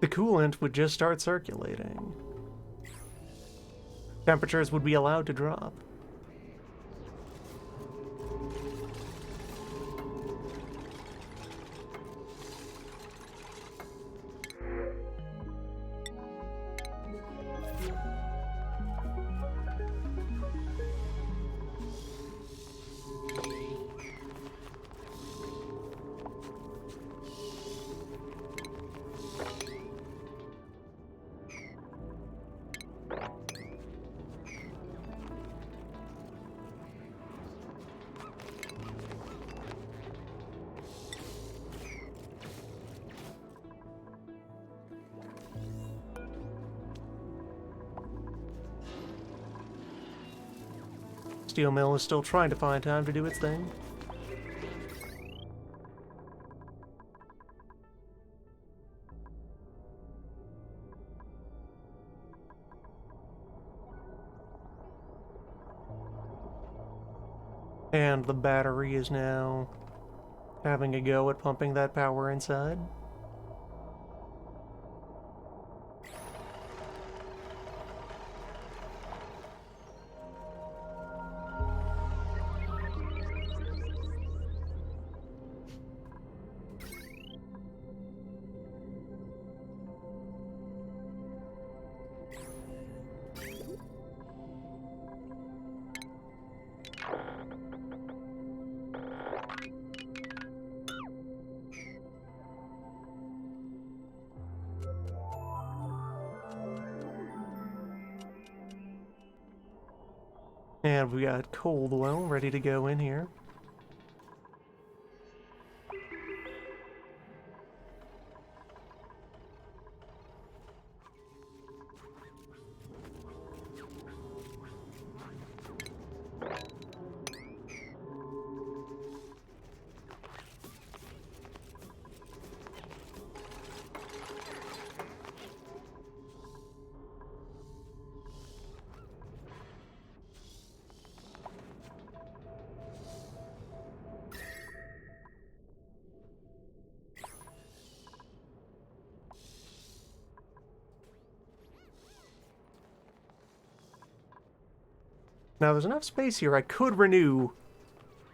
The coolant would just start circulating. Temperatures would be allowed to drop. Steel mill is still trying to find time to do its thing. And the battery is now having a go at pumping that power inside. And we got cold oil ready to go in here. Now, there's enough space here. I could renew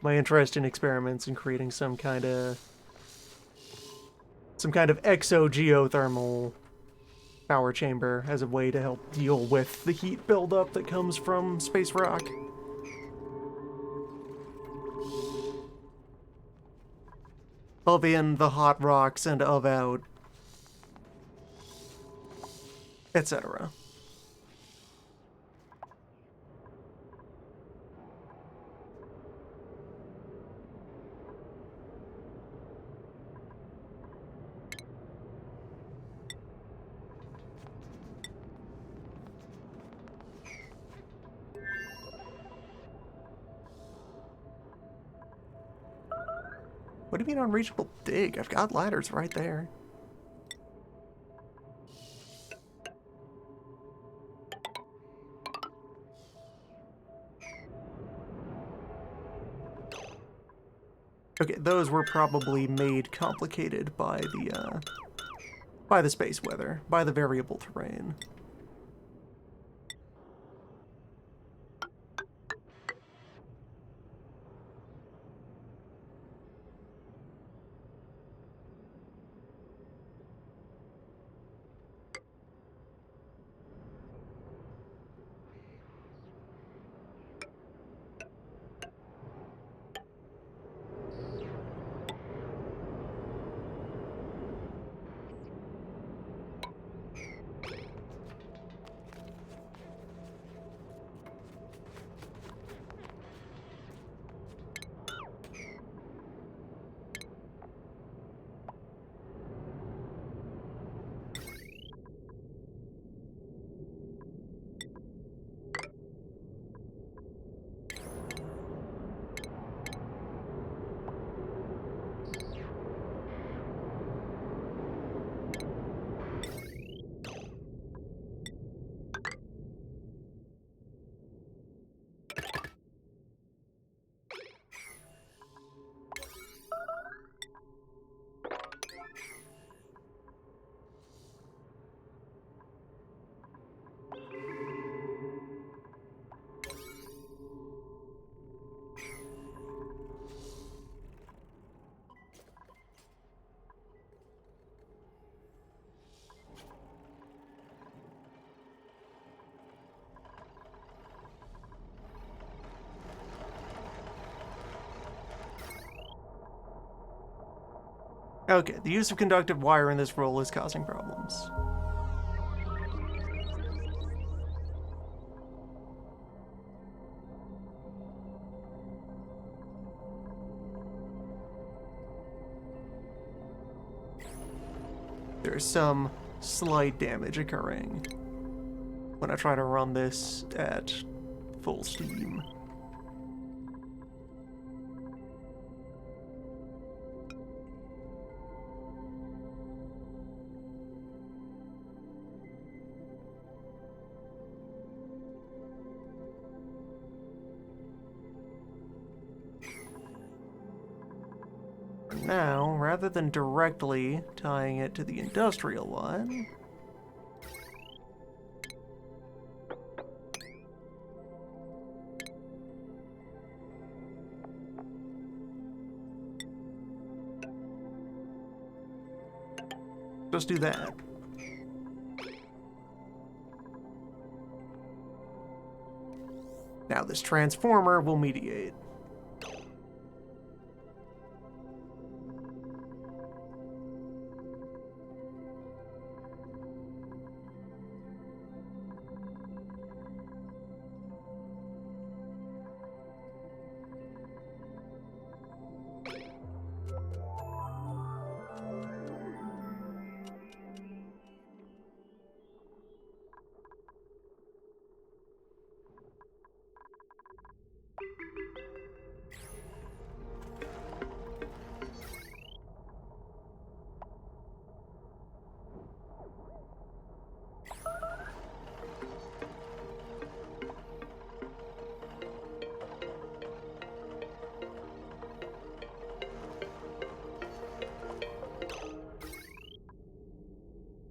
my interest in experiments and creating some kind of exogeothermal power chamber as a way to help deal with the heat buildup that comes from space rock. Of in the hot rocks and of out, etc. What do you mean unreachable dig? I've got ladders right there. Okay, those were probably made complicated by the space weather, by the variable terrain. Okay, the use of conductive wire in this role is causing problems. There's some slight damage occurring when I try to run this at full steam. Now, rather than directly tying it to the industrial line, just do that. Now this transformer will mediate.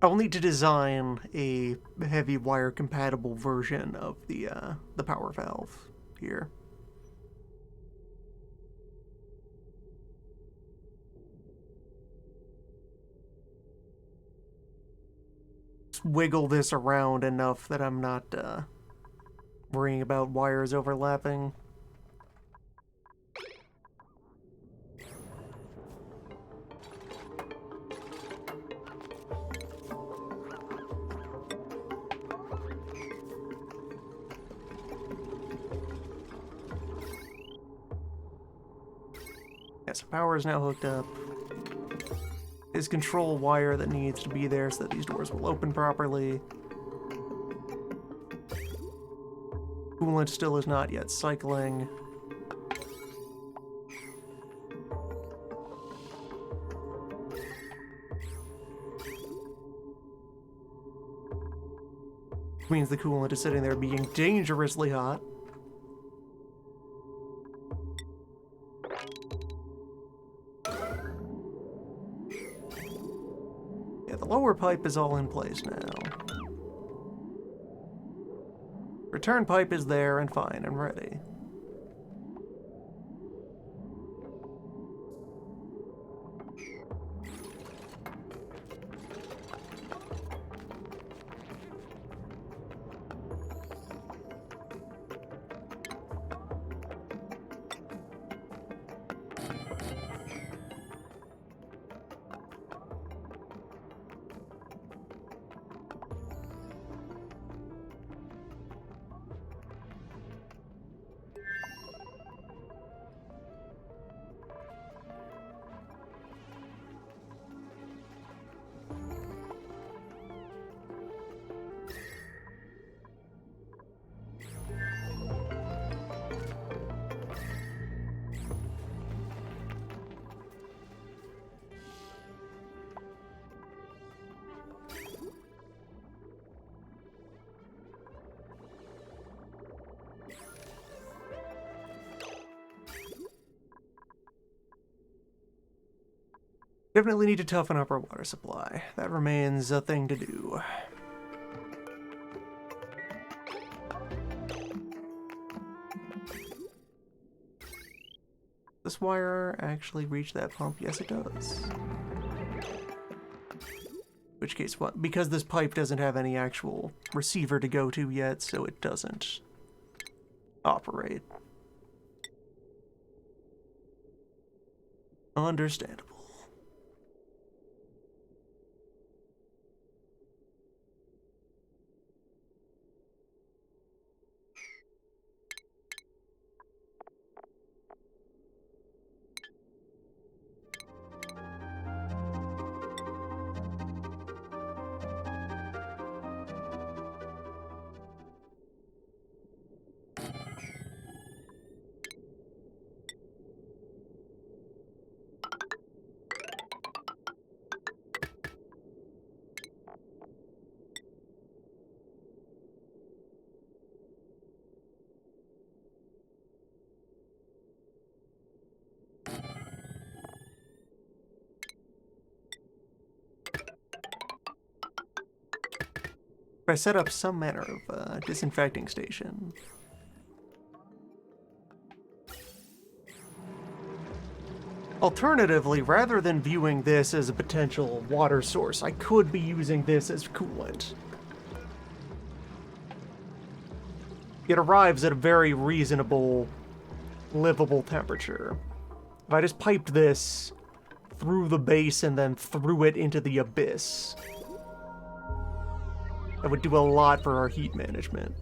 I'll need to design a heavy wire compatible version of the power valve here. wiggle this around enough that I'm not worrying about wires overlapping. So power is now hooked up. His control wire that needs to be there so that these doors will open properly. Coolant still is not yet cycling. Which means the coolant is sitting there being dangerously hot. Lower pipe is all in place now. Return pipe is there and fine and ready. Definitely need to toughen up our water supply. That remains a thing to do. This wire actually reach that pump? Yes, it does. Which case, what? Because this pipe doesn't have any actual receiver to go to yet, so it doesn't operate. Understandable. I set up some manner of disinfecting station. Alternatively, rather than viewing this as a potential water source, I could be using this as coolant. It arrives at a very reasonable, livable temperature. If I just piped this through the base and then threw it into the abyss, that would do a lot for our heat management.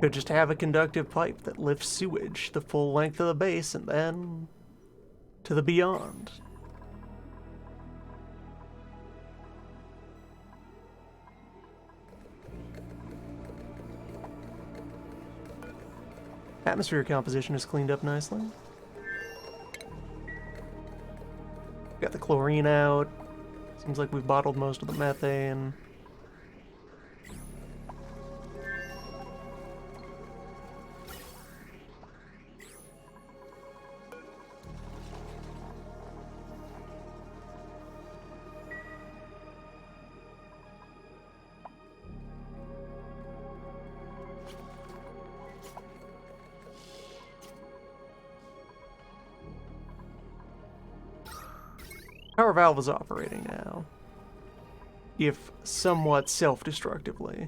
Could just have a conductive pipe that lifts sewage the full length of the base and then to the beyond. Atmosphere composition is cleaned up nicely. Got the chlorine out. Seems like we've bottled most of the methane. Power valve is operating now, if somewhat self-destructively.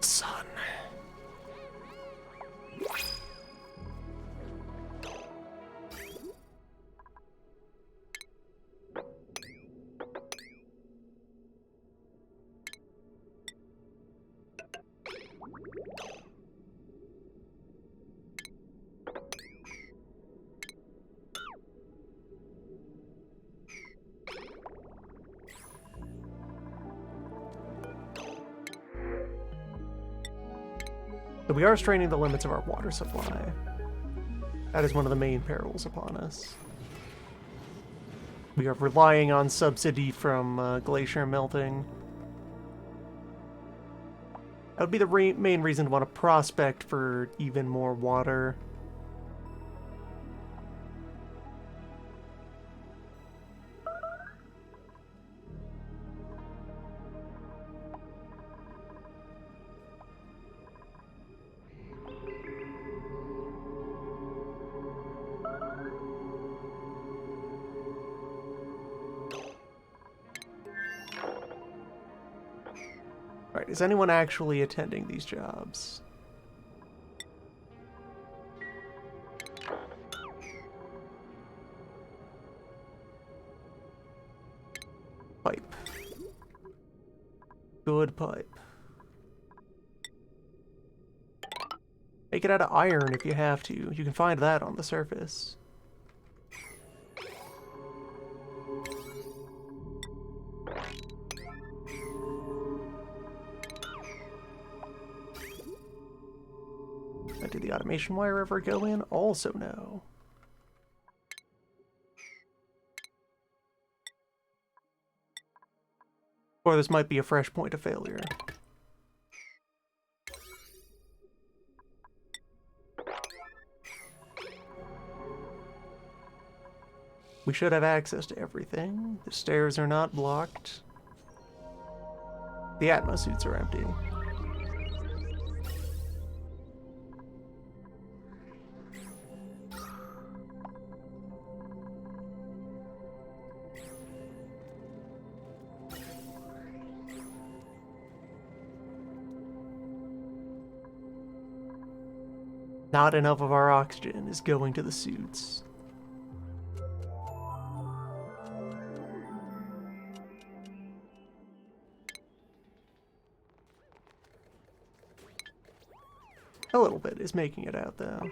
Sun. So we are straining the limits of our water supply. That is one of the main perils upon us. We are relying on subsidy from glacier melting. That would be the main reason to want to prospect for even more water. Alright, is anyone actually attending these jobs? Pipe. Good pipe. Make it out of iron if you have to. You can find that on the surface. Did the automation wire ever go in? Also no. Or this might be a fresh point of failure. We should have access to everything. The stairs are not blocked. The Atmo suits are empty. Not enough of our oxygen is going to the suits. A little bit is making it out, though.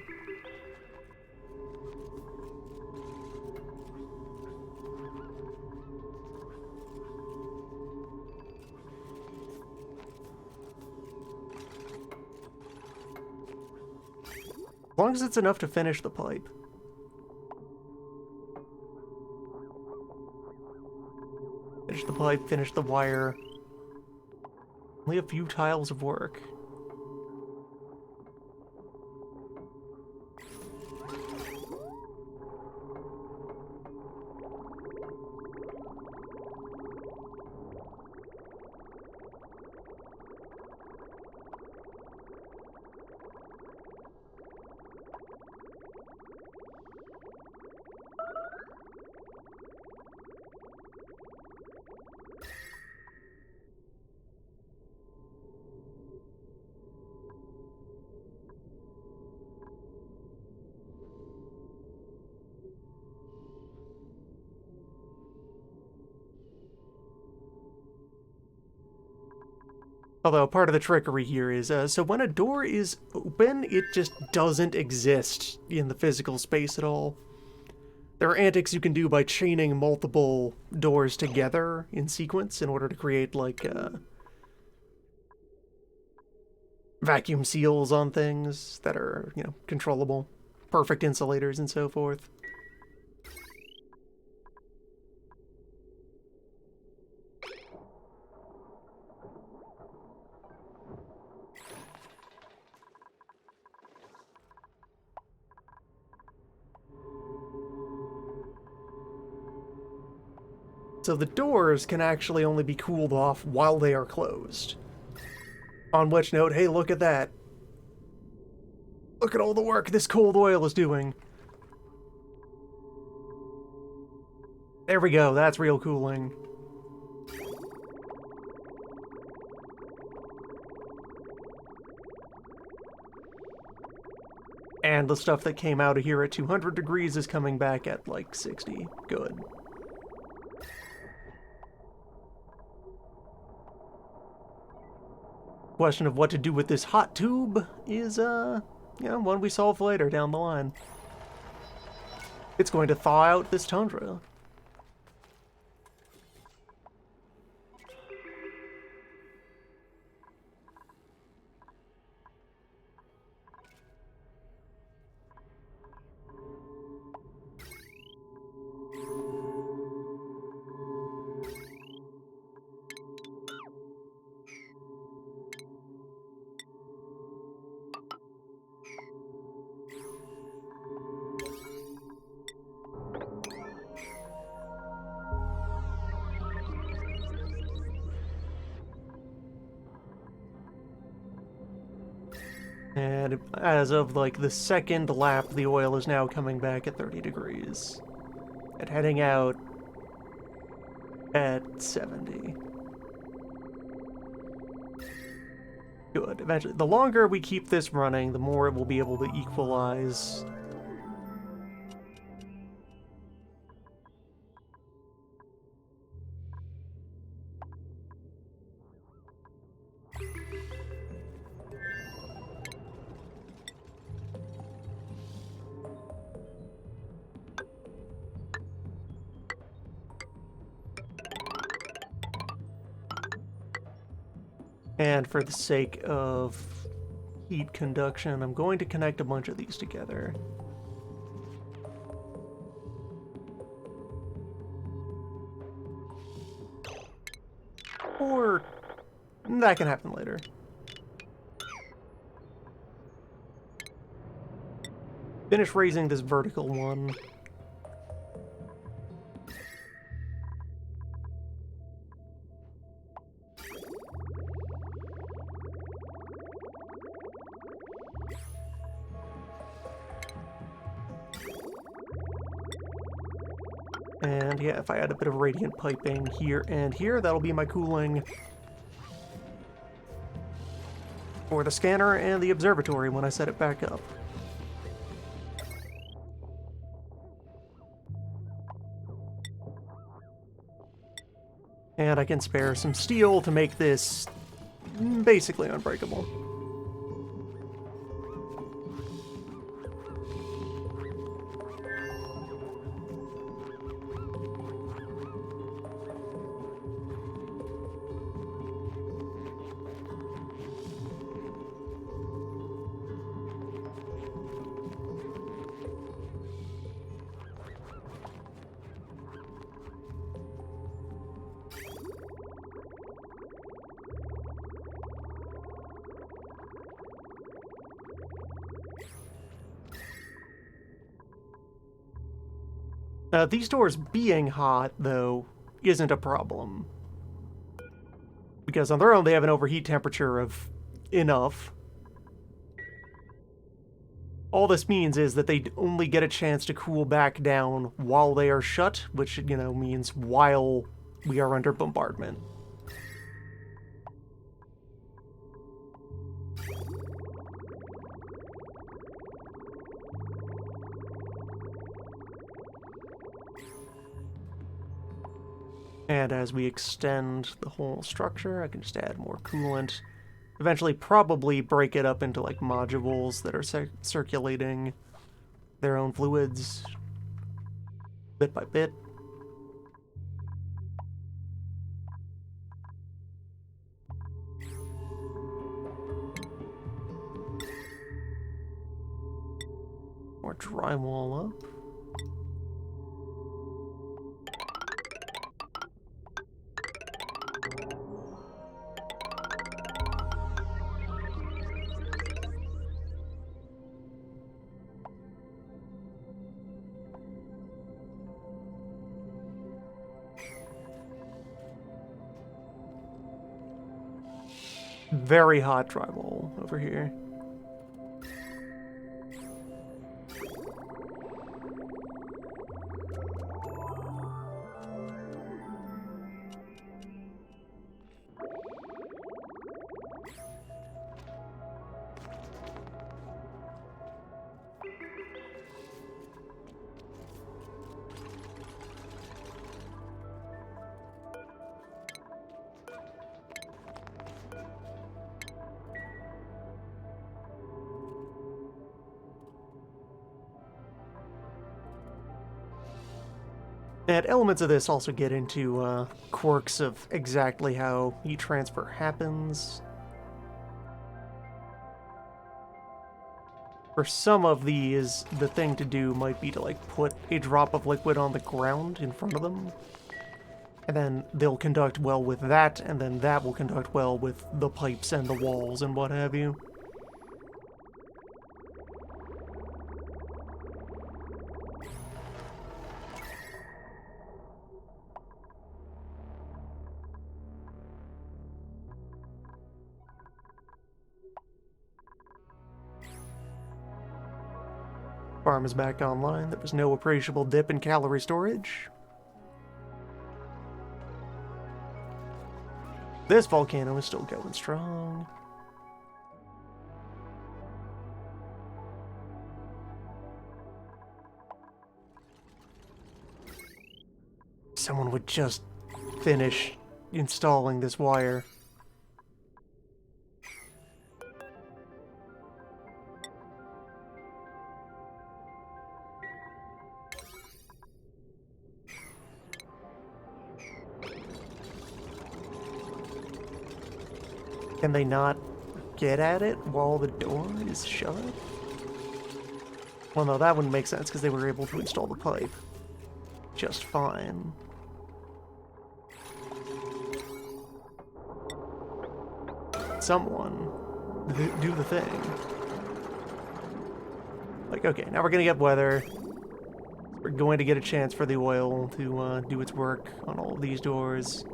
As long as it's enough to finish the pipe. Finish the pipe, finish the wire. Only a few tiles of work. Although part of the trickery here is, so when a door is open, it just doesn't exist in the physical space at all. There are antics you can do by chaining multiple doors together in sequence in order to create, like, vacuum seals on things that are, you know, controllable. Perfect insulators and so forth. So the doors can actually only be cooled off while they are closed. On which note, hey, look at that. Look at all the work this cold oil is doing. There we go, that's real cooling. And the stuff that came out of here at 200 degrees is coming back at like 60. Good. Question of what to do with this hot tube is, you know, one we solve later down the line. It's going to thaw out this tundra. And as of like the second lap, the oil is now coming back at 30 degrees. And heading out at 70. Good. Eventually, the longer we keep this running, the more it will be able to equalize. And for the sake of heat conduction, I'm going to connect a bunch of these together. Or that can happen later. Finish raising this vertical one. And yeah, if I add a bit of radiant piping here and here, that'll be my cooling for the scanner and the observatory when I set it back up. And I can spare some steel to make this basically unbreakable. These doors being hot, though, isn't a problem. Because on their own, they have an overheat temperature of enough. All this means is that they only get a chance to cool back down while they are shut, which, you know, means while we are under bombardment. And as we extend the whole structure, I can just add more coolant. eventually probably break it up into like modules that are circulating their own fluids bit by bit. More drywall up. Very hot drywall over here. And elements of this also get into quirks of exactly how heat transfer happens. For some of these, the thing to do might be to like put a drop of liquid on the ground in front of them. And then they'll conduct well with that, and then that will conduct well with the pipes and the walls and what have you. Farm is back online. There was no appreciable dip in calorie storage. This volcano is still going strong. Someone would just finish installing this wire. Can they not get at it while the door is shut? Well, no, that wouldn't make sense because they were able to install the pipe just fine. Someone do the thing. Like, okay, now we're gonna get weather. We're going to get a chance for the oil to do its work on all of these doors.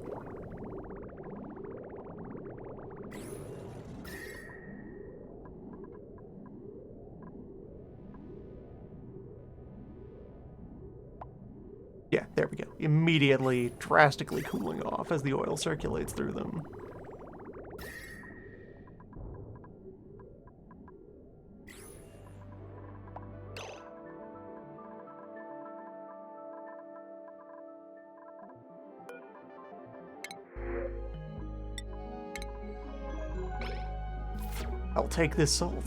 Yeah, there we go. Immediately, drastically cooling off as the oil circulates through them. I'll take this salt.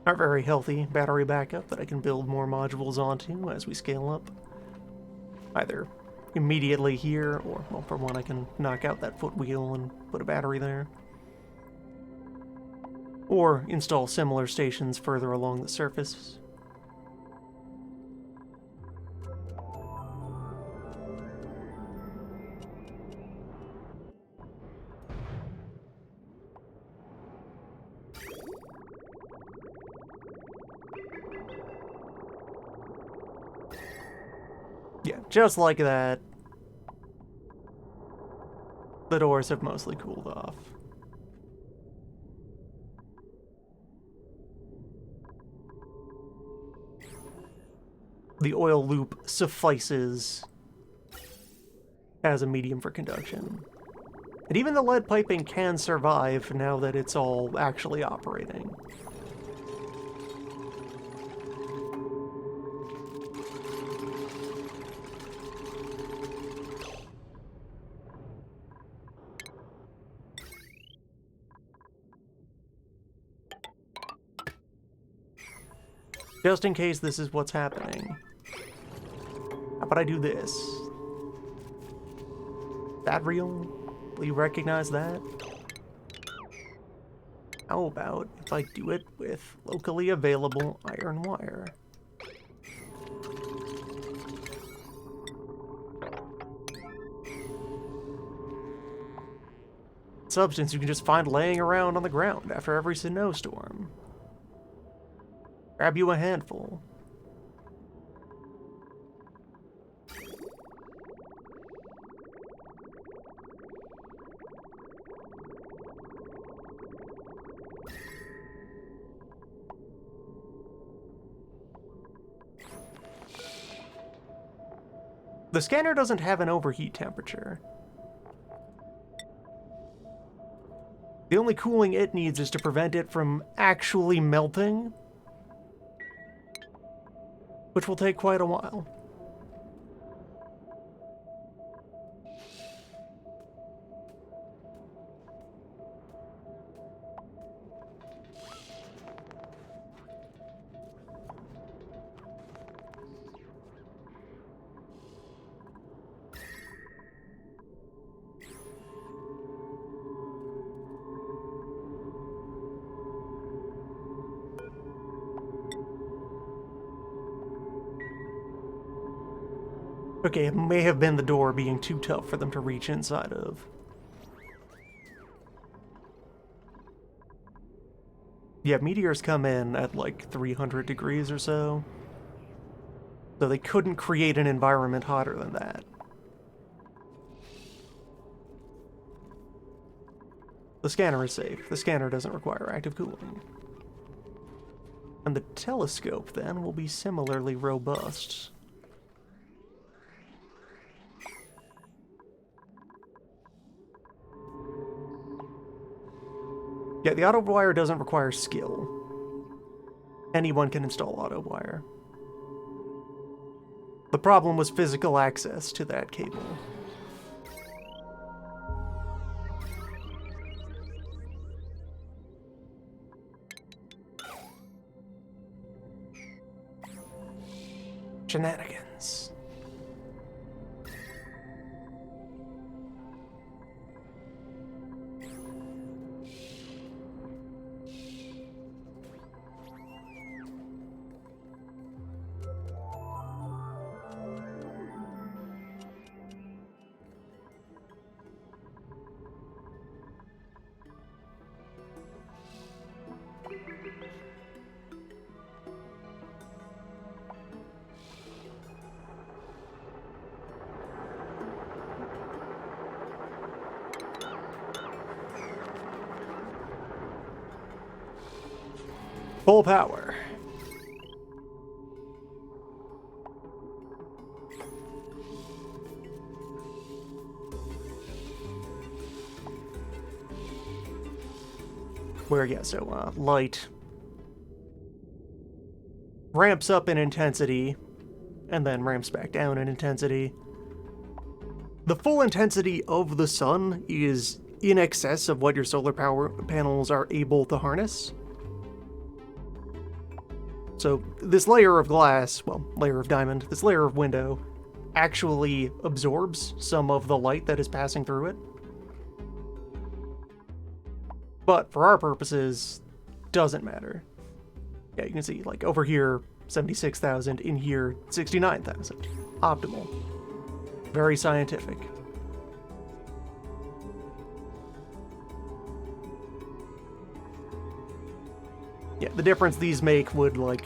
Our very healthy battery backup that I can build more modules onto as we scale up. Either immediately here, or, well, for one, I can knock out that foot wheel and put a battery there. Or install similar stations further along the surface. Yeah, just like that. The doors have mostly cooled off. The oil loop suffices as a medium for conduction. And even the lead piping can survive now that it's all actually operating. Just in case this is what's happening. How about I do this? That real? Will you recognize that? How about if I do it with locally available iron wire? Substance you can just find laying around on the ground after every snowstorm. Grab you a handful. The scanner doesn't have an overheat temperature. The only cooling it needs is to prevent it from actually melting, which will take quite a while. Okay, it may have been the door being too tough for them to reach inside of. Yeah, meteors come in at like 300 degrees or so. So they couldn't create an environment hotter than that. The scanner is safe. The scanner doesn't require active cooling. And the telescope, then, will be similarly robust. Yeah, the auto wire doesn't require skill. Anyone can install auto wire. The problem was physical access to that cable. Shenanigans. Full power. Where, yeah, so, light ramps up in intensity and then ramps back down in intensity. The full intensity of the sun is in excess of what your solar power panels are able to harness. So this layer of glass, well, layer of diamond, this layer of window actually absorbs some of the light that is passing through it. But for our purposes, doesn't matter. Yeah, you can see, like, over here, 76,000, in here, 69,000. Optimal. Very scientific. Yeah, the difference these make would, like,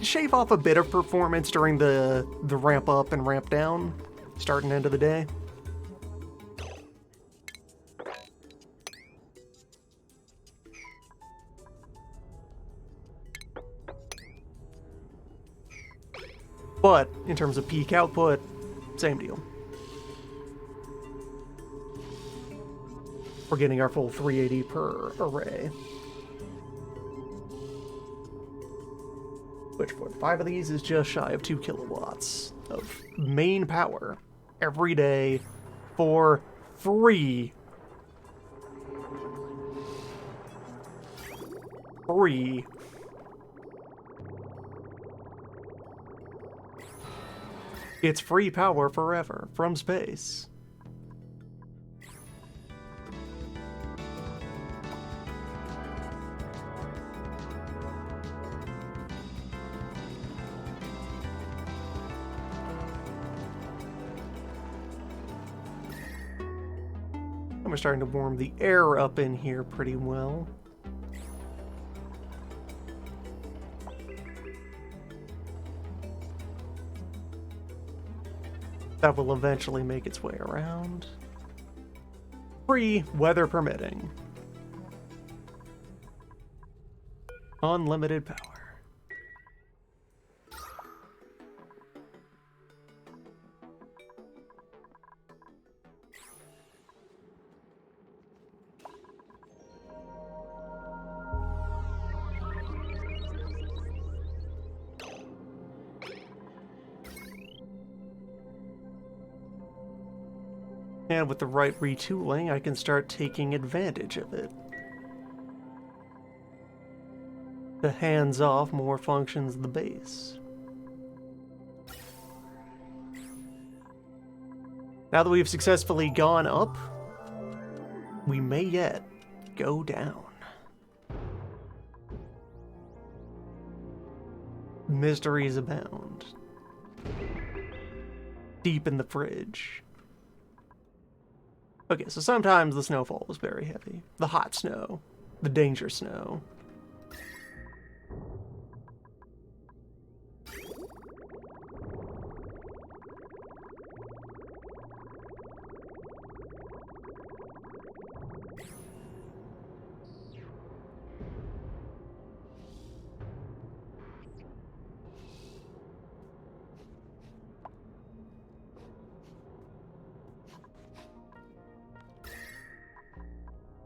shave off a bit of performance during the ramp up and ramp down, start and end of the day. But in terms of peak output, same deal. We're getting our full 380 per array. Which for 5 of these is just shy of 2 kilowatts of main power every day for free. Free. It's free power forever from space. We're starting to warm the air up in here pretty well. That will eventually make its way around. Free, weather permitting. Unlimited power. And with the right retooling, I can start taking advantage of it. The hands-off more functions the base. Now that we've successfully gone up, we may yet go down. Mysteries abound. Deep in the fridge. Okay, so sometimes the snowfall is very heavy. The hot snow. The danger snow.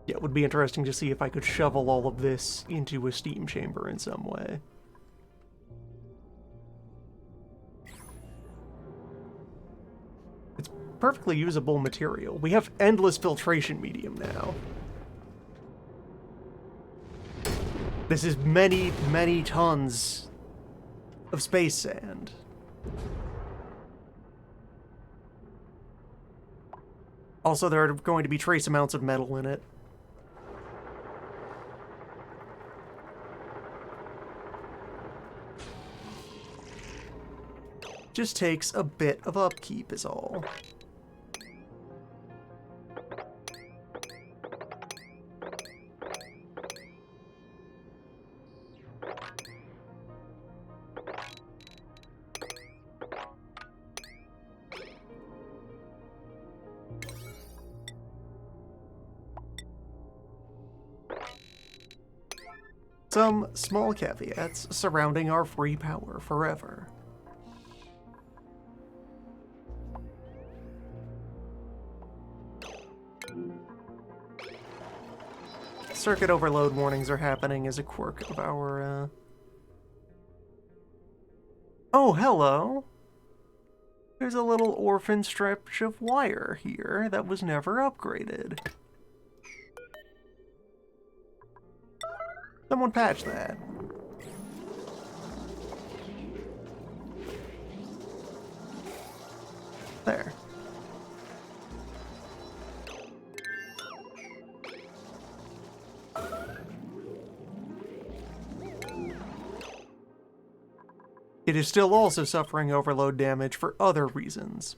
Yeah, it would be interesting to see if I could shovel all of this into a steam chamber in some way. It's perfectly usable material. We have endless filtration medium now. This is many, many tons of space sand. Also, there are going to be trace amounts of metal in it. Just takes a bit of upkeep is all. Some small caveats surrounding our free power forever. Circuit overload warnings are happening as a quirk of our, Oh, hello! There's a little orphan stretch of wire here that was never upgraded. Someone patch that. There. It is still also suffering overload damage for other reasons.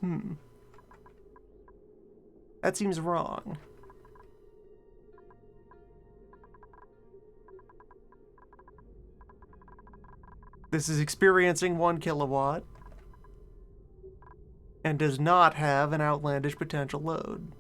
That seems wrong. This is experiencing 1 kilowatt and does not have an outlandish potential load.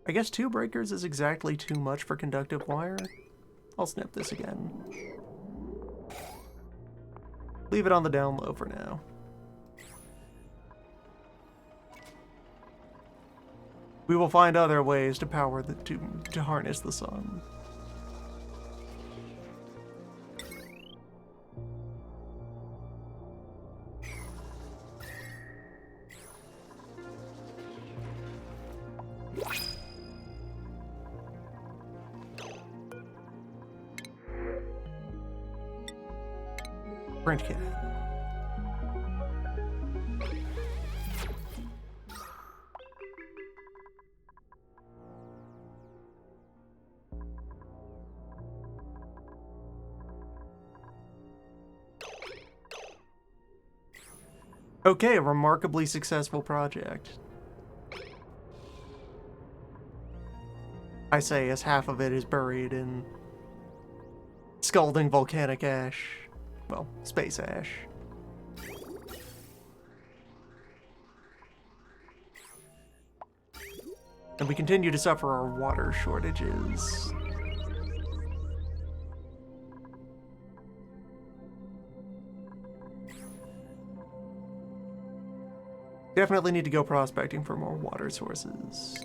I guess 2 breakers is exactly too much for conductive wire. I'll snip this again. Leave it on the down low for now. We will find other ways to power to harness the sun. Print cat. Okay, a remarkably successful project. I say as half of it is buried in scalding volcanic ash. Well, space ash. And we continue to suffer our water shortages. Definitely need to go prospecting for more water sources.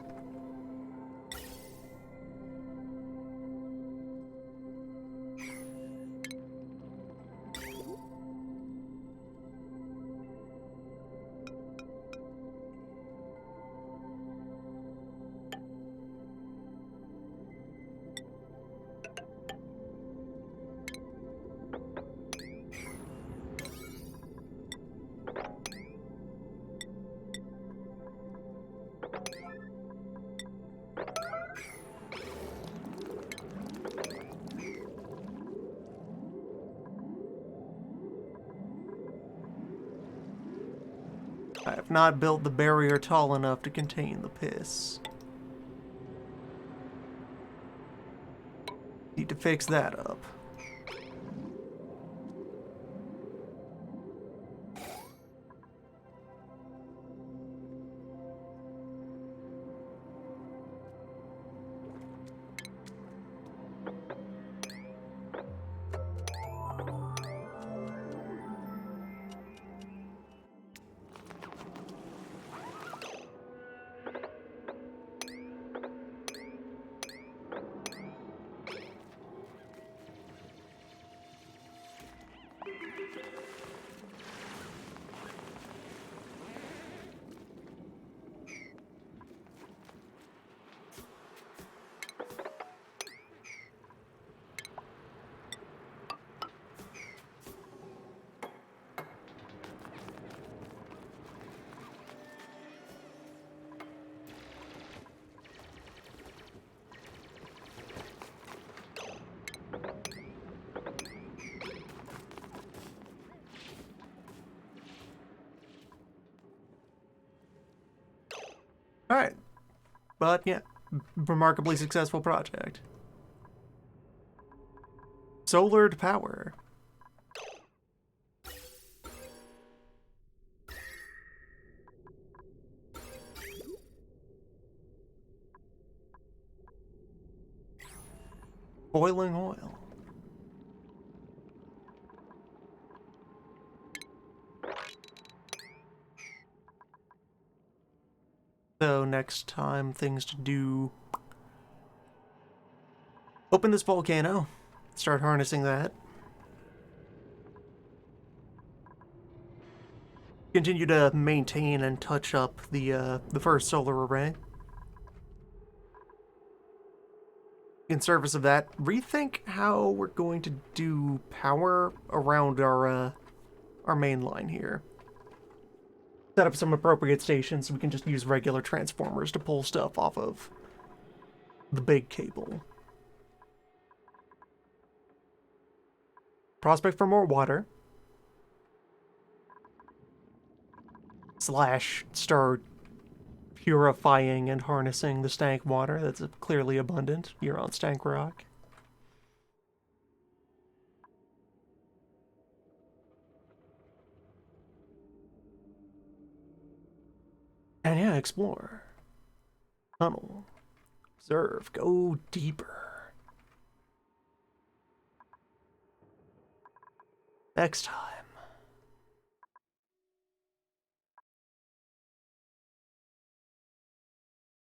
I have not built the barrier tall enough to contain the piss. Need to fix that up. Alright. But yeah, remarkably successful project. Solared power. Boiling oil. So next time, things to do. Open this volcano. Start harnessing that. Continue to maintain and touch up the first solar array. In service of that, rethink how we're going to do power around our main line here. Set up some appropriate stations so we can just use regular transformers to pull stuff off of the big cable. Prospect for more water. / start purifying and harnessing the stank water that's clearly abundant here on Stank Rock. And yeah, explore. Tunnel. Observe. Go deeper. Next time